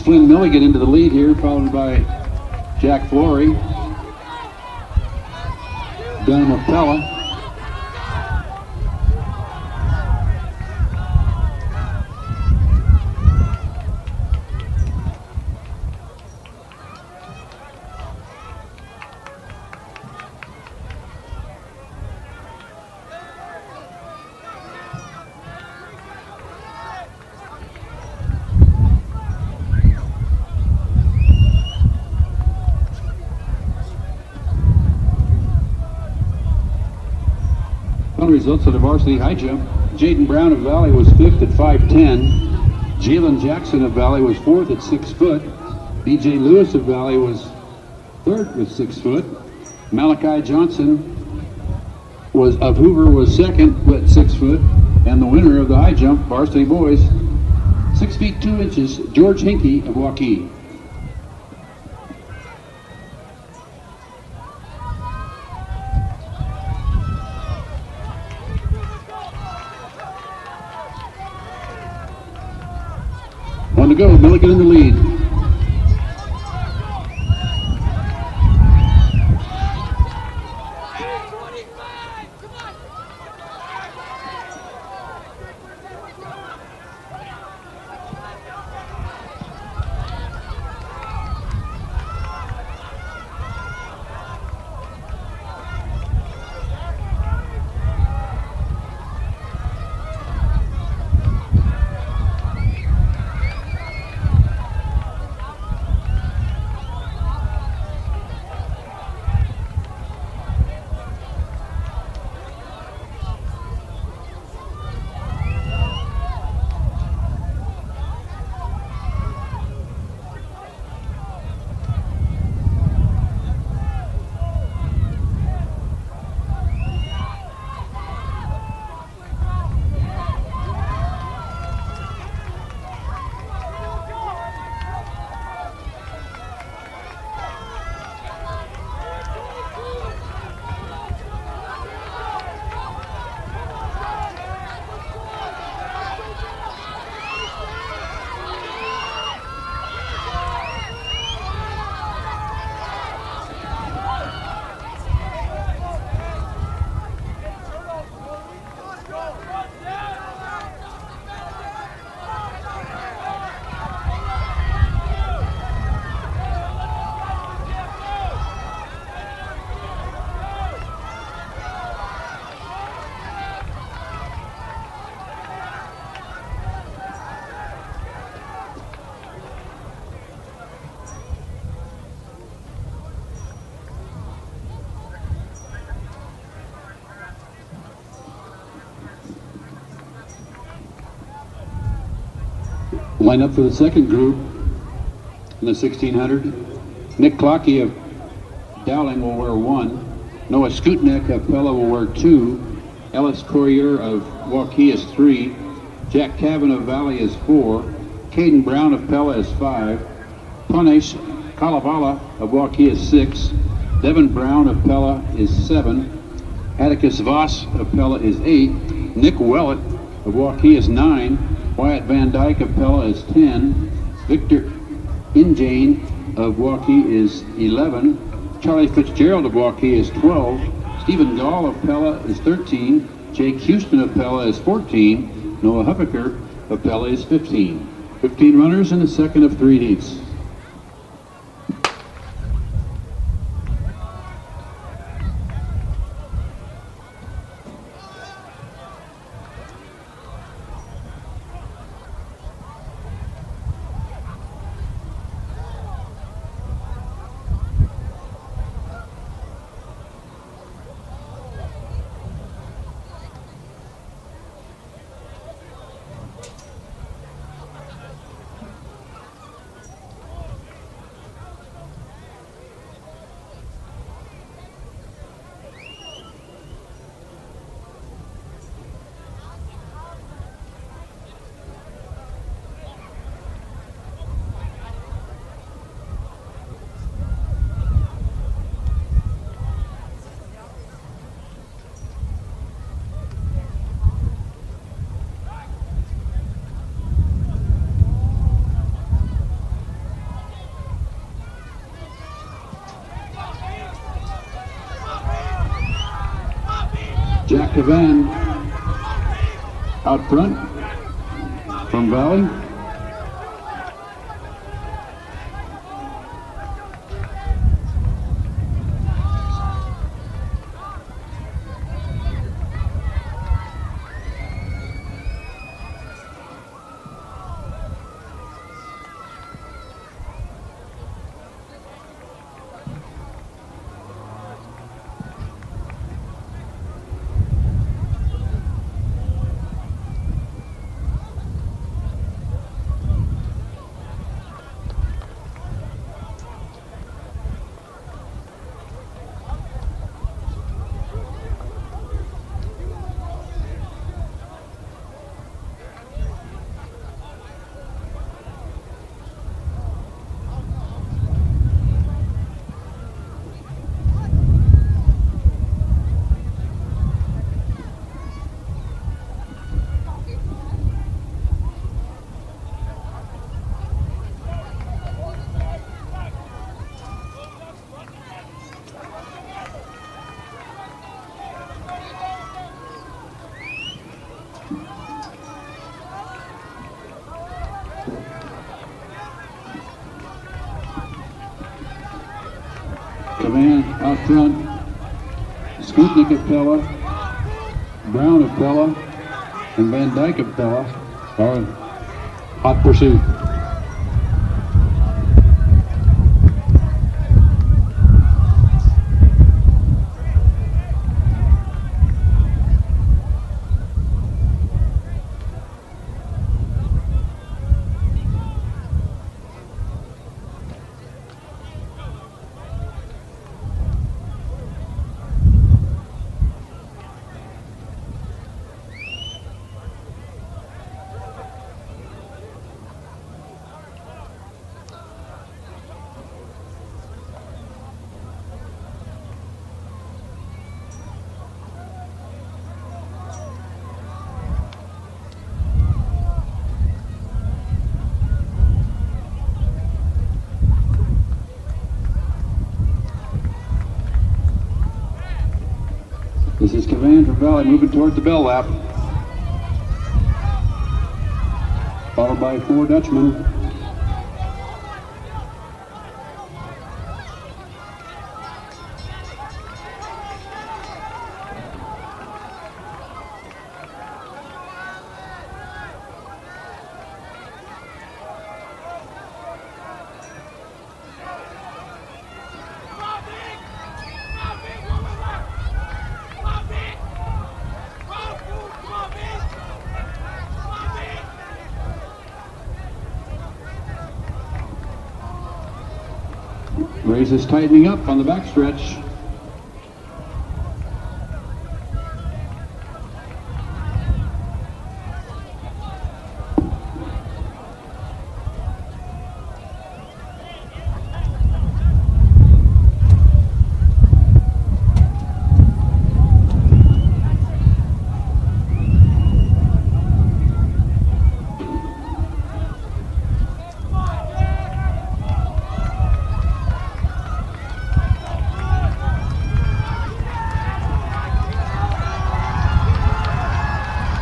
[SPEAKER 1] Flynn Milligan into the lead here, followed by Jack Flory, Dunham Appella. Results of the varsity high jump. Jaden Brown of Valley was 5th at 5'10". Jalen Jackson of Valley was 4th at 6 foot. BJ Lewis of Valley was 3rd with 6 foot. Malachi Johnson of Hoover was 2nd at 6 foot. And the winner of the high jump, varsity boys, 6 feet 2 inches, George Hinkey of Waukee. On to go, Milligan in the lead. Line up for the second group in the 1600. Nick Clockey of Dowling will wear 1. Noah Skutnik of Pella will wear 2. Ellis Courier of Waukee is 3. Jack Cavan of Valley is 4. Caden Brown of Pella is 5. Punesh Kalavala of Waukee is 6. Devin Brown of Pella is 7. Atticus Voss of Pella is 8. Nick Willett of Waukee is 9. Wyatt Van Dyke of Pella is 10. Victor Injane of Waukee is 11. Charlie Fitzgerald of Waukee is 12. Stephen Gall of Pella is 13. Jake Houston of Pella is 14. Noah Huppiker of Pella is 15. 15 runners in the second of 3 heats. Cavan out front from Valley. Cavan out front, Skutnik of Pella, Brown of Pella, and Van Dyke of Pella are in hot pursuit. This is Cavan from Valley moving toward the bell lap. Followed by 4 Dutchmen. Race is tightening up on the backstretch.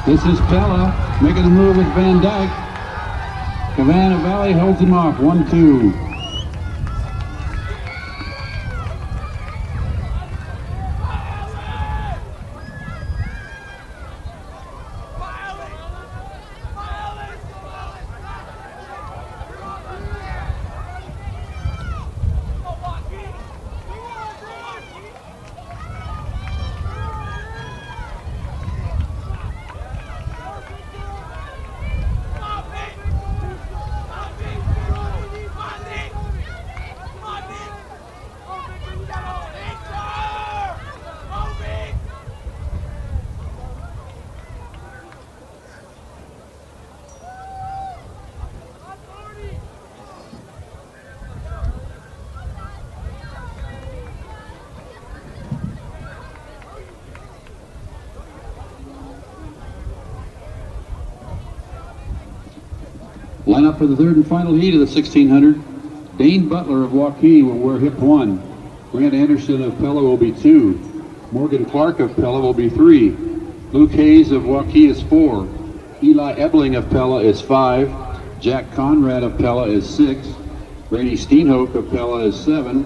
[SPEAKER 1] This is Pella making a move with Van Dyke. Cavan Valley holds him off, 1-2. Line up for the third and final heat of the 1600. Dane Butler of Waukee will wear hip 1. Grant Anderson of Pella will be 2. Morgan Clark of Pella will be 3. Luke Hayes of Waukee is 4. Eli Ebling of Pella is 5. Jack Conrad of Pella is 6. Brady Steenhoek of Pella is 7.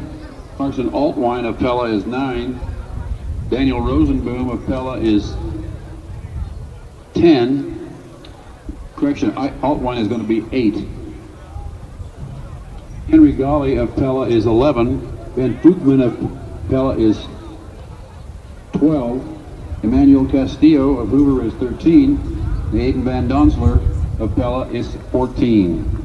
[SPEAKER 1] Carson Altwine of Pella is 9. Daniel Rosenboom of Pella is 10. Correction, Altwine is going to be 8. Henry Golly of Pella is 11. Ben Fugman of Pella is 12. Emmanuel Castillo of Hoover is 13. And Aiden Van Donsler of Pella is 14.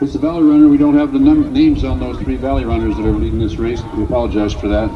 [SPEAKER 1] It's the Valley Runner. We don't have the names on those three Valley Runners that are leading this race. We apologize for that.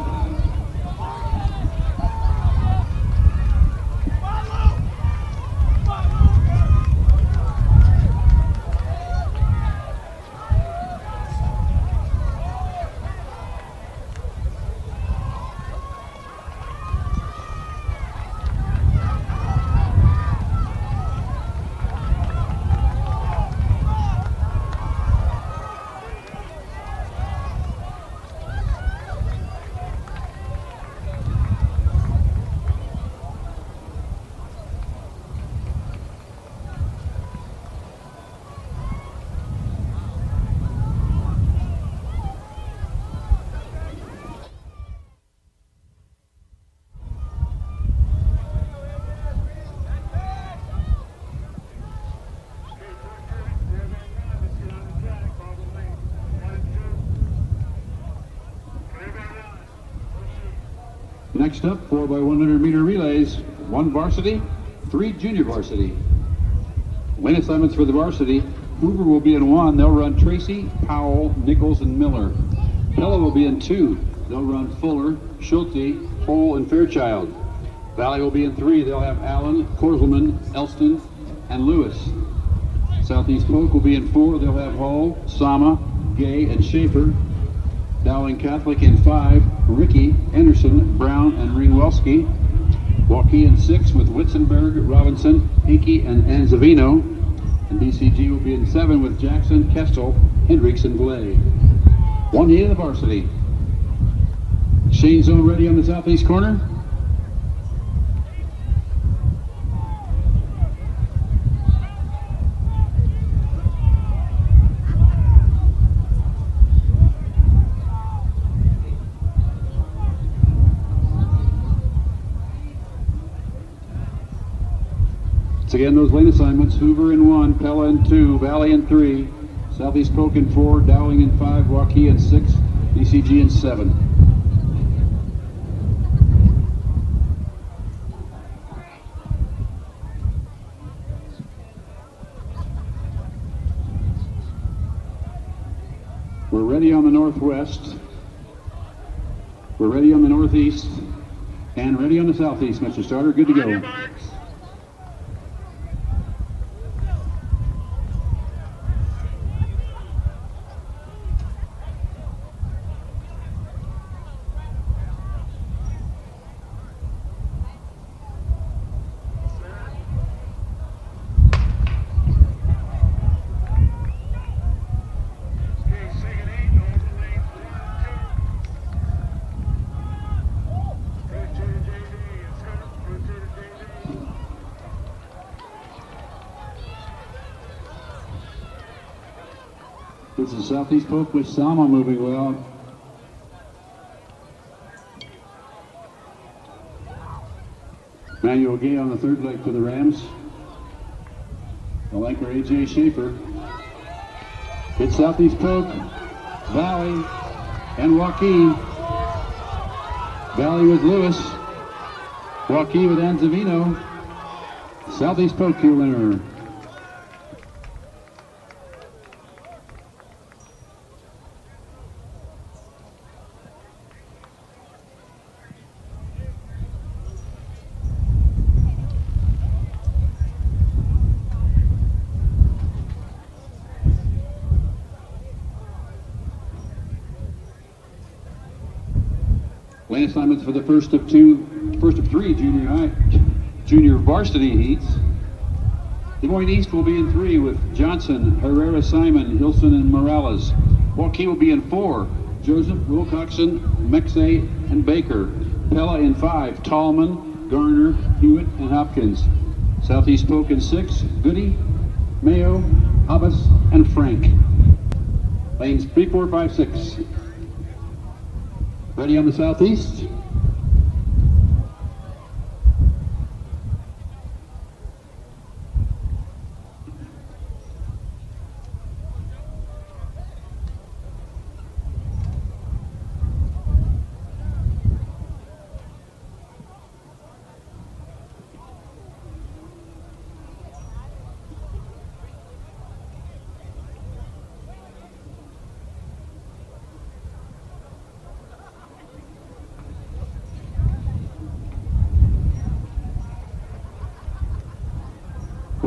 [SPEAKER 1] Next up, 4x100 meter relays, 1 varsity, 3 junior varsity. Lane assignments for the varsity. Hoover will be in 1. They'll run Tracy, Powell, Nichols, and Miller. Pella will be in 2. They'll run Fuller, Schulte, Hole, and Fairchild. Valley will be in 3. They'll have Allen, Korselman, Elston, and Lewis. Southeast Polk will be in 4. They'll have Hall, Sama, Gay, and Schaefer. Dowling Catholic in 5, Ricky, Anderson, Brown, and Ringwelski. Waukee in 6 with Witzenberg, Robinson, Hickey, and Anzavino. And DCG will be in 7 with Jackson, Kestel, Hendricks, and Blay. 1 heat of the varsity. Shane zone ready on the southeast corner. Once again, those lane assignments, Hoover in 1, Pella in 2, Valley in 3, Southeast Polk in 4, Dowling in 5, Waukee in 6, DCG in 7. We're ready on the northwest, we're ready on the northeast, and ready on the southeast. Mr. Starter, good to go. This is Southeast Polk with Sama moving well. Manuel Gay on the third leg for the Rams. The anchor AJ Schaefer. It's Southeast Polk, Valley, and Waukee. Valley with Lewis. Waukee with Anzavino. Southeast Polk, your winner. Lane assignments for the first of 3 junior varsity heats. Des Moines East will be in 3 with Johnson, Herrera, Simon, Hilson, and Morales. Waukee will be in 4. Joseph, Wilcoxon, Mexay, and Baker. Pella in 5. Tallman, Garner, Hewitt, and Hopkins. Southeast Polk in 6. Goody, Mayo, Hobbs, and Frank. Lanes 3, 4, 5, 6. Ready on the southeast?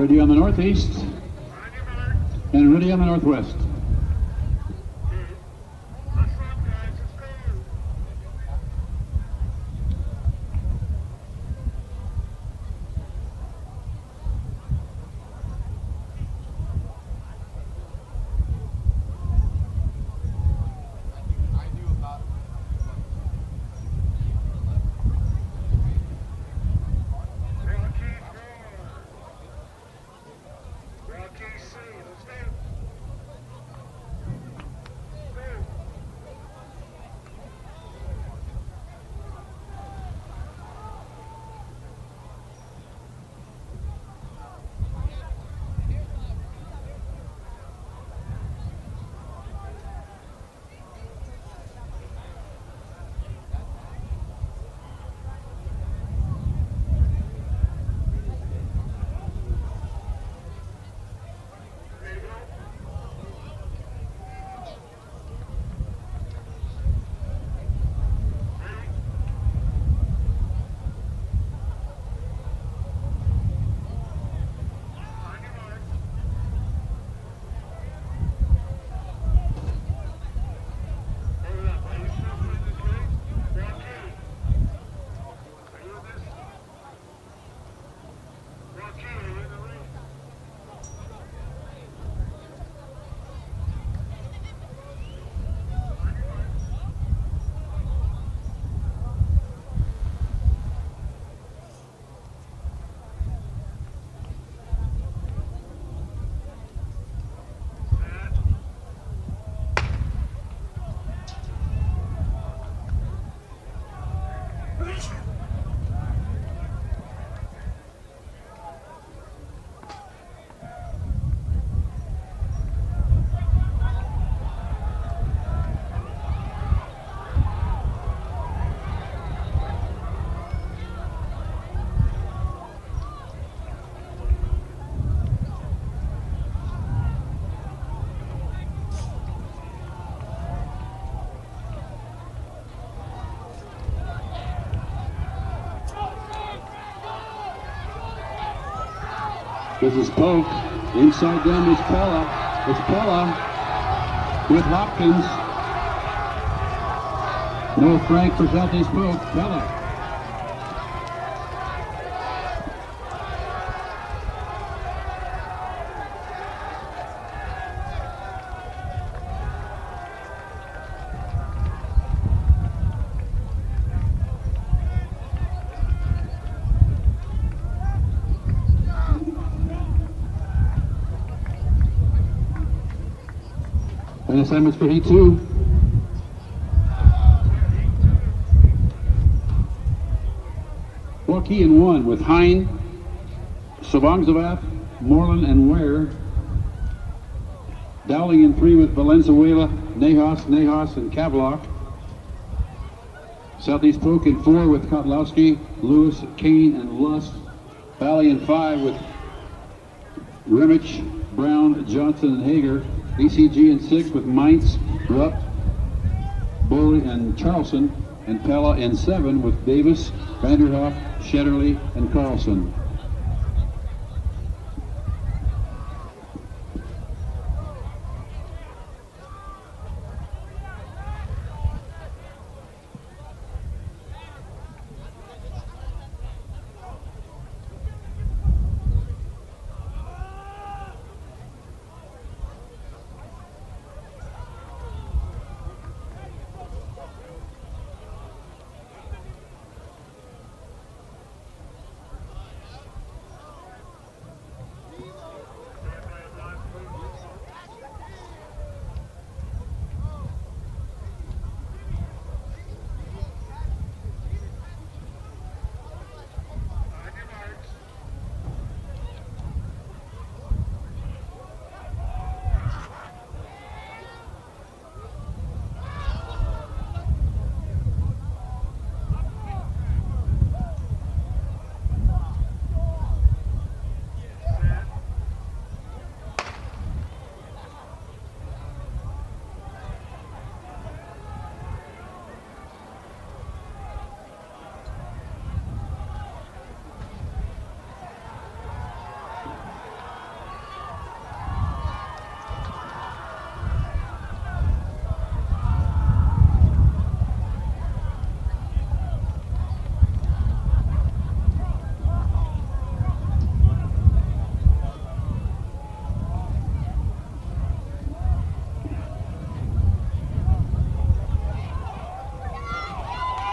[SPEAKER 1] Ready on the northeast. And ready on the northwest. This is Polk. Inside them is Pella. It's Pella with Hopkins. No Frank for Southeast Polk. Pella. And assignments for Heat 2. Waukee in 1 with Hine, Savongzavath, Moreland, and Ware. Dowling in 3 with Valenzuela, Nahas, and Kavlock. Southeast Polk in 4 with Kotlowski, Lewis, Kane, and Lust. Valley in 5 with Remich, Brown, Johnson, and Hager. DCG in 6 with Meintz, Rupp, Bowley, and Charleston. And Pella in 7 with Davis, Vanderhoff, Shetterly, and Carlson.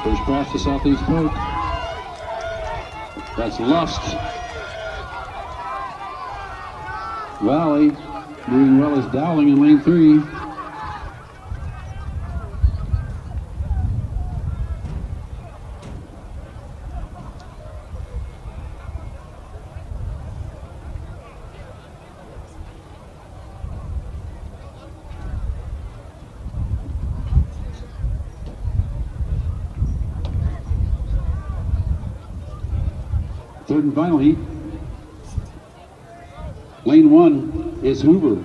[SPEAKER 1] First pass to Southeast Polk. That's Lust. Valley moving well is Dowling in lane 3. Third and final heat. Lane 1 is Hoover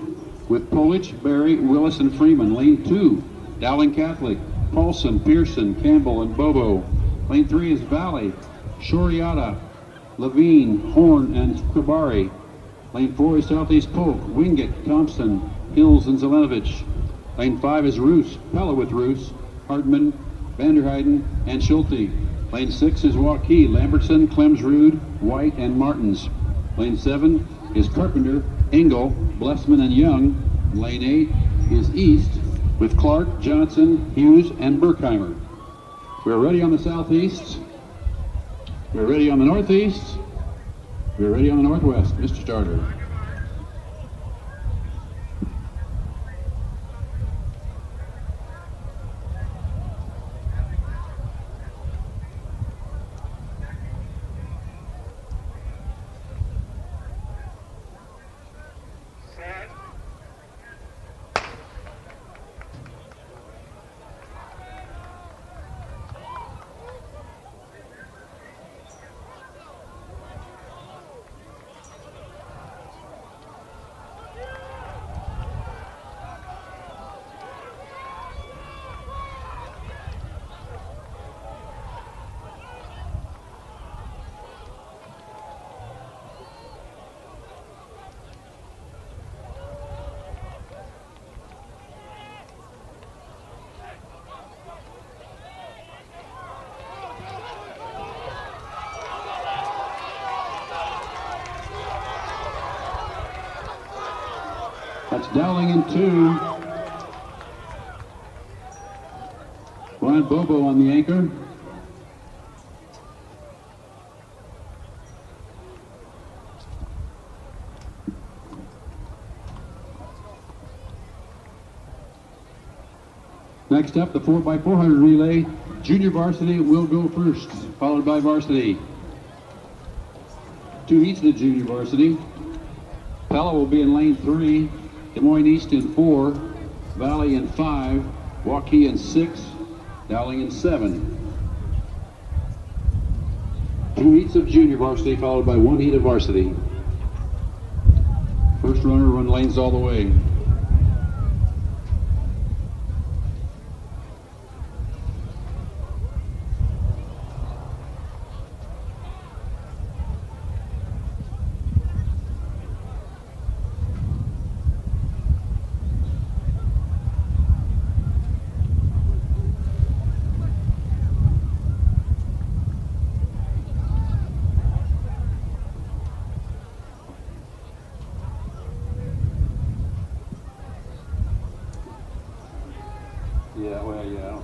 [SPEAKER 1] with Polich, Berry, Willis, and Freeman. Lane 2, Dowling Catholic, Paulson, Pearson, Campbell, and Bobo. Lane 3 is Valley, Shoriata, Levine, Horn, and Krabari. Lane 4 is Southeast Polk, Wingate, Thompson, Hills, and Zelenovich. Lane 5 is Roos, Pella with Roos, Hartman, Vanderheiden, and Schulte. Lane 6 is Waukee, Lambertson, Clemsrud, White, and Martins. Lane 7 is Carpenter, Engel, Blessman, and Young. Lane 8 is East with Clark, Johnson, Hughes, and Berkheimer. We're ready on the southeast. We're ready on the northeast. We're ready on the northwest. Mr. Starter. That's Dowling in 2. Ron Bobo on the anchor. Next up, the 4x400 relay. Junior varsity will go first, followed by varsity. 2 heats in the junior varsity. Pella will be in lane 3. Des Moines East in 4, Valley in 5, Waukee in 6, Dowling in 7. 2 heats of junior varsity followed by 1 heat of varsity. First runner run lanes all the way. Yeah, well, yeah.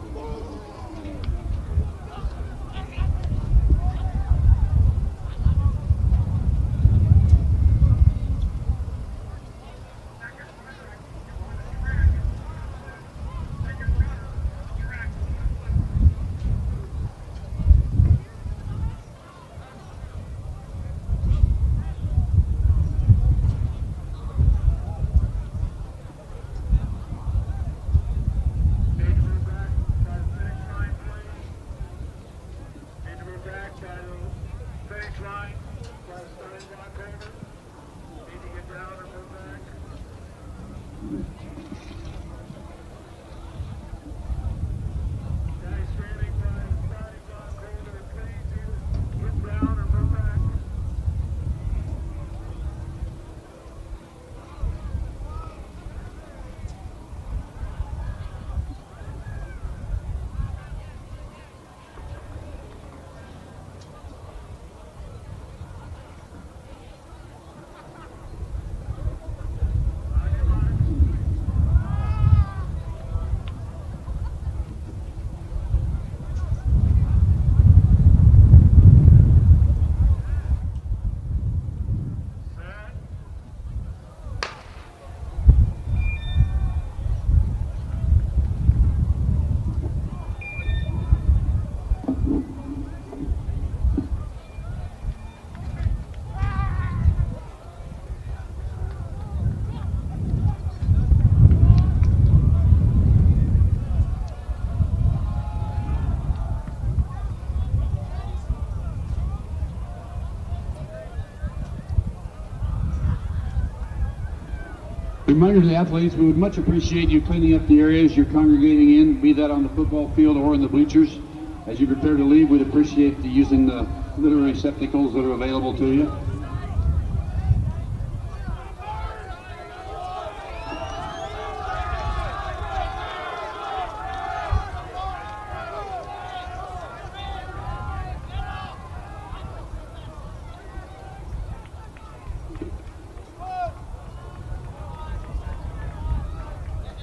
[SPEAKER 1] Reminder to the athletes, we would much appreciate you cleaning up the areas you're congregating in, be that on the football field or in the bleachers. As you prepare to leave, we'd appreciate you using the litter receptacles that are available to you.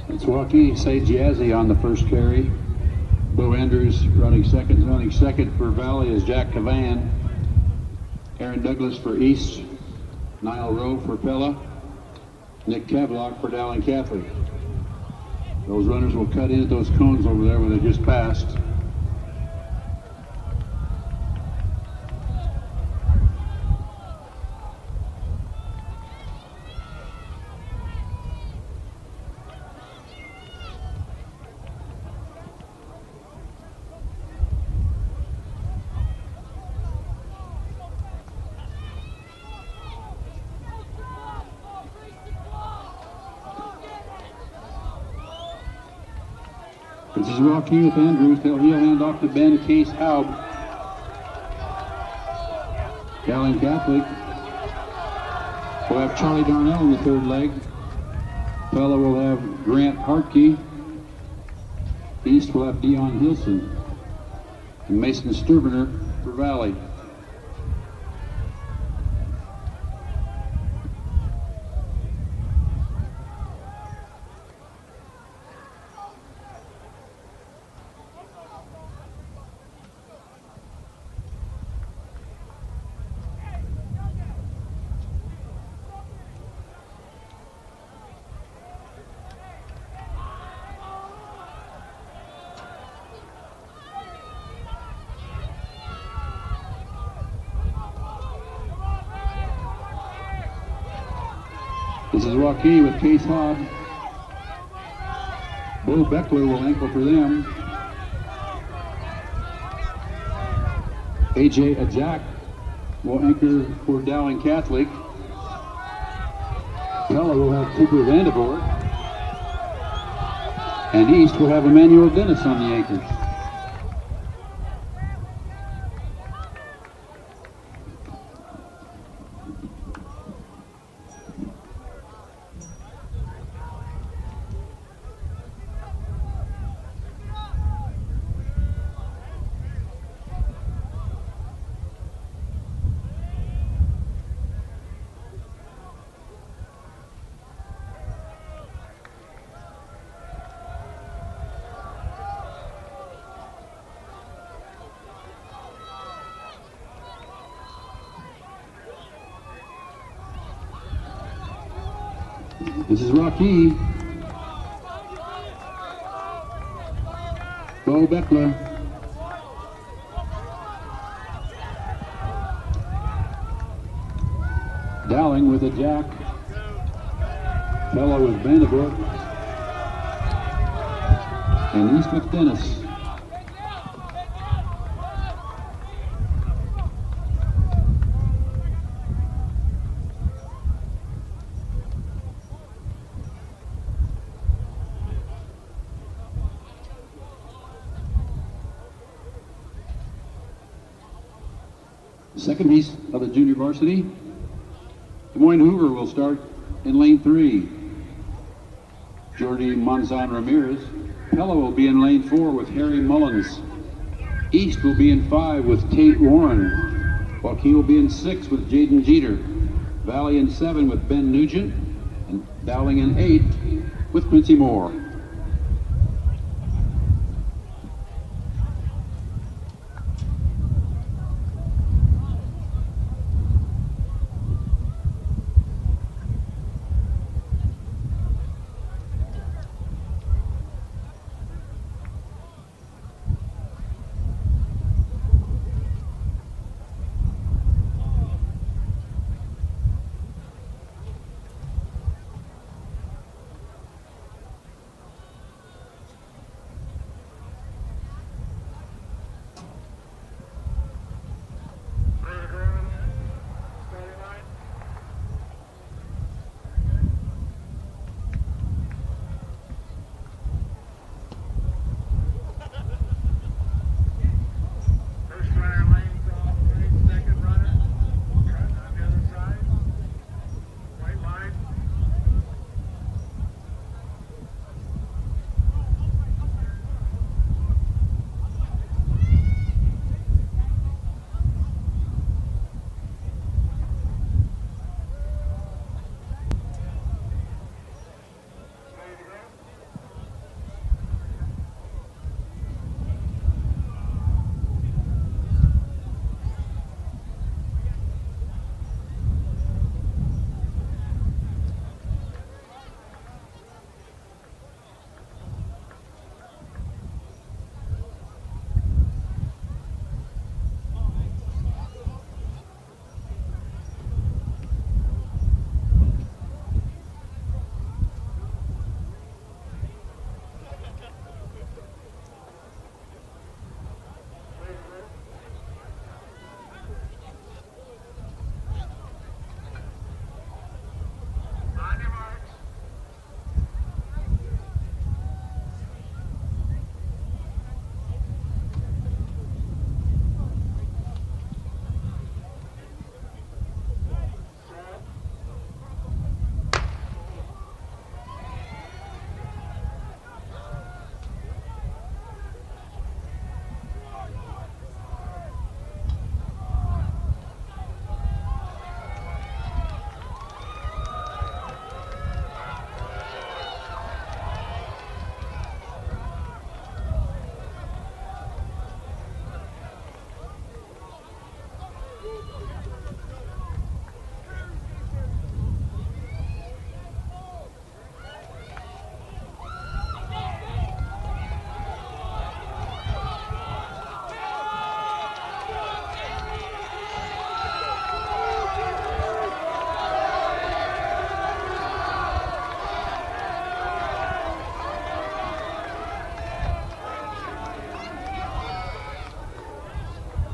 [SPEAKER 1] It's Waukee, say Jazzy on the first carry. Bo Andrews running second. Running second for Valley is Jack Cavan. Aaron Douglas for East. Niall Rowe for Pella. Nick Kavlock for Dowling Catholic. Those runners will cut in at those cones over there where they just passed. This is Waukee with Andrews. He'll hand off to Ben Case Haub. Dowling Catholic will have Charlie Darnell in the third leg. Pella will have Grant Hartke. East will have Dion Hilson. And Mason Sturbener for Valley. This is Waukee with Case Hobb. Bo Beckler will ankle for them. AJ Ajak will anchor for Dowling Catholic. Pella will have Cooper Vandervoort. And East will have Emmanuel Dennis on the anchors. This is Waukee. Bo Beckler. Dowling with a jack. Pella with Vanderbilt. And East with Dennis. Second piece of the junior varsity. Des Moines Hoover will start in lane 3. Jordy Monzon Ramirez. Pella will be in lane 4 with Harry Mullins. East will be in 5 with Tate Warren. Waukee will be in 6 with Jaden Jeter. Valley in 7 with Ben Nugent. And Dowling in 8 with Quincy Moore.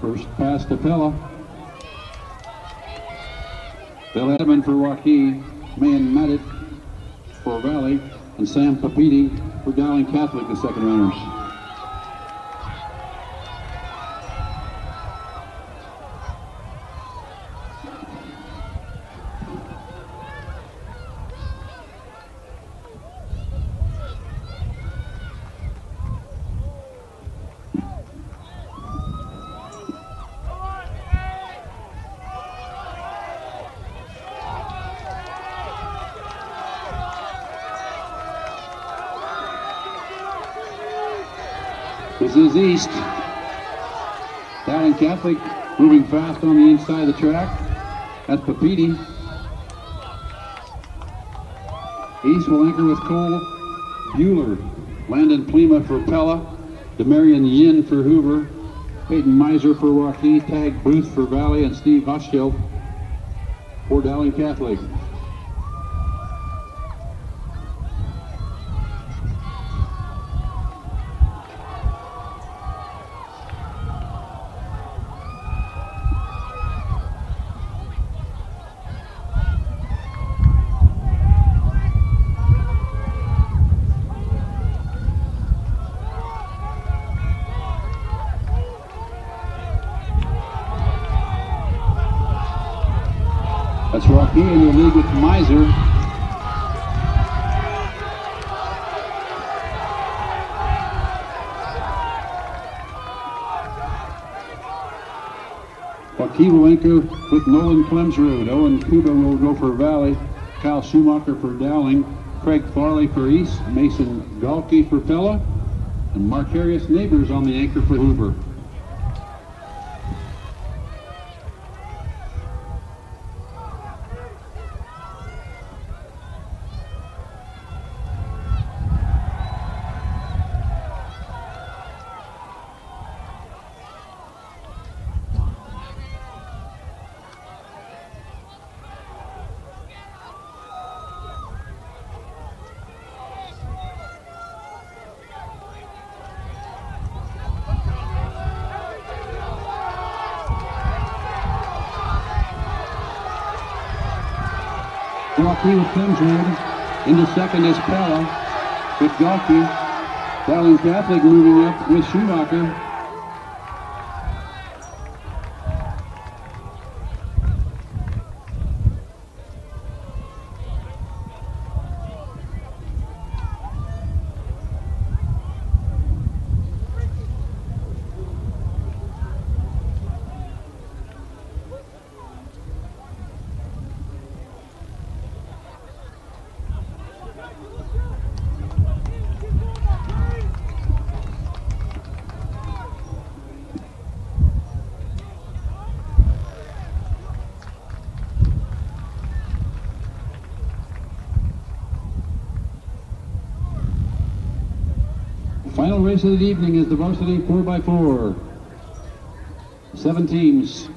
[SPEAKER 1] First pass to Pella. Bill Edmond for Waukee, Mayan Madit for Valley, and Sam Papiti for Dowling Catholic, the second runners. This is East. Dowling Catholic moving fast on the inside of the track. That's Papiti. East will anchor with Cole Bueller. Landon Plima for Pella. Demarion Yin for Hoover. Peyton Miser for Waukee. Tag Booth for Valley. And Steve Hochschild for Dowling Catholic. That's Waukee in the league with Miser. Waukee will anchor with Nolan Clemsrud. Owen Kuba will go for Valley. Kyle Schumacher for Dowling. Craig Farley for East. Mason Galkey for Pella. And Marcarius Neighbors on the anchor for Hoover. Waukee with Clemsrud. Into second is Pella with Galkey. Dowling Catholic moving up with Schumacher. Final race of the evening is the varsity 4x4. 7 teams.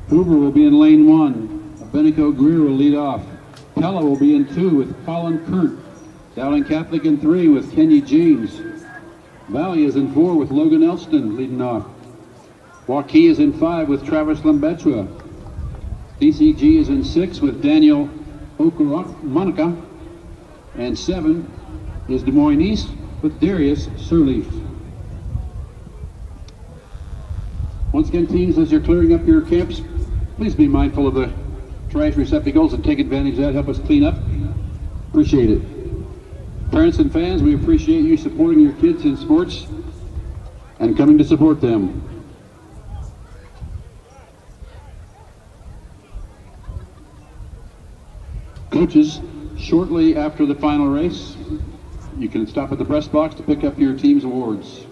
[SPEAKER 1] Hoover will be in lane 1. Abenico Greer will lead off. Pella will be in 2 with Colin Kurt. Dowling Catholic in 3 with Kenny James. Valley is in 4 with Logan Elston leading off. Waukee is in 5 with Travis Lambetua. DCG is in 6 with Daniel Monica. And 7 is Des Moines East with Darius Sirleaf. Once again, teams, as you're clearing up your camps, please be mindful of the trash receptacles and take advantage of that. Help us clean up. Appreciate it. Parents and fans, we appreciate you supporting your kids in sports and coming to support them. Coaches, shortly after the final race, you can stop at the press box to pick up your team's awards.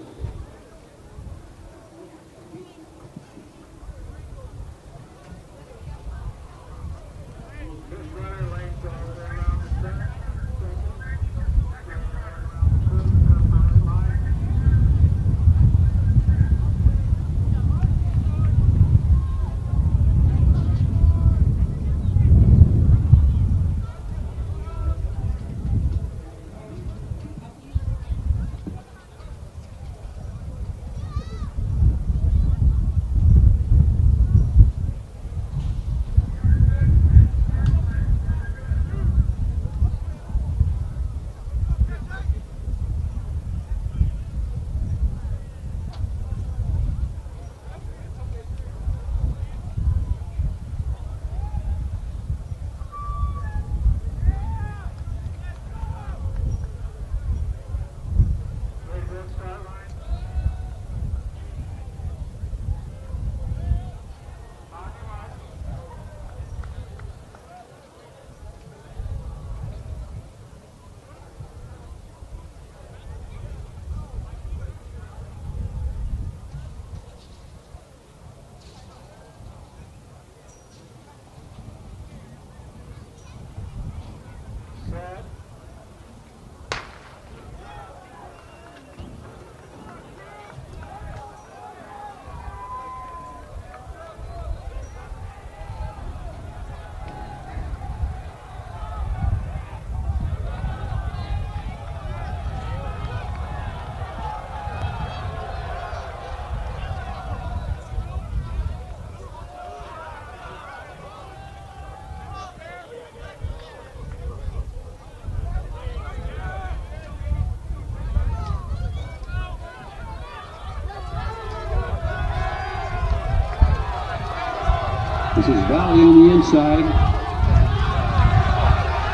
[SPEAKER 1] This is Valley on the inside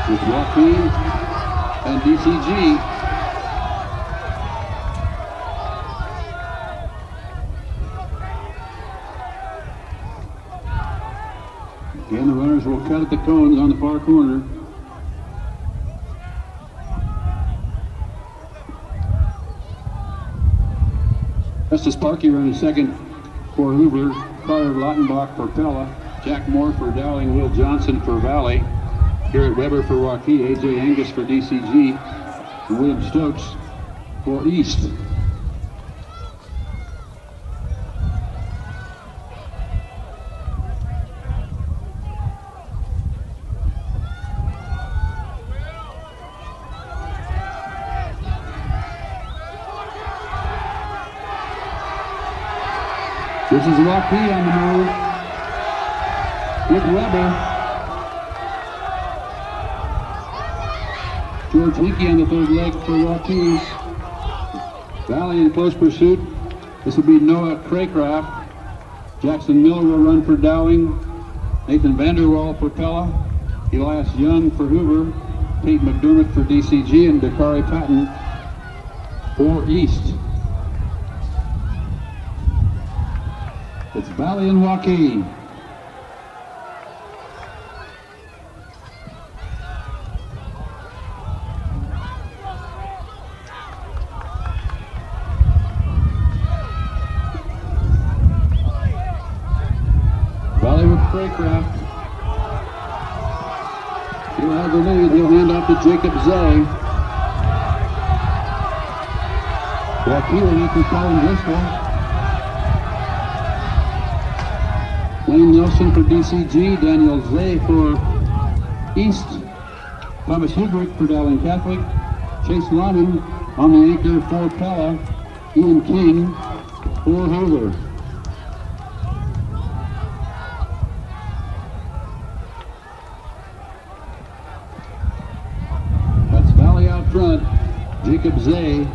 [SPEAKER 1] with Waukee and DCG. Again, the runners will cut at the cones on the far corner. Justice Parkey running second for Hoover, Carter Lautenbach for Pella, Jack Moore for Dowling, Will Johnson for Valley, Garrett Weber for Waukee, AJ Angus for DCG, and William Stokes for East. This is Waukee on the move with Weber. George Hickey on the third leg for Waukee. Valley in close pursuit. This will be Noah Craycraft. Jackson Miller will run for Dowling. Nathan Vanderwall for Pella. Elias Young for Hoover. Pete McDermott for DCG and Dakari Patton for East. It's Valley and Waukee. Valley with Craycraft. He'll have the lead. He'll hand off to Jacob Zay. Waukee will need to Colin Driscoll. Wayne Nelson for DCG, Daniel Zay for East, Thomas Hubrick for Dowling Catholic, Chase Lyman on the anchor for Pella, Ian King for Hoover. That's Valley out front, Jacob Zay,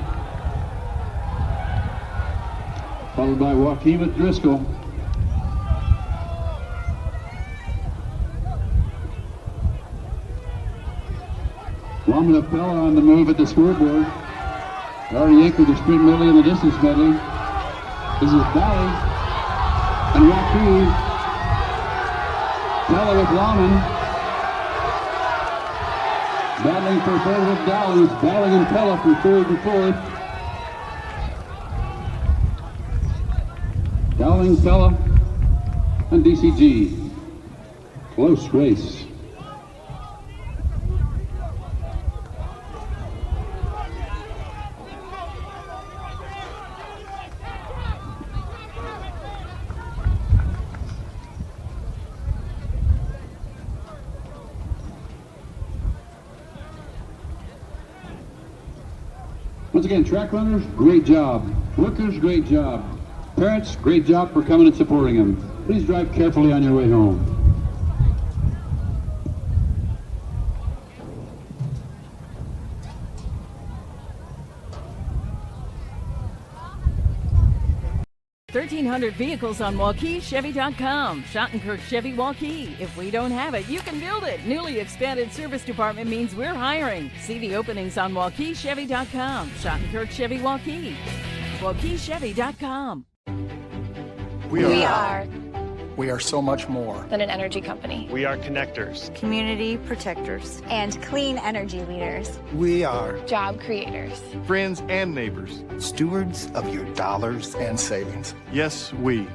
[SPEAKER 1] followed by Waukee with Driscoll. Lomna Pella on the move at the scoreboard. Already anchored the sprint medley and the distance medley. This is Valley and Waukee. Pella with Lomon. Battling for third with Dowling. It's Dowling and Pella from third to fourth. Dowling, Pella, and DCG. Close race. Once again, track runners, great job. Workers, great job. Parents, great job for coming and supporting them. Please drive carefully on your way home.
[SPEAKER 9] $1,300 vehicles on WaukeeChevy.com. Shottenkirk Chevy Waukee. If we don't have it, you can build it. Newly expanded service department means we're hiring. See the openings on WaukeeChevy.com. Shottenkirk Chevy Waukee. WaukeeChevy.com.
[SPEAKER 10] We are
[SPEAKER 4] We are so much more
[SPEAKER 10] than an energy company.
[SPEAKER 11] We are connectors,
[SPEAKER 12] community protectors,
[SPEAKER 10] And clean energy leaders.
[SPEAKER 4] We are
[SPEAKER 10] Job creators.
[SPEAKER 11] friends and neighbors.
[SPEAKER 4] Stewards of your dollars and savings.
[SPEAKER 11] Yes, we.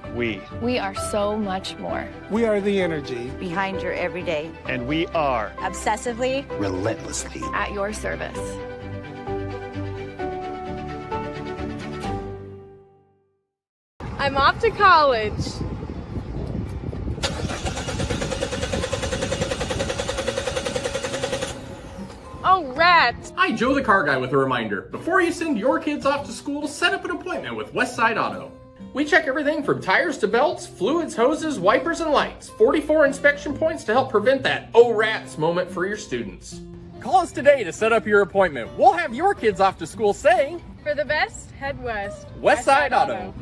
[SPEAKER 10] We are so much more.
[SPEAKER 4] We are the energy
[SPEAKER 12] behind your everyday.
[SPEAKER 11] And we are
[SPEAKER 10] Obsessively
[SPEAKER 4] relentlessly
[SPEAKER 10] at your service.
[SPEAKER 13] I'm off to college. Oh, rats!
[SPEAKER 14] Hi, Joe the Car Guy with a reminder. Before you send your kids off to school, set up an appointment with Westside Auto. We check everything from tires to belts, fluids, hoses, wipers, and lights. 44 inspection points to help prevent that oh rats moment for your students. Call us today to set up your appointment. We'll have your kids off to school saying,
[SPEAKER 13] For the best, head west.
[SPEAKER 14] Westside Auto.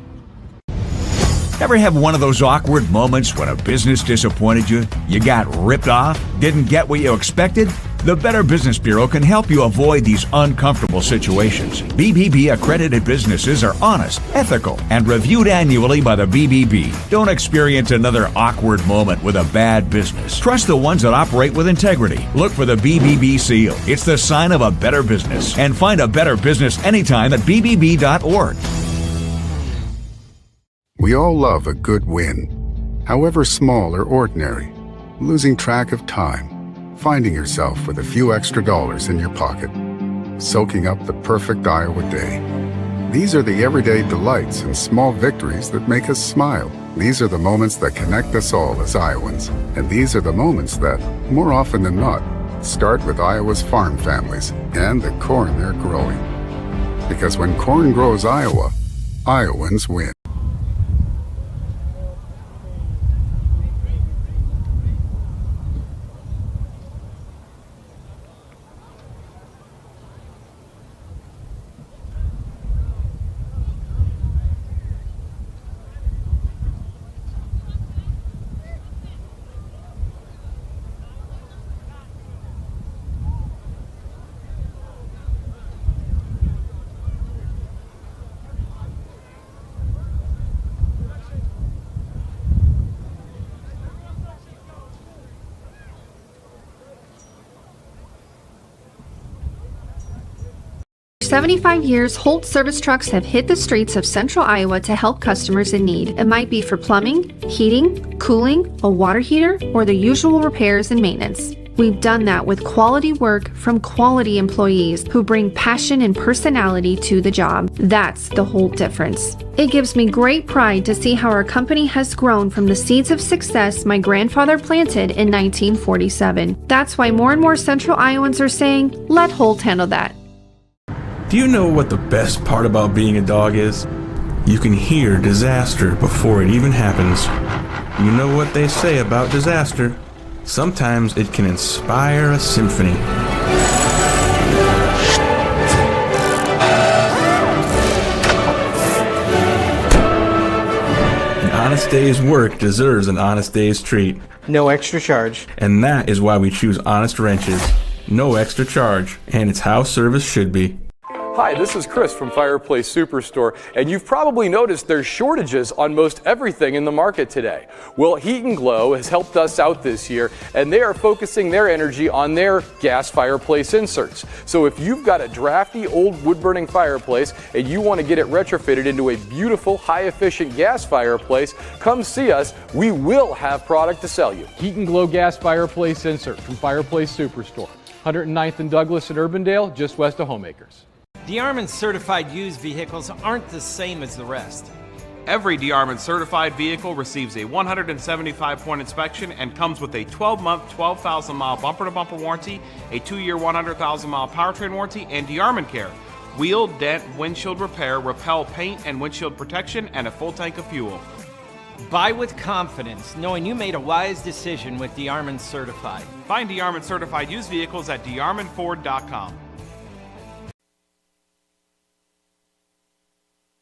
[SPEAKER 15] Ever have one of those awkward moments when a business disappointed you? You got ripped off? Didn't get what you expected? The Better Business Bureau can help you avoid these uncomfortable situations. BBB accredited businesses are honest, ethical, and reviewed annually by the BBB. Don't experience another awkward moment with a bad business. Trust the ones that operate with integrity. Look for the BBB seal. It's the sign of a better business. And find a better business anytime at bbb.org.
[SPEAKER 16] We all love a good win, however small or ordinary. Losing track of time, finding yourself with a few extra dollars in your pocket, soaking up the perfect Iowa day. These are the everyday delights and small victories that make us smile. These are the moments that connect us all as Iowans. And these are the moments that, more often than not, start with Iowa's farm families and the corn they're growing. Because when corn grows Iowa, Iowans win.
[SPEAKER 2] For 75 years, Holt service trucks have hit the streets of central Iowa to help customers in need. It might be for plumbing, heating, cooling, a water heater, or the usual repairs and maintenance. We've done that with quality work from quality employees who bring passion and personality to the job. That's the Holt difference. It gives me great pride to see how our company has grown from the seeds of success my grandfather planted in 1947. That's why more and more central Iowans are saying, let Holt handle that.
[SPEAKER 3] Do you know what the best part about being a dog is? You can hear disaster before it even happens. You know what they say about disaster? Sometimes it can inspire a symphony. An honest day's work deserves an honest day's treat.
[SPEAKER 17] No extra charge.
[SPEAKER 3] And that is why we choose Honest Wrenches. No extra charge. And it's how service should be.
[SPEAKER 5] Hi, this is Chris from Fireplace Superstore, and you've probably noticed there's shortages on most everything in the market today. Well, Heat and Glow has helped us out this year, and they are focusing their energy on their gas fireplace inserts. So if you've got a drafty old wood-burning fireplace and you want to get it retrofitted into a beautiful, high-efficient gas fireplace, come see us. We will have product to sell you.
[SPEAKER 6] Heat and Glow gas fireplace insert from Fireplace Superstore. 109th and Douglas at Urbandale, just west of Homeacres.
[SPEAKER 7] DeArmond certified used vehicles aren't the same as the rest.
[SPEAKER 8] Every DeArmond certified vehicle receives a 175-point inspection and comes with a 12-month, 12,000-mile bumper-to-bumper warranty, a 2-year, 100,000-mile powertrain warranty, and DeArmond Care. Wheel, dent, windshield repair, repel paint and windshield protection, and a full tank of fuel.
[SPEAKER 7] Buy with confidence, knowing you made a wise decision with DeArmond Certified.
[SPEAKER 8] Find DeArmond certified used vehicles at DeArmondFord.com.